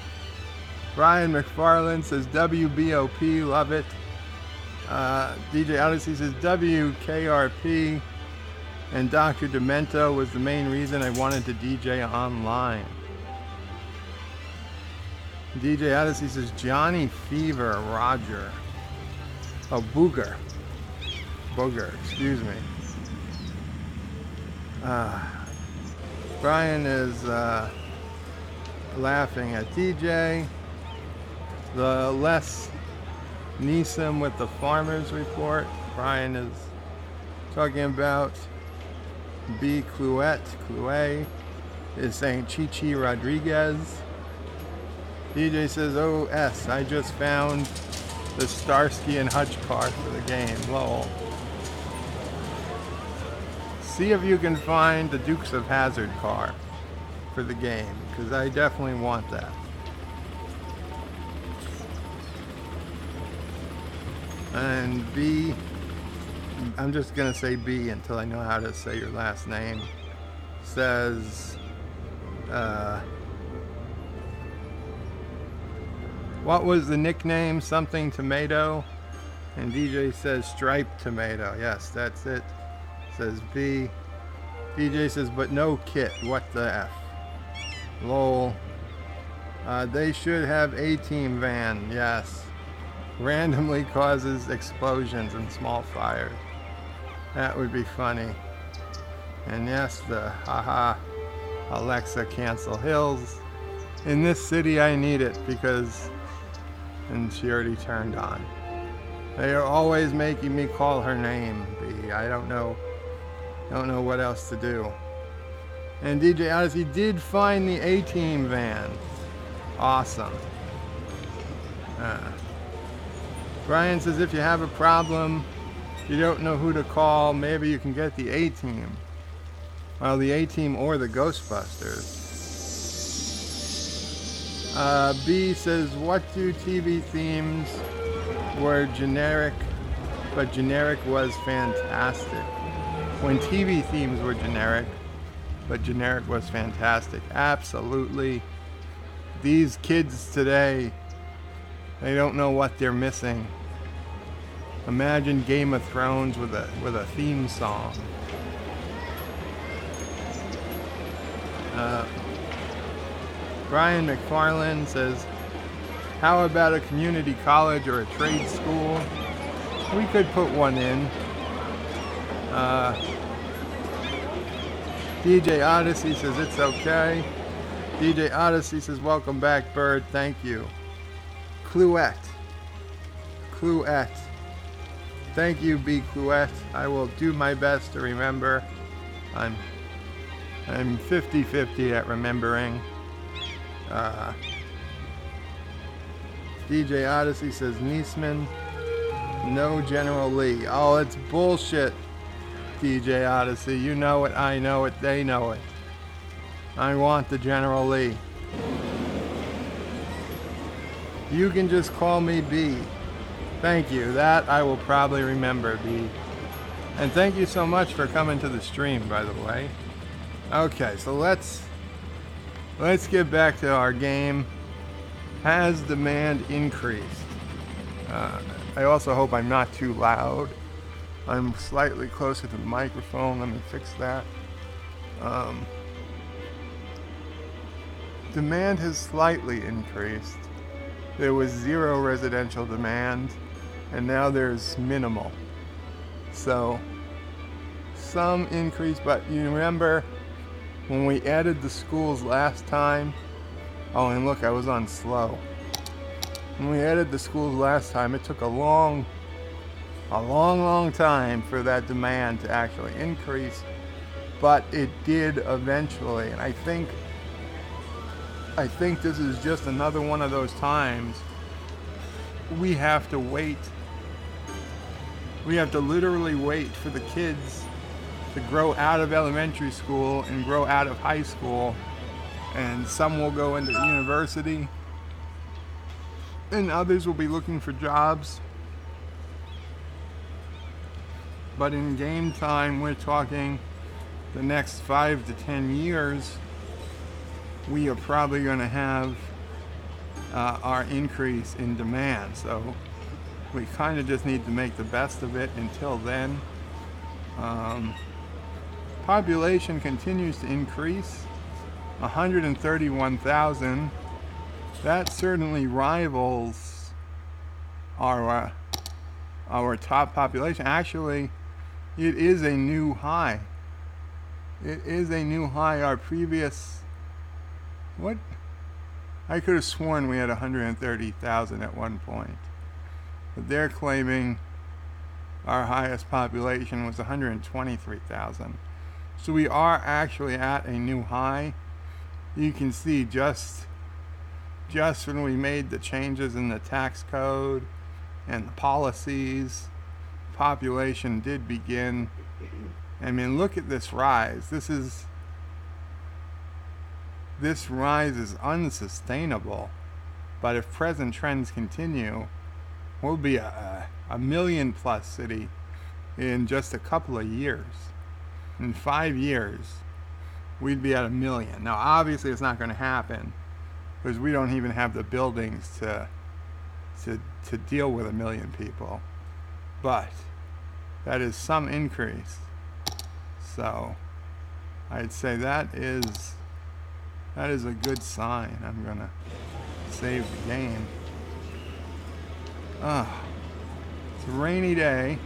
Brian McFarland says WBOP, love it. DJ Odyssey says WKRP. And Dr. Demento was the main reason I wanted to DJ online. DJ Odyssey says Johnny Fever, Roger. Oh, Booger, excuse me. Brian is laughing at DJ. The Les Neeson with the Farmers Report. Brian is talking about B. Clouet is saying Chichi Rodriguez. DJ says, OS, I just found the Starsky and Hutch car for the game. Lol. See if you can find the Dukes of Hazzard car for the game, because I definitely want that. And B, I'm just going to say B until I know how to say your last name, says, what was the nickname? Something Tomato. And DJ says Striped Tomato. Yes, that's it. Says B. DJ says, but no kit. What the F? Lol. They should have A-Team van. Yes. Randomly causes explosions and small fires. That would be funny. And yes, the haha Alexa cancel hills. In this city I need it because, and she already turned on. They are always making me call her name, B. I don't know what else to do. And DJ Odyssey did find the A-Team van. Awesome. Brian says if you have a problem, you don't know who to call, maybe you can get the A-Team. Well, the A-Team or the Ghostbusters. B says, what do TV themes were generic, but generic was fantastic. When TV themes were generic, but generic was fantastic. Absolutely. These kids today, they don't know what they're missing. Imagine Game of Thrones with a theme song. Brian McFarland says, how about a community college or a trade school? We could put one in. DJ Odyssey says it's okay. DJ Odyssey says, welcome back, Bird. Thank you. Cluette. Thank you, B. Cluette. I will do my best to remember. I'm 50-50 at remembering. DJ Odyssey says Niesman, no General Lee. Oh, it's bullshit, DJ Odyssey. You know it, I know it, they know it. I want the General Lee. You can just call me B. Thank you. That I will probably remember, B. And thank you so much for coming to the stream, by the way. Okay, so let's get back to our game. Has demand increased? I also hope I'm not too loud. I'm slightly closer to the microphone. Let me fix that. Demand has slightly increased. There was 0 residential demand, and now there's minimal. So, some increase, but you remember when we added the schools last time? Oh, and look, I was on slow. When we added the schools last time, it took a long time for that demand to actually increase, but it did eventually. And I think this is just another one of those times we have to wait. We have to literally wait for the kids to grow out of elementary school and grow out of high school, and some will go into university and others will be looking for jobs. But in game time, we're talking the next 5 to 10 years, we are probably going to have our increase in demand. So we kind of just need to make the best of it until then. Population continues to increase, 131,000. That certainly rivals our top population. Actually, it is a new high. It is a new high. Our previous, what? I could have sworn we had 130,000 at one point. But they're claiming our highest population was 123,000. So we are actually at a new high. You can see just when we made the changes in the tax code and the policies, population did begin. I mean, look at this rise. This rise is unsustainable. But if present trends continue, we'll be a million plus city in just a couple of years. In 5 years, we'd be at 1 million. Now, obviously, it's not going to happen because we don't even have the buildings to deal with 1 million people. But that is some increase. So I'd say that is a good sign. I'm going to save the game. It's a rainy day.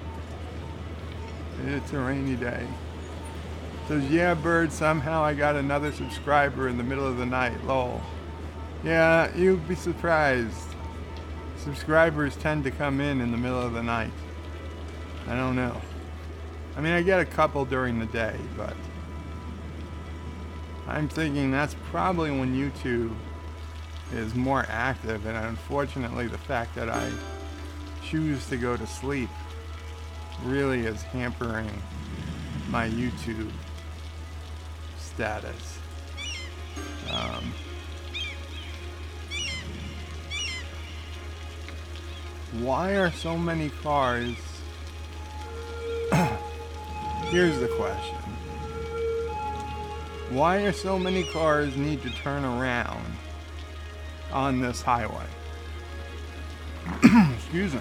It's a rainy day. Says, yeah, Bird, somehow I got another subscriber in the middle of the night, lol. Yeah, you'd be surprised. Subscribers tend to come in the middle of the night. I don't know. I mean, I get a couple during the day, but I'm thinking that's probably when YouTube is more active, and unfortunately the fact that I choose to go to sleep really is hampering my YouTube status. Why are so many cars? Here's the question. Why are so many cars need to turn around on this highway? Excuse me.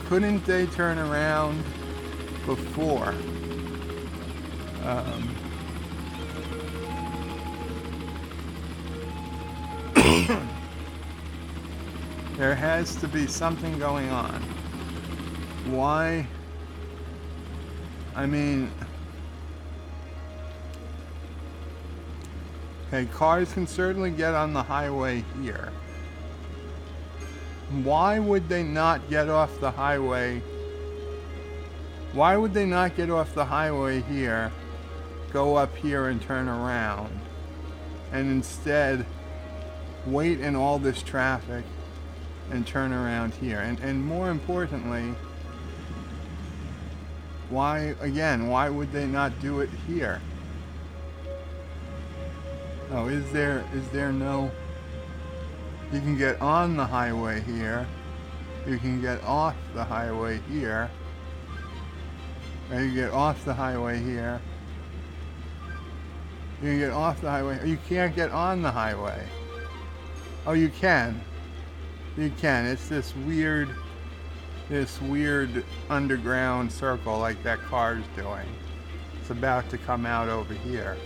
Couldn't they turn around before? There has to be something going on. Why? I mean, okay, cars can certainly get on the highway here. Why would they not get off the highway? Why would they not get off the highway here, go up here and turn around, and instead wait in all this traffic and turn around here? And more importantly, why would they not do it here? Oh, is there no... You can get on the highway here. You can get off the highway here. Or you get off the highway here. You can get off the highway. Or you can't get on the highway. Oh, you can. You can. It's this weird underground circle like that car's doing. It's about to come out over here.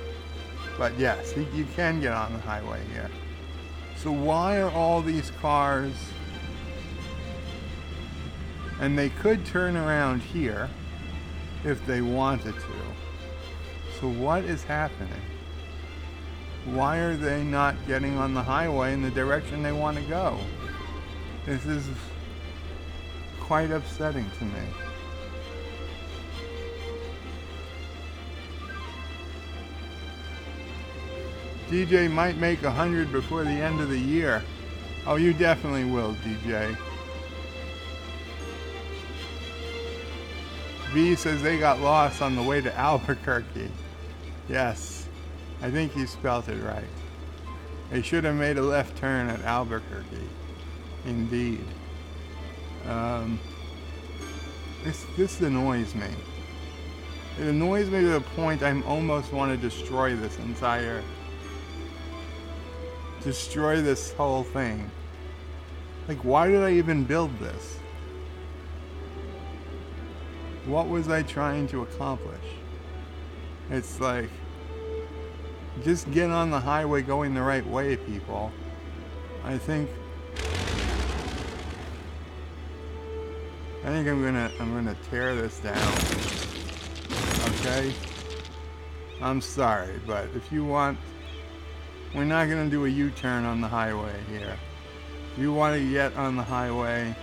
But yes, you can get on the highway here. So why are all these cars... And they could turn around here if they wanted to. So what is happening? Why are they not getting on the highway in the direction they want to go? This is quite upsetting to me. DJ might make 100 before the end of the year. Oh, you definitely will, DJ. V says they got lost on the way to Albuquerque. Yes, I think you spelt it right. They should have made a left turn at Albuquerque. Indeed. This annoys me. It annoys me to the point I almost want to destroy this whole thing. Like, why did I even build this? What was I trying to accomplish? It's like, just get on the highway going the right way, people. I think I'm gonna tear this down. Okay? I'm sorry, but if you want, we're not gonna do a U-turn on the highway here. If you want to get on the highway,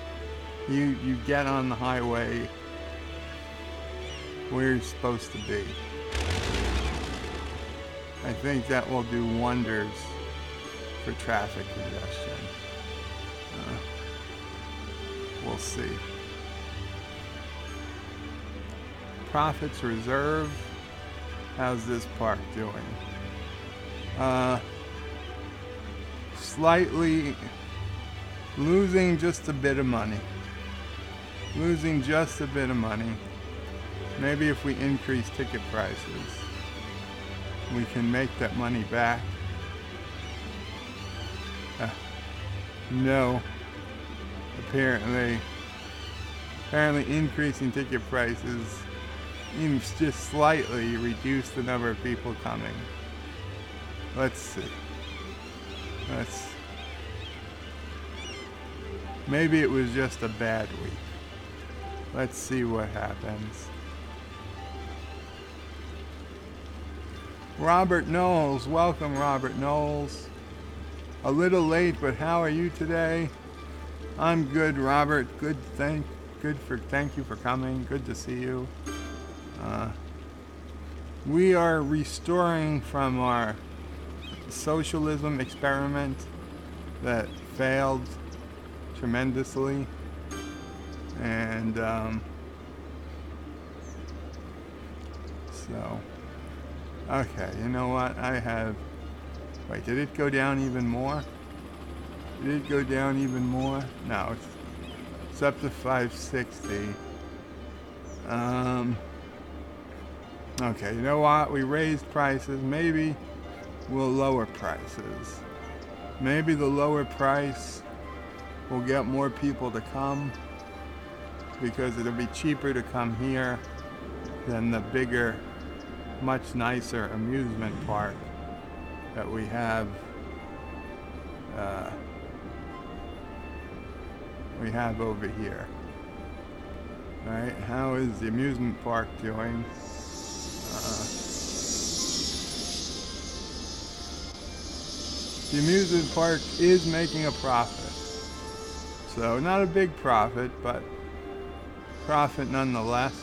you get on the highway where you're supposed to be. I think that will do wonders for traffic congestion. We'll see. Profits Reserve. How's this park doing? Slightly losing just a bit of money. Maybe if we increase ticket prices, we can make that money back. No. Apparently increasing ticket prices even just slightly reduce the number of people coming. Let's see. Maybe it was just a bad week. Let's see what happens. Robert Knowles, welcome Robert Knowles. A little late, but how are you today? I'm good, Robert. Good, thank you for coming. Good to see you. We are restoring from our socialism experiment that failed tremendously, and so okay, you know what, wait, did it go down even more? No, it's up to 560. Okay, you know what? We raised prices. Maybe we'll lower prices. Maybe the lower price will get more people to come because it'll be cheaper to come here than the bigger, much nicer amusement park that we have over here. Right? How is the amusement park doing? The amusement park is making a profit. So not a big profit, but profit nonetheless.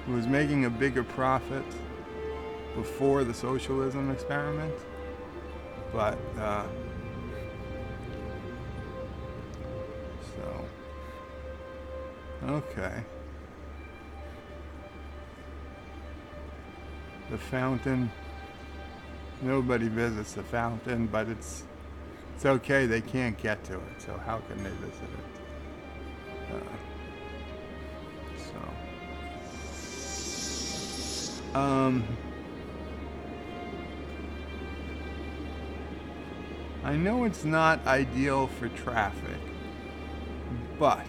It was making a bigger profit before the socialism experiment. But, okay. The fountain. Nobody visits the fountain, but it's okay. They can't get to it, so how can they visit it? I know it's not ideal for traffic, but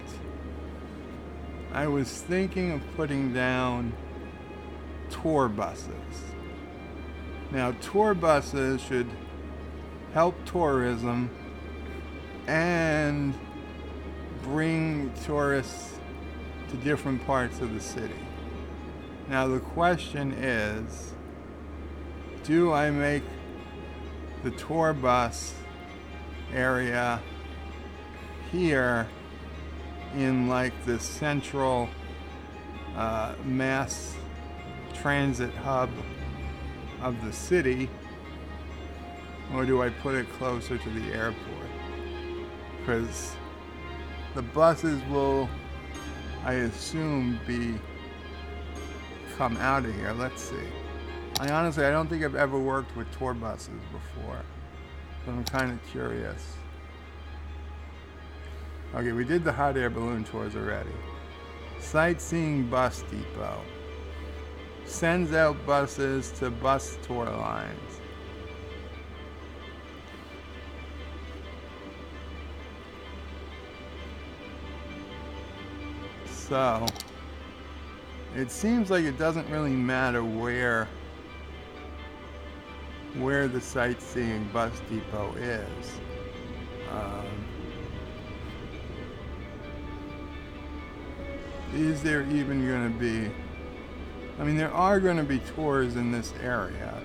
I was thinking of putting down tour buses. Now, tour buses should help tourism and bring tourists to different parts of the city. Now, the question is, do I make the tour bus area here in like the central mass transit hub of the city, or do I put it closer to the airport? Because the buses will, I assume, come out of here. Let's see. I don't think I've ever worked with tour buses before, but I'm kind of curious. Okay, we did the hot air balloon tours already. Sightseeing bus depot. Sends out buses to bus tour lines. So, it seems like it doesn't really matter where the sightseeing bus depot is. Is there even going to be... I mean, there are going to be tours in this area,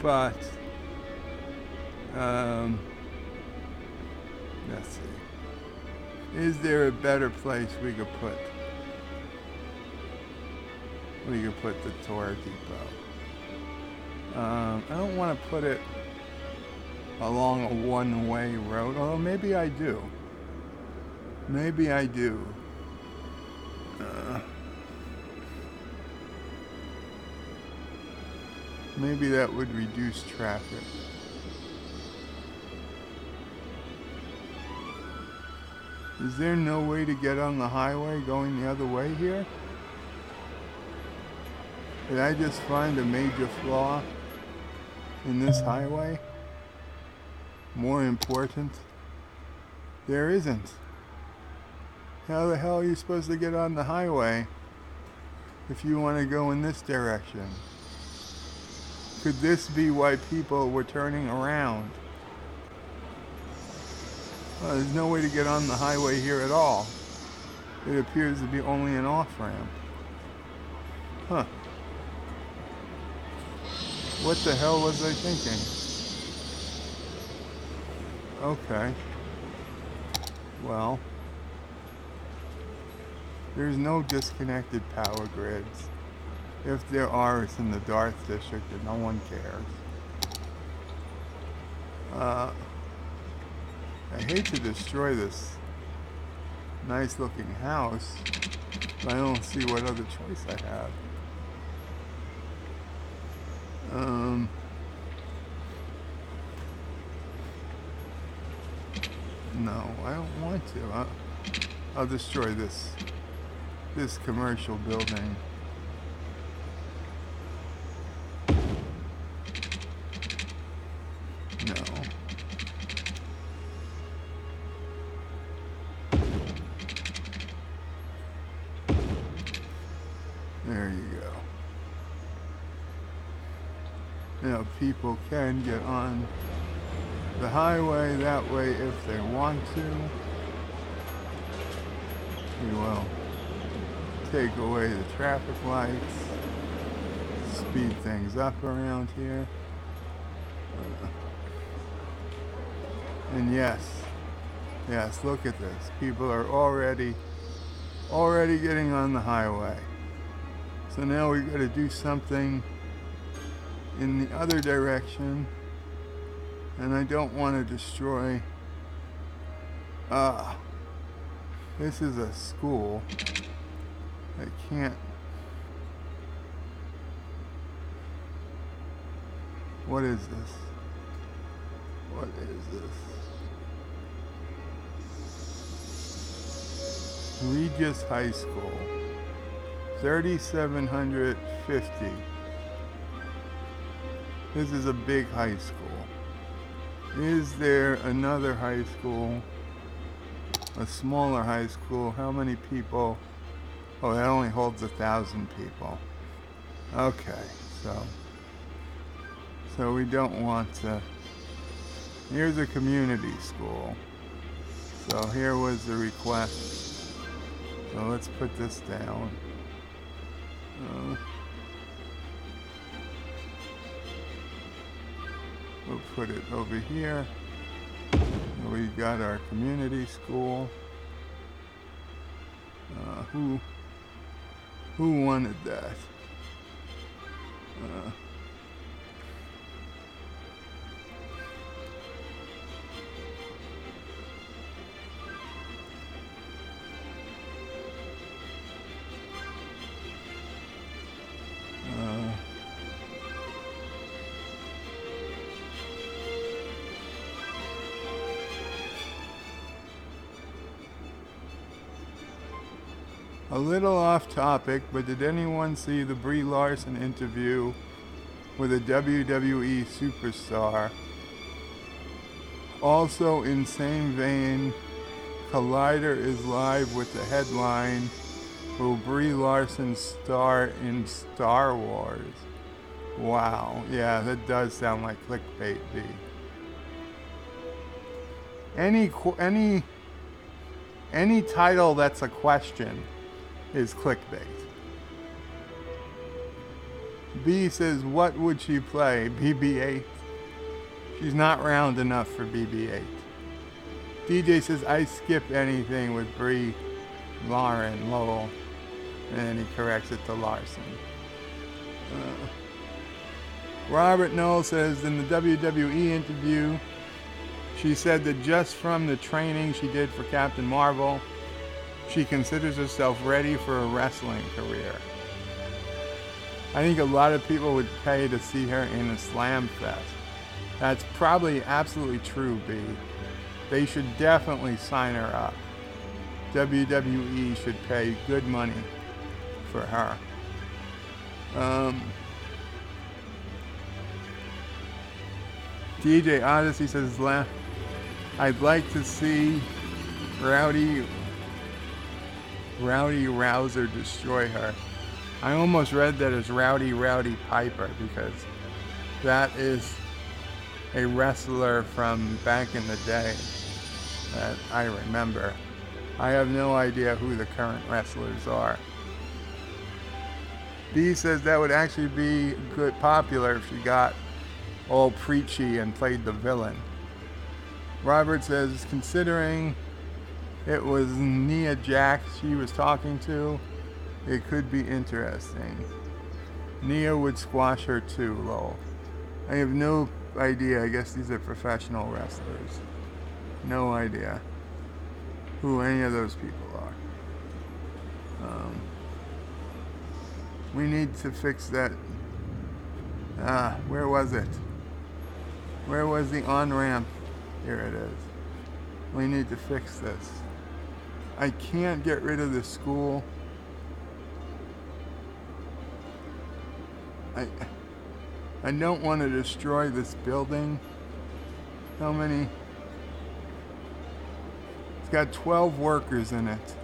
but... let's see. Is there a better place we could put the tour depot? I don't want to put it along a one-way road, although maybe I do. Maybe that would reduce traffic. Is there no way to get on the highway going the other way here? Did I just find a major flaw in this highway? More important, there isn't. How the hell are you supposed to get on the highway if you want to go in this direction? Could this be why people were turning around? Well, there's no way to get on the highway here at all. It appears to be only an off-ramp. Huh. What the hell was I thinking? Okay. Well, there's no disconnected power grids. If there are, it's in the Darth District and no one cares. I hate to destroy this nice looking house, but I don't see what other choice I have. No, I don't want to. I'll destroy this commercial building. people can get on the highway that way if they want to. We will take away the traffic lights, speed things up around here. And yes, look at this. People are already getting on the highway. So now we've got to do something in the other direction. And I don't want to destroy. This is a school. I can't. What is this? What is this? Regis High School. 3,750. This is a big high school. Is there another high school? A smaller high school? How many people? Oh, that only holds 1,000 people. Okay, so we don't want to. Here's a community school. So here was the request. So let's put this down. We'll put it over here. We got our community school. Who wanted that? A little off topic, but did anyone see the Brie Larson interview with a WWE superstar? Also in same vein, Collider is live with the headline, will Brie Larson star in Star Wars? Wow, yeah, that does sound like clickbait, B. Any title that's a question is clickbait. B says, what would she play? BB-8? She's not round enough for BB-8. DJ says, I skip anything with Brie Lauren Lowell. And then he corrects it to Larson. Robert Knoll says, in the WWE interview, she said that just from the training she did for Captain Marvel, she considers herself ready for a wrestling career. I think a lot of people would pay to see her in a Slam Fest. That's probably absolutely true, B. They should definitely sign her up. WWE should pay good money for her. DJ Odyssey says, I'd like to see Rowdy Rouser destroy her. I almost read that as Rowdy Piper because that is a wrestler from back in the day that I remember. I have no idea who the current wrestlers are. B says that would actually be popular if she got all preachy and played the villain. Robert says, considering it was Nia Jax she was talking to, it could be interesting. Nia would squash her too, lol. I have no idea. I guess these are professional wrestlers. No idea who any of those people are. We need to fix that. Where was it? Where was the on-ramp? Here it is. We need to fix this. I can't get rid of the school. I don't want to destroy this building. How many? It's got 12 workers in it.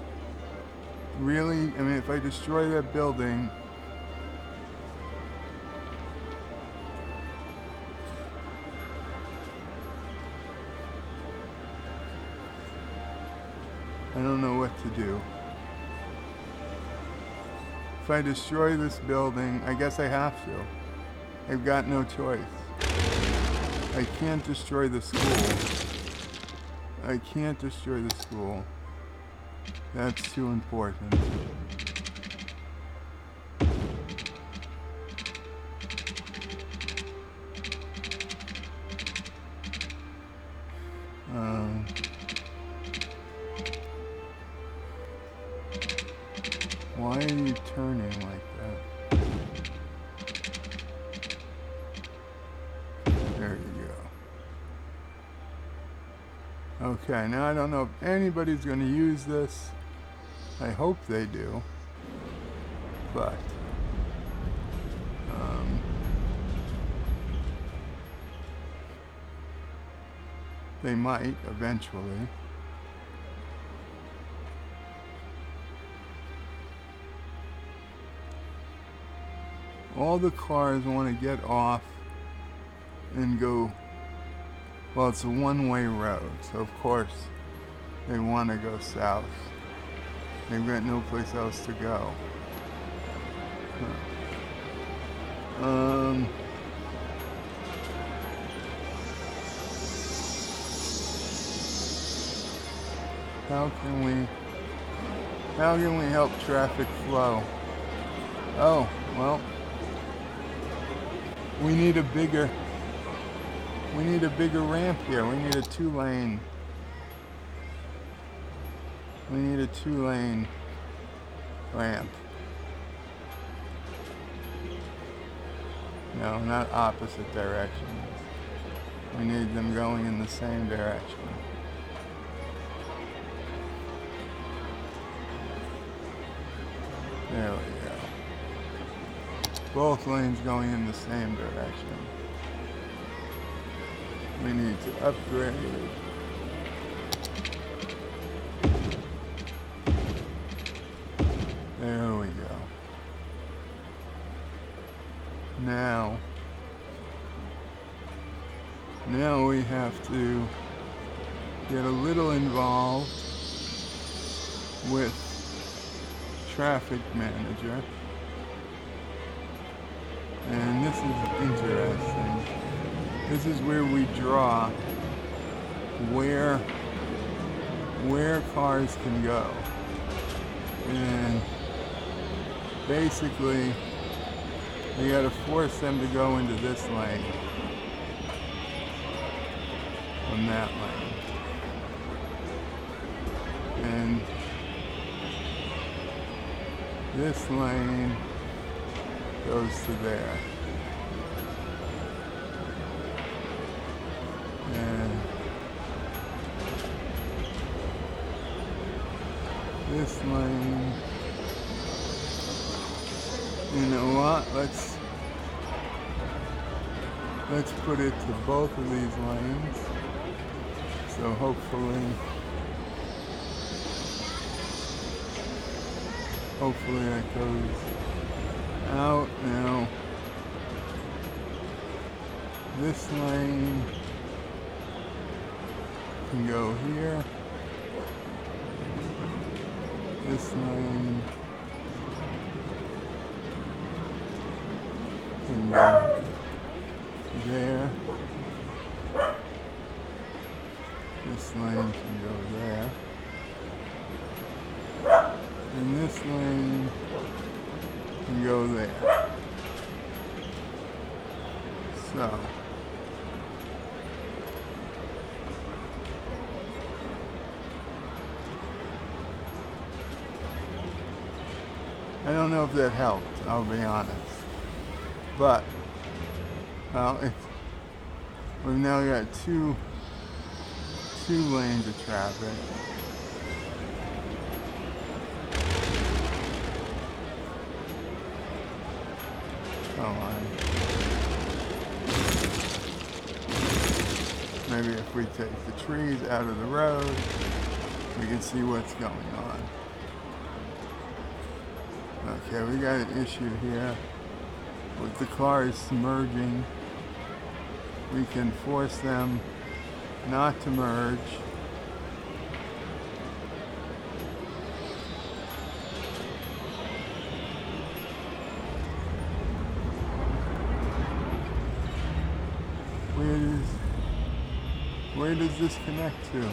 Really? I mean, if I destroy that building, don't know what to do. If I destroy this building, I guess I have to. I've got no choice. I can't destroy the school. I can't destroy the school. That's too important. Why are you turning like that? There you go. Okay, now I don't know if anybody's going to use this. I hope they do. But they might eventually. All the cars want to get off and go, well, it's a one-way road, so of course they want to go south. They've got no place else to go. How can we help traffic flow? Oh, well, we need a bigger ramp here. We need a two-lane ramp. No, not opposite directions. We need them going in the same direction. There we go. Both lanes going in the same direction. We need to upgrade. There we go. Now we have to get a little involved with traffic manager. And this is interesting. This is where we draw where cars can go. And basically, we gotta force them to go into this lane from that lane. And this lane goes to there. And this lane, you know what, let's put it to both of these lanes. So hopefully that goes out now. This lane can go here. This lane can go there. This lane can go there. And this lane can go there. So I don't know if that helped, I'll be honest. But well, we've now got two lanes of traffic. Come on. Maybe if we take the trees out of the road, we can see what's going on. Okay, we got an issue here with the cars merging. We can force them not to merge. Where does this connect to?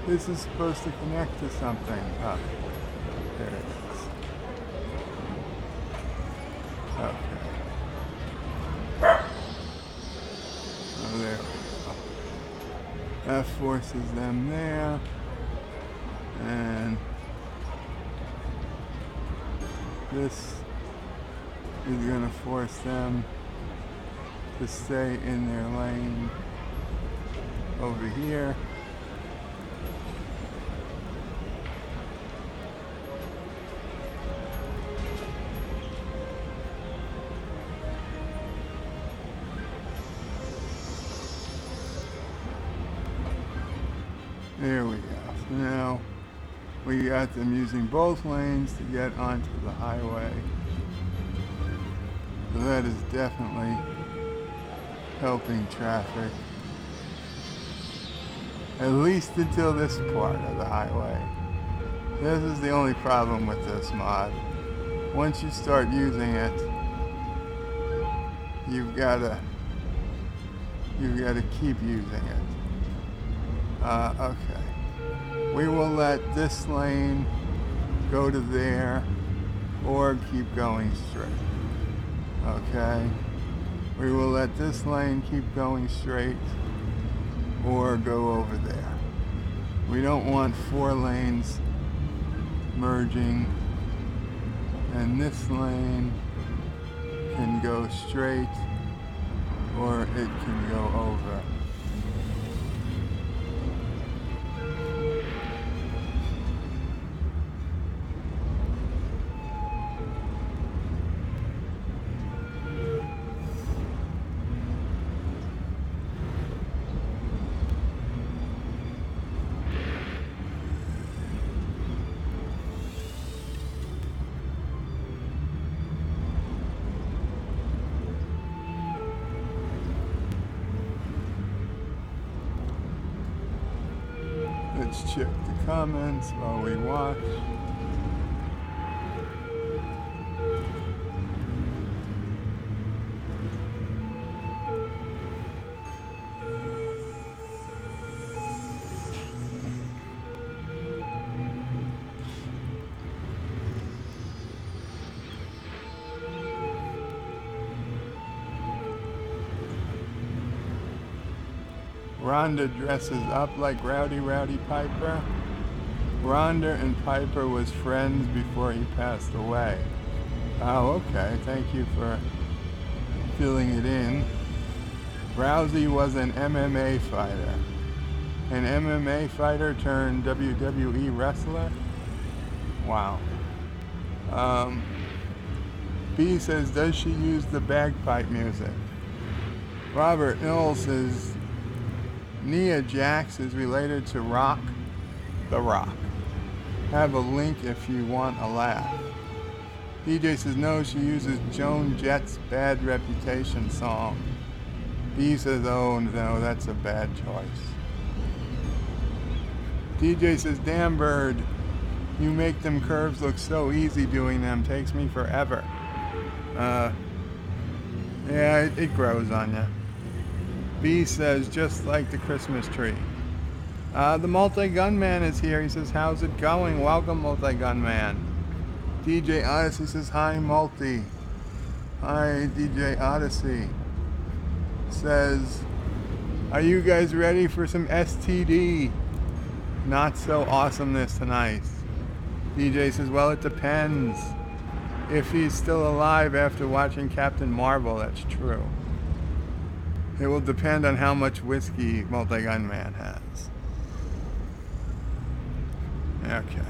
This is supposed to connect to something. Oh, there it is. Okay. Oh, there we go. That forces them there. And this is going to force them to stay in their lane over here. There we go. So now we got them using both lanes to get onto the highway. So that is definitely helping traffic. At least until this part of the highway. This is the only problem with this mod. Once you start using it, you've got to keep using it. Okay. We will let this lane go to there or keep going straight. Okay. We will let this lane keep going straight or go over there. We don't want 4 lanes merging, and this lane can go straight or it can go over. Let's check the comments while we watch. Rhonda dresses up like Rowdy Piper. Rhonda and Piper was friends before he passed away. Oh, okay. Thank you for filling it in. Rousey was an MMA fighter. An MMA fighter turned WWE wrestler? Wow. B says, does she use the bagpipe music? Robert Knowles says, Nia Jax is related to Rock, The Rock. Have a link if you want a laugh. DJ says no, she uses Joan Jett's Bad Reputation song. B says, oh no, that's a bad choice. DJ says, damn bird, you make them curves look so easy doing them. Takes me forever. Yeah, it grows on you. B says, just like the Christmas tree. The Multi-Gunman is here. He says, how's it going? Welcome, Multi-Gunman. DJ Odyssey says, hi, Multi. Hi, DJ Odyssey. Says, are you guys ready for some STD? Not so awesomeness tonight. DJ says, well, it depends. If he's still alive after watching Captain Marvel, that's true. It will depend on how much whiskey Multi-Gunman has. Okay.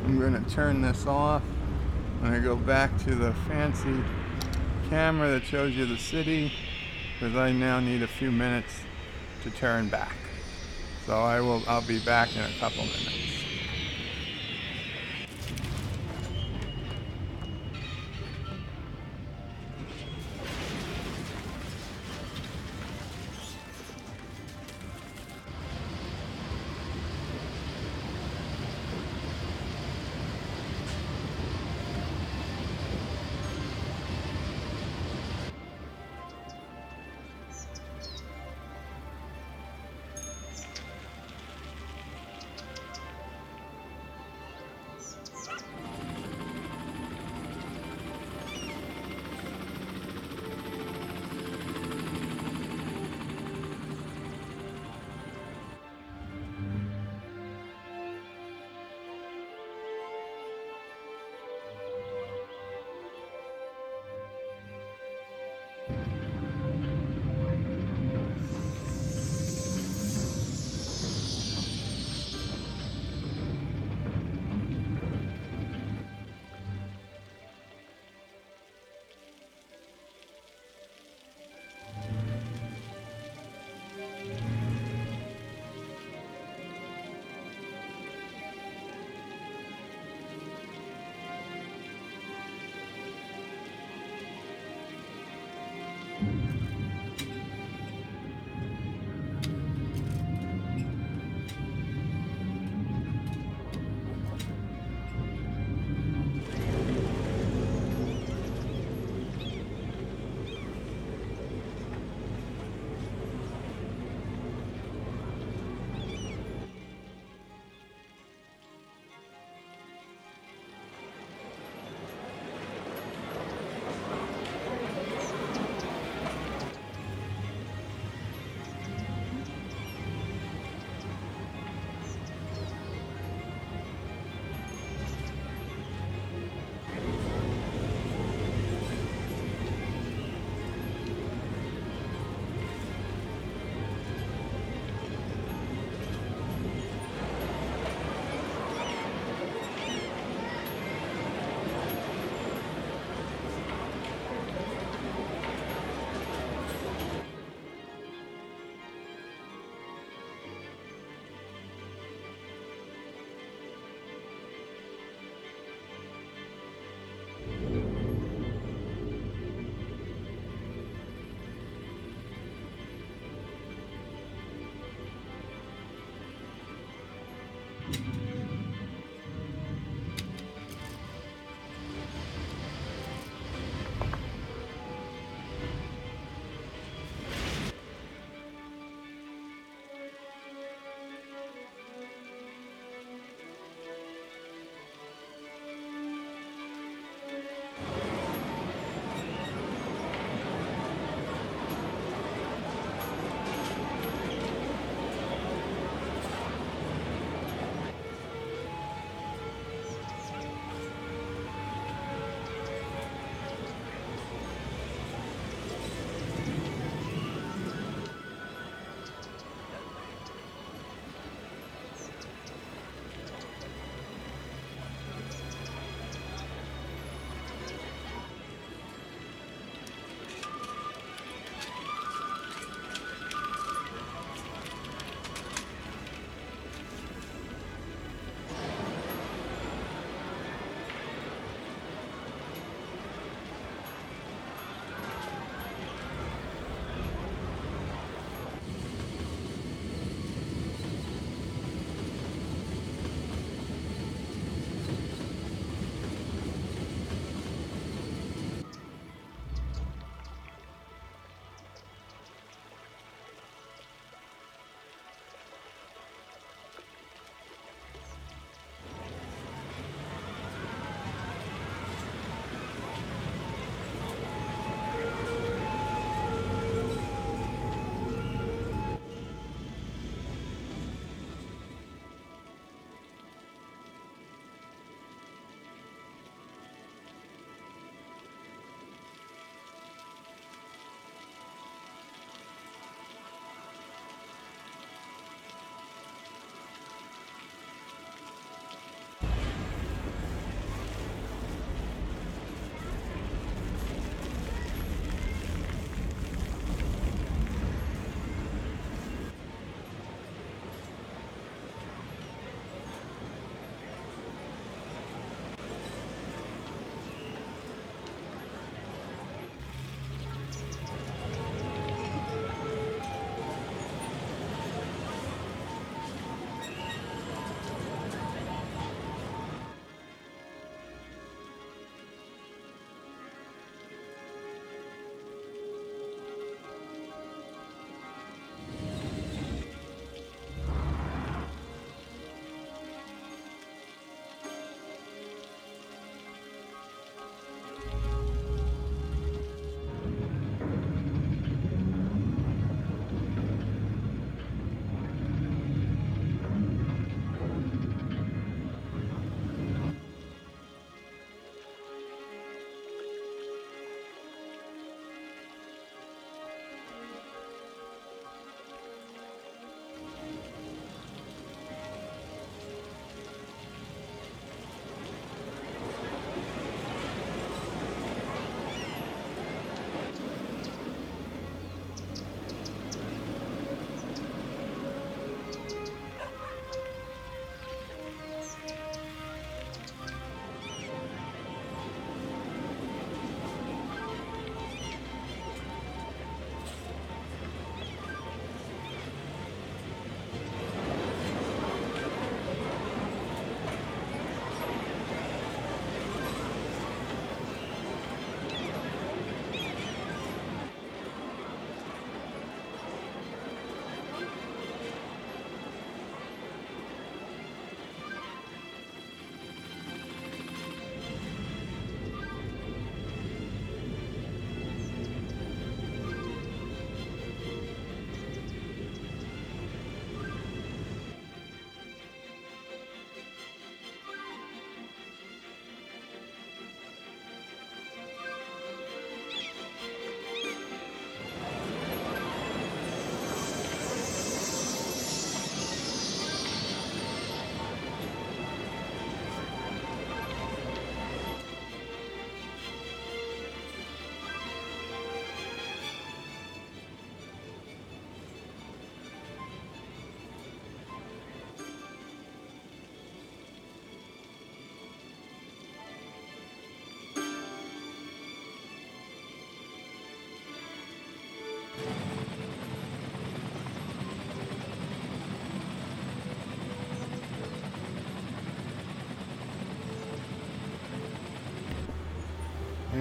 I'm going to turn this off. I'm going to go back to the fancy camera that shows you the city, because I now need a few minutes to turn back. So I'll be back in a couple minutes.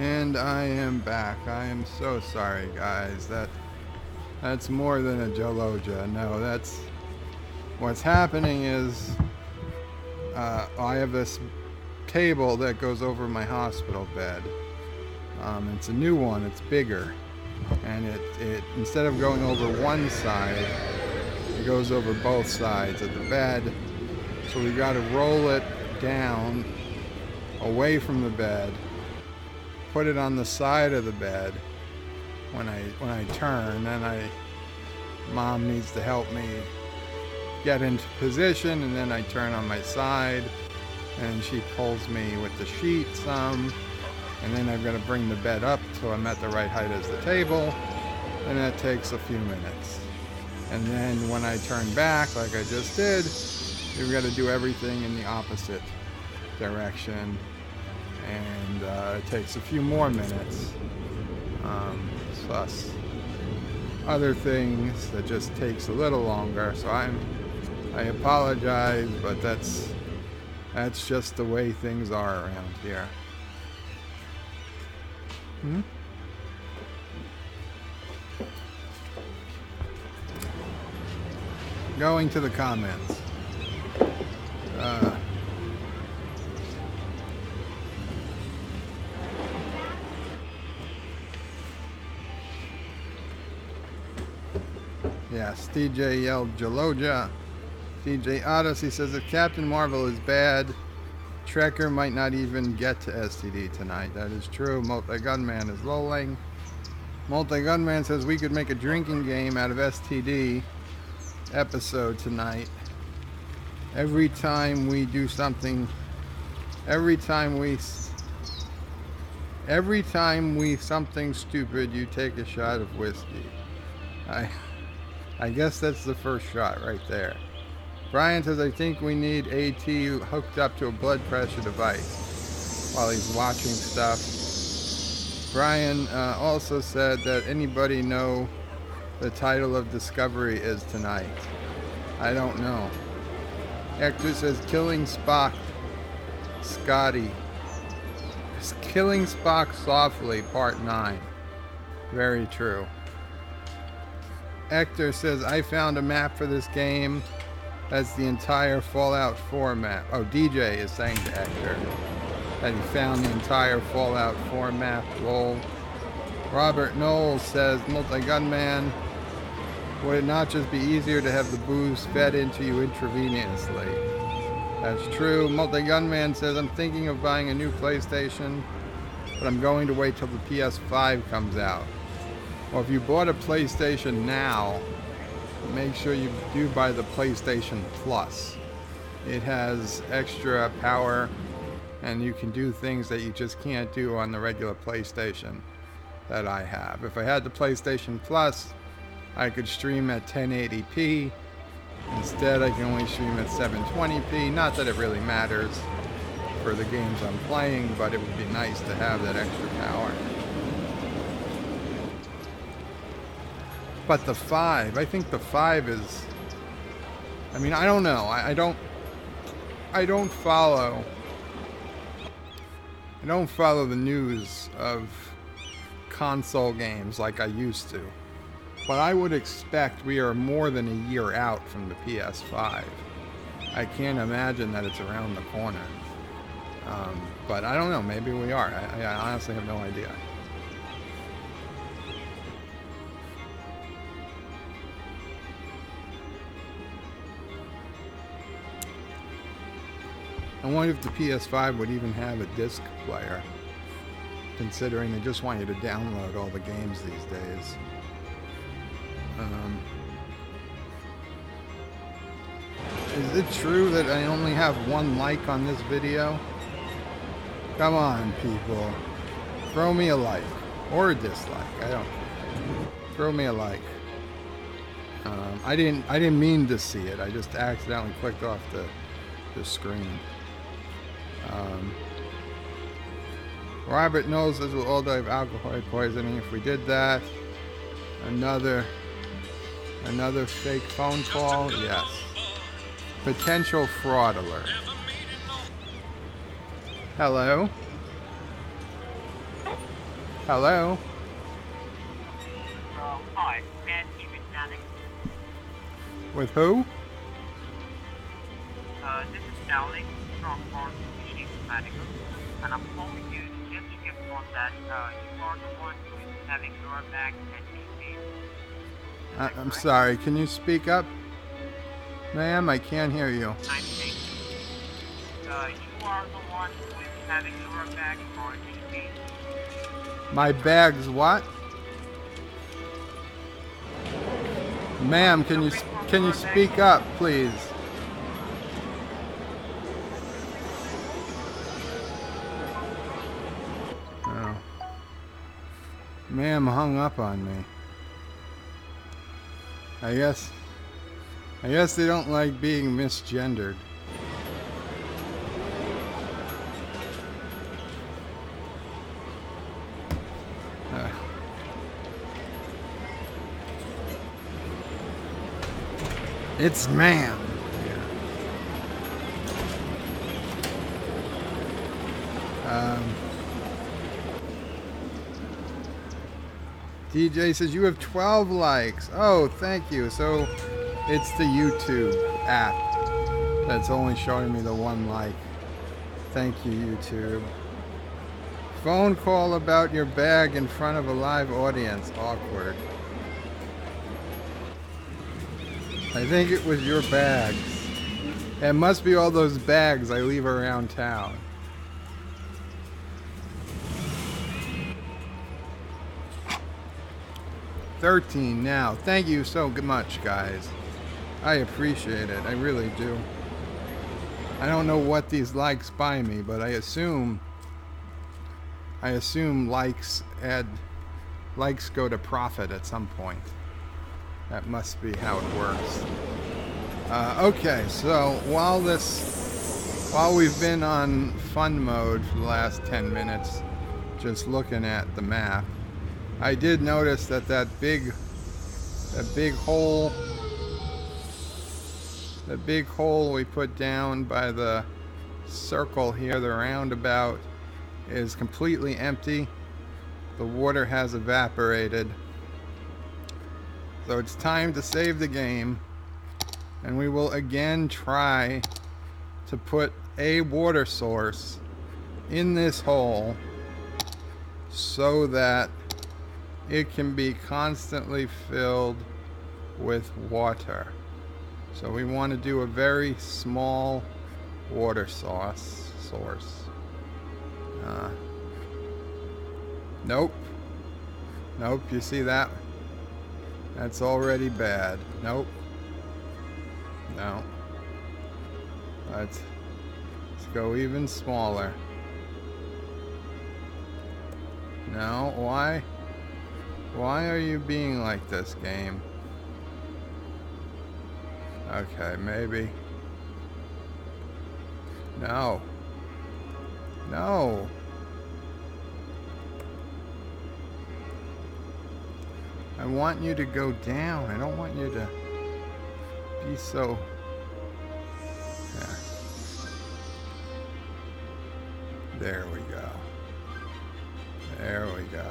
And I am back. I am so sorry, guys. That's more than a Joloja. No, that's what's happening is I have this table that goes over my hospital bed. It's a new one. It's bigger, and it instead of going over one side, it goes over both sides of the bed. So we got to roll it down away from the bed. Put it on the side of the bed when I turn, and Mom needs to help me get into position, and then I turn on my side and she pulls me with the sheet some, and then I've got to bring the bed up so I'm at the right height as the table, and that takes a few minutes. And then when I turn back like I just did, we've got to do everything in the opposite direction. And it takes a few more minutes, plus other things that just takes a little longer. So I apologize, but that's just the way things are around here. Going to the comments. Yes, DJ yelled Joloja. DJ Odyssey says if Captain Marvel is bad, Trekker might not even get to STD tonight. That is true. Multi-Gunman is lolling. Multi-Gunman says we could make a drinking game out of STD episode tonight. Every time we do something, every time we something stupid, you take a shot of whiskey. I guess that's the first shot right there. Brian says, I think we need AT hooked up to a blood pressure device while he's watching stuff. Brian also said that anybody know the title of Discovery is tonight. I don't know. Hector says, Killing Spock, Scotty. Killing Spock Softly, Part 9. Very true. Hector says, I found a map for this game. That's the entire Fallout 4 map. Oh, DJ is saying to Hector that he found the entire Fallout 4 map. Lol. Robert Knowles says, Multi-Gunman, would it not just be easier to have the booze fed into you intravenously? That's true. Multi-Gunman says, I'm thinking of buying a new PlayStation, but I'm going to wait till the PS5 comes out. Well, if you bought a PlayStation now, make sure you do buy the PlayStation Plus. It has extra power, and you can do things that you just can't do on the regular PlayStation that I have. If I had the PlayStation Plus, I could stream at 1080p. Instead, I can only stream at 720p. Not that it really matters for the games I'm playing, but it would be nice to have that extra power. But the 5, I think the 5 is, I mean, I don't know. I don't follow the news of console games like I used to. But I would expect we are more than a year out from the PS5. I can't imagine that it's around the corner. But I don't know, maybe we are. I honestly have no idea. I wonder if the PS5 would even have a disc player, considering they just want you to download all the games these days. Is it true that I only have one like on this video? Come on, people. Throw me a like. Or a dislike. I don't care. Throw me a like. I didn't mean to see it. I just accidentally clicked off the screen. Robert knows this will all die of alcohol poisoning if we did that. Another fake phone call? Yes. Potential fraud alert. Hello? Hi, may I speak with Alex? With who? This is Alex from Cities Skylines, and I'm calling you just to confirm that you are the one who is having your bags and shoes. Is that I'm correct? sorry, can you speak up? Ma'am, I can't hear you. I'm saying you are the one who is having your bags or shoes. Is My that correct? bag's what? Ma'am, Suffering from can you your bags? speak up, please? Oh. Ma'am hung up on me. I guess they don't like being misgendered. Uh, it's ma'am. DJ says you have 12 likes. Oh, thank you. So it's the YouTube app that's only showing me the 1 like. Thank you, YouTube. Phone call about your bag in front of a live audience. Awkward. I think it was your bags. It must be all those bags I leave around town. $13 now. Thank you so much, guys. I appreciate it. I really do. I don't know what these likes buy me, but I assume likes go to profit at some point. That must be how it works. Okay, so while we've been on fun mode for the last 10 minutes, just looking at the map, I did notice that big hole we put down by the circle here, the roundabout, is completely empty. The water has evaporated. So it's time to save the game, and we will again try to put a water source in this hole so that it can be constantly filled with water. So we want to do a very small water source. Nope. You see that? That's already bad. Nope. No. Let's go even smaller. No, why? Why are you being like this, game? Okay, maybe. No. No. I want you to go down. I don't want you to be so... Yeah. There we go. There we go.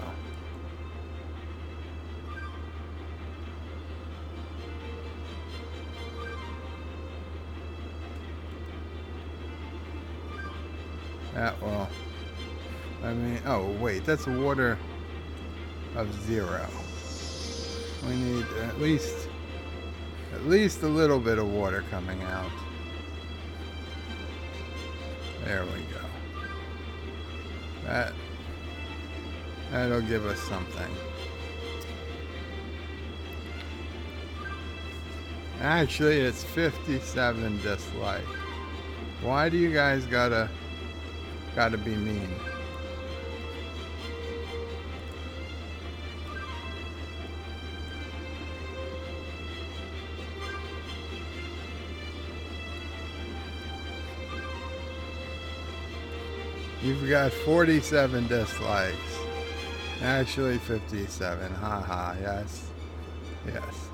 That will... I mean... Oh, wait. That's water of 0. We need at least a little bit of water coming out. There we go. That'll give us something. Actually, it's 57 dislike. Why do you guys gotta be mean? You've got 47 dislikes. Actually 57. Haha, yes. Yes.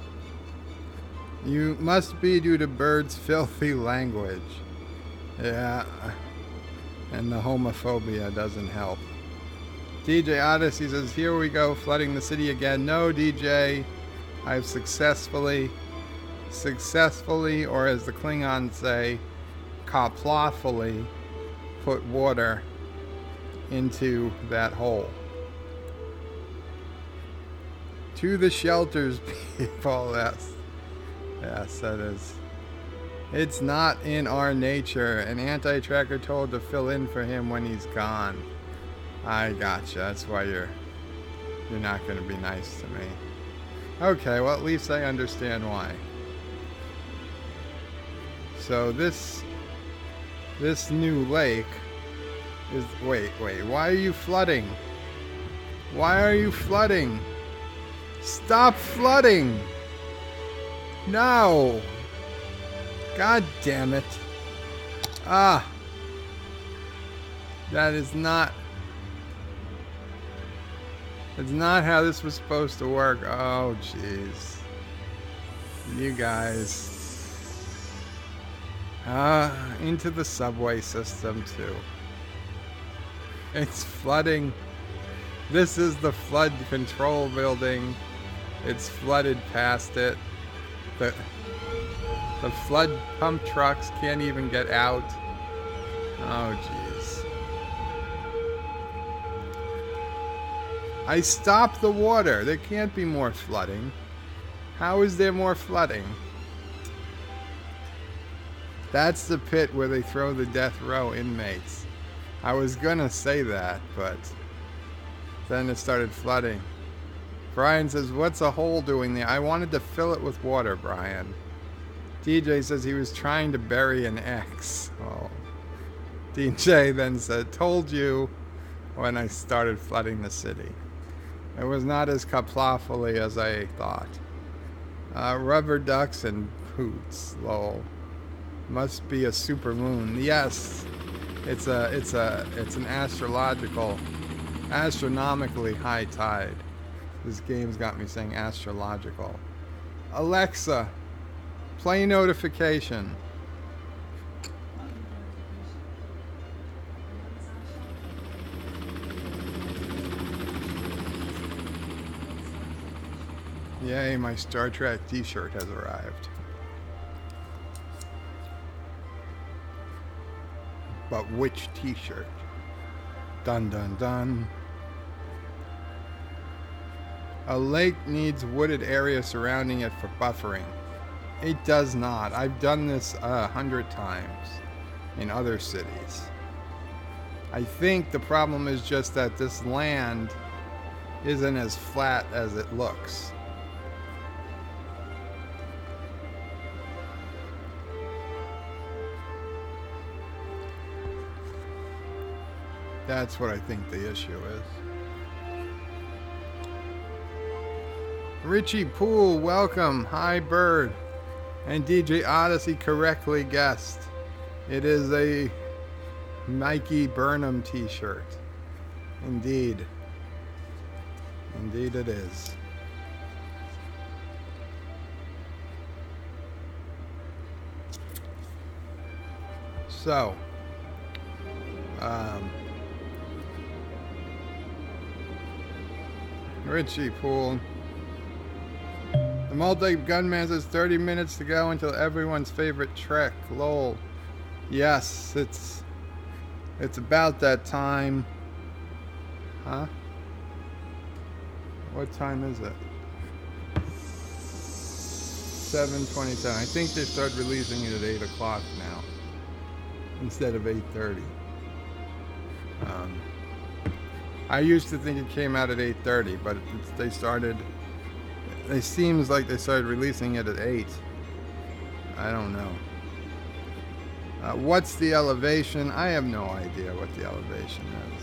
You must be due to Bird's filthy language. Yeah. And the homophobia doesn't help. DJ Odyssey says, here we go, flooding the city again. No, DJ, I've successfully, or as the Klingons say, Qapla-fully put water into that hole. To the shelters, people. Yes, that is. It's not in our nature. An anti-tracker told to fill in for him when he's gone. I gotcha. That's why you're not going to be nice to me. Okay, well, at least I understand why. So this new lake is... Wait. Why are you flooding? Why are you flooding? Stop flooding! No! God damn it. Ah! That is not... That's not how this was supposed to work. Oh, jeez. You guys. Into the subway system, too. It's flooding. This is the flood control building. It's flooded past it. The flood pump trucks can't even get out. Oh, jeez. I stopped the water. There can't be more flooding. How is there more flooding? That's the pit where they throw the death row inmates. I was gonna say that, but then it started flooding. Brian says, what's a hole doing there? I wanted to fill it with water, Brian. DJ says he was trying to bury an X. Oh. DJ then said, told you when I started flooding the city. It was not as Qapla-fully as I thought. Rubber ducks and poots, lol. Must be a super moon. Yes, it's an astronomically high tide. This game's got me saying astrological. Alexa, play notification. Yay, my Star Trek t-shirt has arrived. But which t-shirt? Dun dun dun. A lake needs wooded area surrounding it for buffering. It does not. I've done this 100 times in other cities. I think the problem is just that this land isn't as flat as it looks. That's what I think the issue is. Richie Poole, welcome. Hi, Bird. And DJ Odyssey correctly guessed. It is a Mikey Burnham t-shirt. Indeed. Indeed it is. So, Richie Poole. The multi-gunman says 30 minutes to go until everyone's favorite Trek. Lol. Yes, it's about that time. Huh? What time is it? 7:27. I think they started releasing it at 8 o'clock now instead of 8:30. I used to think it came out at 8:30, but it seems like they started releasing it at 8. I don't know. What's the elevation? I have no idea what the elevation is.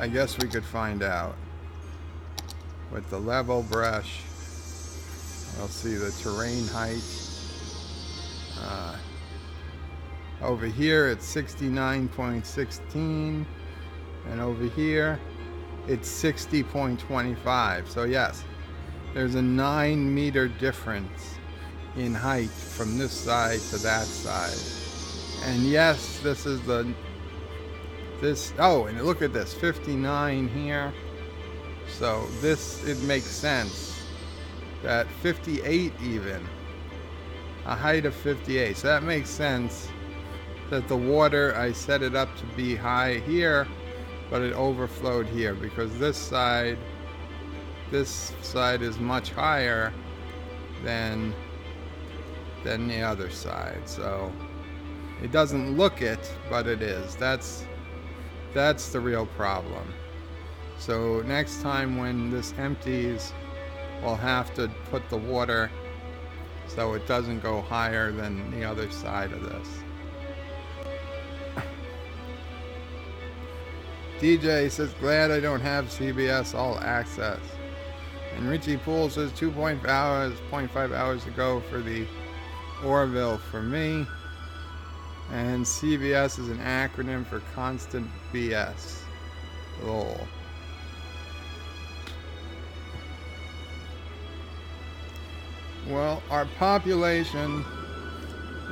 I guess we could find out. With the level brush, I'll see the terrain height. Over here it's 69.16, and over here it's 60.25. So yes, there's a 9-meter difference in height from this side to that side. And yes, this is the This, oh, and look at this, 59 here. So this, it makes sense that 58 even, a height of 58. So that makes sense that the water, I set it up to be high here, but it overflowed here because this side is much higher than the other side. So it doesn't look it, but it is. That's the real problem. So next time when this empties, we'll have to put the water so it doesn't go higher than the other side of this. DJ says, glad I don't have CBS All Access. And Richie Poole says 2.5 hours ago for the Orville for me. And CBS is an acronym for Constant BS. Lol. Well, our population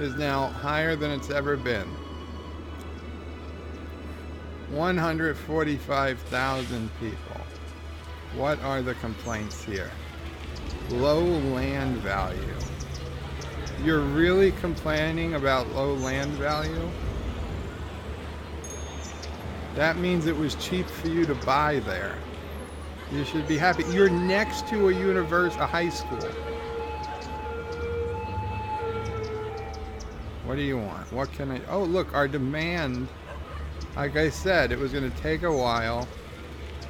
is now higher than it's ever been. 145,000 people. What are the complaints here? Low land value. You're really complaining about low land value? That means it was cheap for you to buy there. You should be happy. You're next to a high school. What do you want? What can I... Oh, look, our demand... Like I said, it was going to take a while,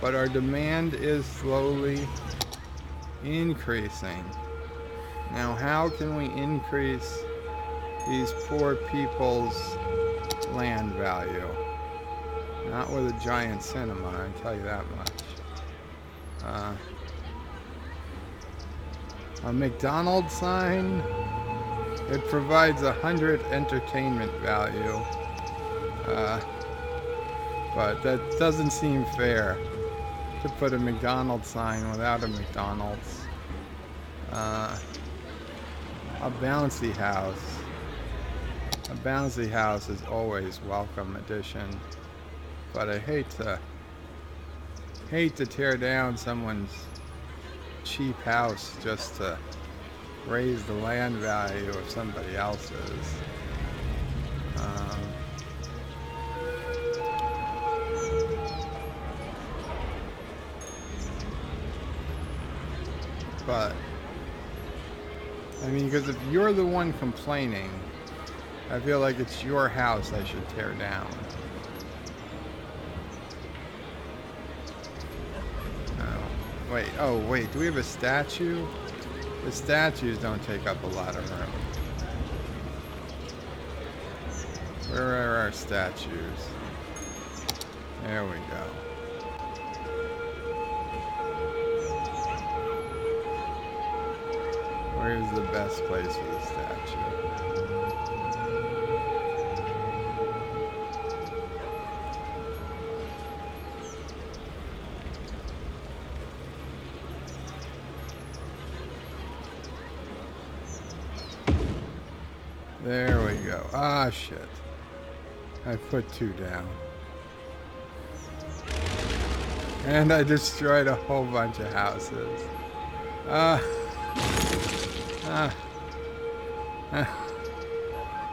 but our demand is slowly increasing. Now, how can we increase these poor people's land value? Not with a giant cinema, I can tell you that much. A McDonald's sign, it provides 100 entertainment value. But that doesn't seem fair to put a McDonald's sign without a McDonald's. A bouncy house. A bouncy house is always welcome addition. But I hate to tear down someone's cheap house just to raise the land value of somebody else's. But, I mean, because if you're the one complaining, I feel like it's your house I should tear down. Oh, wait, do we have a statue? The statues don't take up a lot of room. Where are our statues? There we go. Where's the best place for the statue? There we go. Ah, shit. I put 2 down. And I destroyed a whole bunch of houses.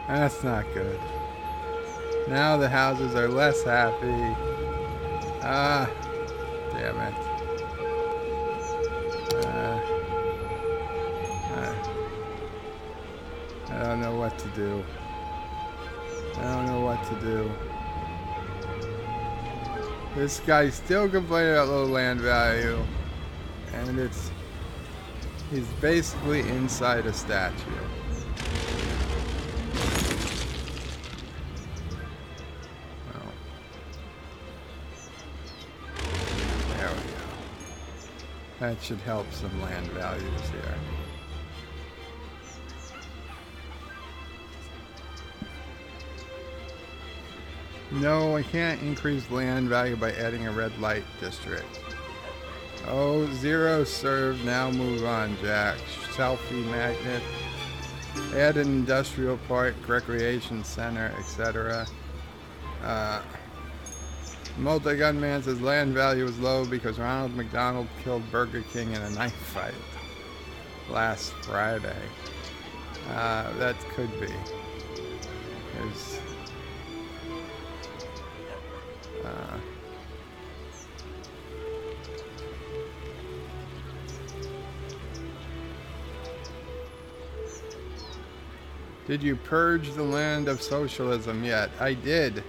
That's not good. Now the houses are less happy. Damn it. I don't know what to do. This guy's still complaining about low land value, and he's basically inside a statue. Well, there we go. That should help some land values here. No, I can't increase land value by adding a red light district. Oh, 0 served, now move on, Jack. Selfie magnet. Add an industrial park, recreation center, etc. Multi-Gunman says land value is low because Ronald McDonald killed Burger King in a knife fight last Friday. That could be. There's, did you purge the land of socialism yet? I did.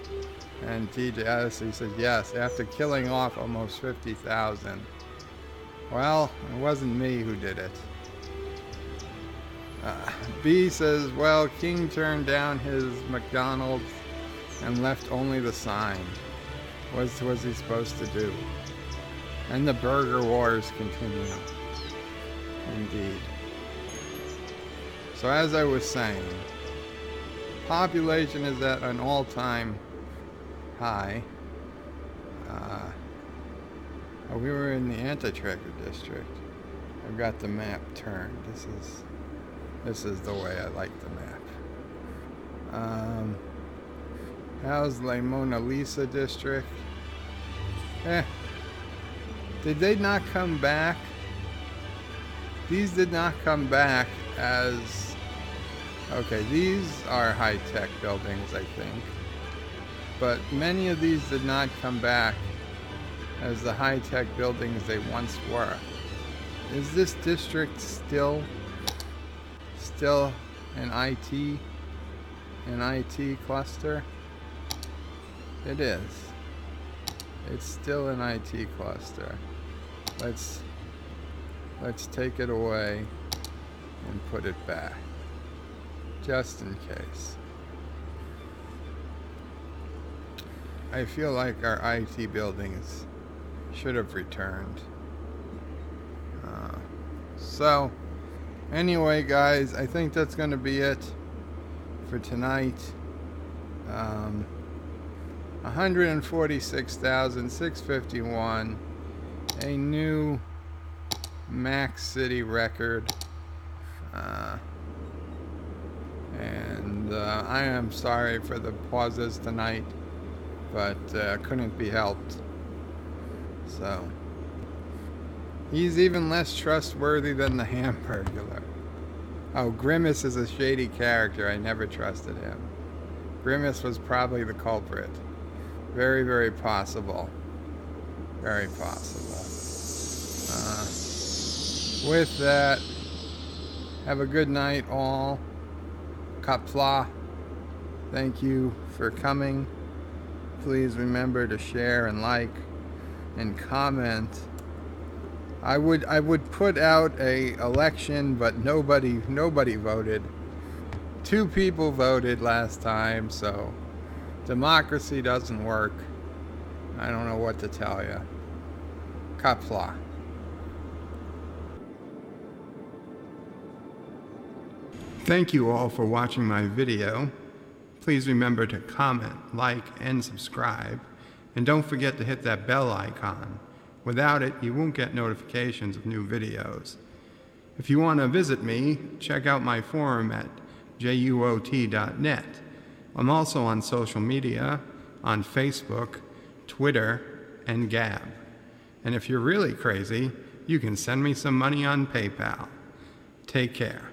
And TJ Addison says yes, after killing off almost 50,000. Well, it wasn't me who did it. B says, well, King turned down his McDonald's and left only the sign. What was he supposed to do? And the burger wars continue. Indeed. So as I was saying, population is at an all-time high. We were in the anti-tracker district. I've got the map turned. This is the way I like the map. How's La Mona Lisa district? Did they not come back? These did not come back as... Okay, these are high-tech buildings, I think. But many of these did not come back as the high-tech buildings they once were. Is this district still an IT cluster? It is. It's still an IT cluster. Let's take it away and put it back, just in case. I feel like our IT buildings should have returned. So, anyway, guys, I think that's going to be it for tonight. 146,651, a new Max City record. And I am sorry for the pauses tonight, but couldn't be helped. So, he's even less trustworthy than the Hamburglar. Oh, Grimace is a shady character. I never trusted him. Grimace was probably the culprit. Very, very possible. Very possible. With that, have a good night, all. Qapla. Thank you for coming. Please remember to share and like and comment. I would put out a election, but nobody voted. 2 people voted last time, so democracy doesn't work. I don't know what to tell you. Qapla. Thank you all for watching my video. Please remember to comment, like, and subscribe. And don't forget to hit that bell icon. Without it, you won't get notifications of new videos. If you want to visit me, check out my forum at juot.net. I'm also on social media, on Facebook, Twitter, and Gab. And if you're really crazy, you can send me some money on PayPal. Take care.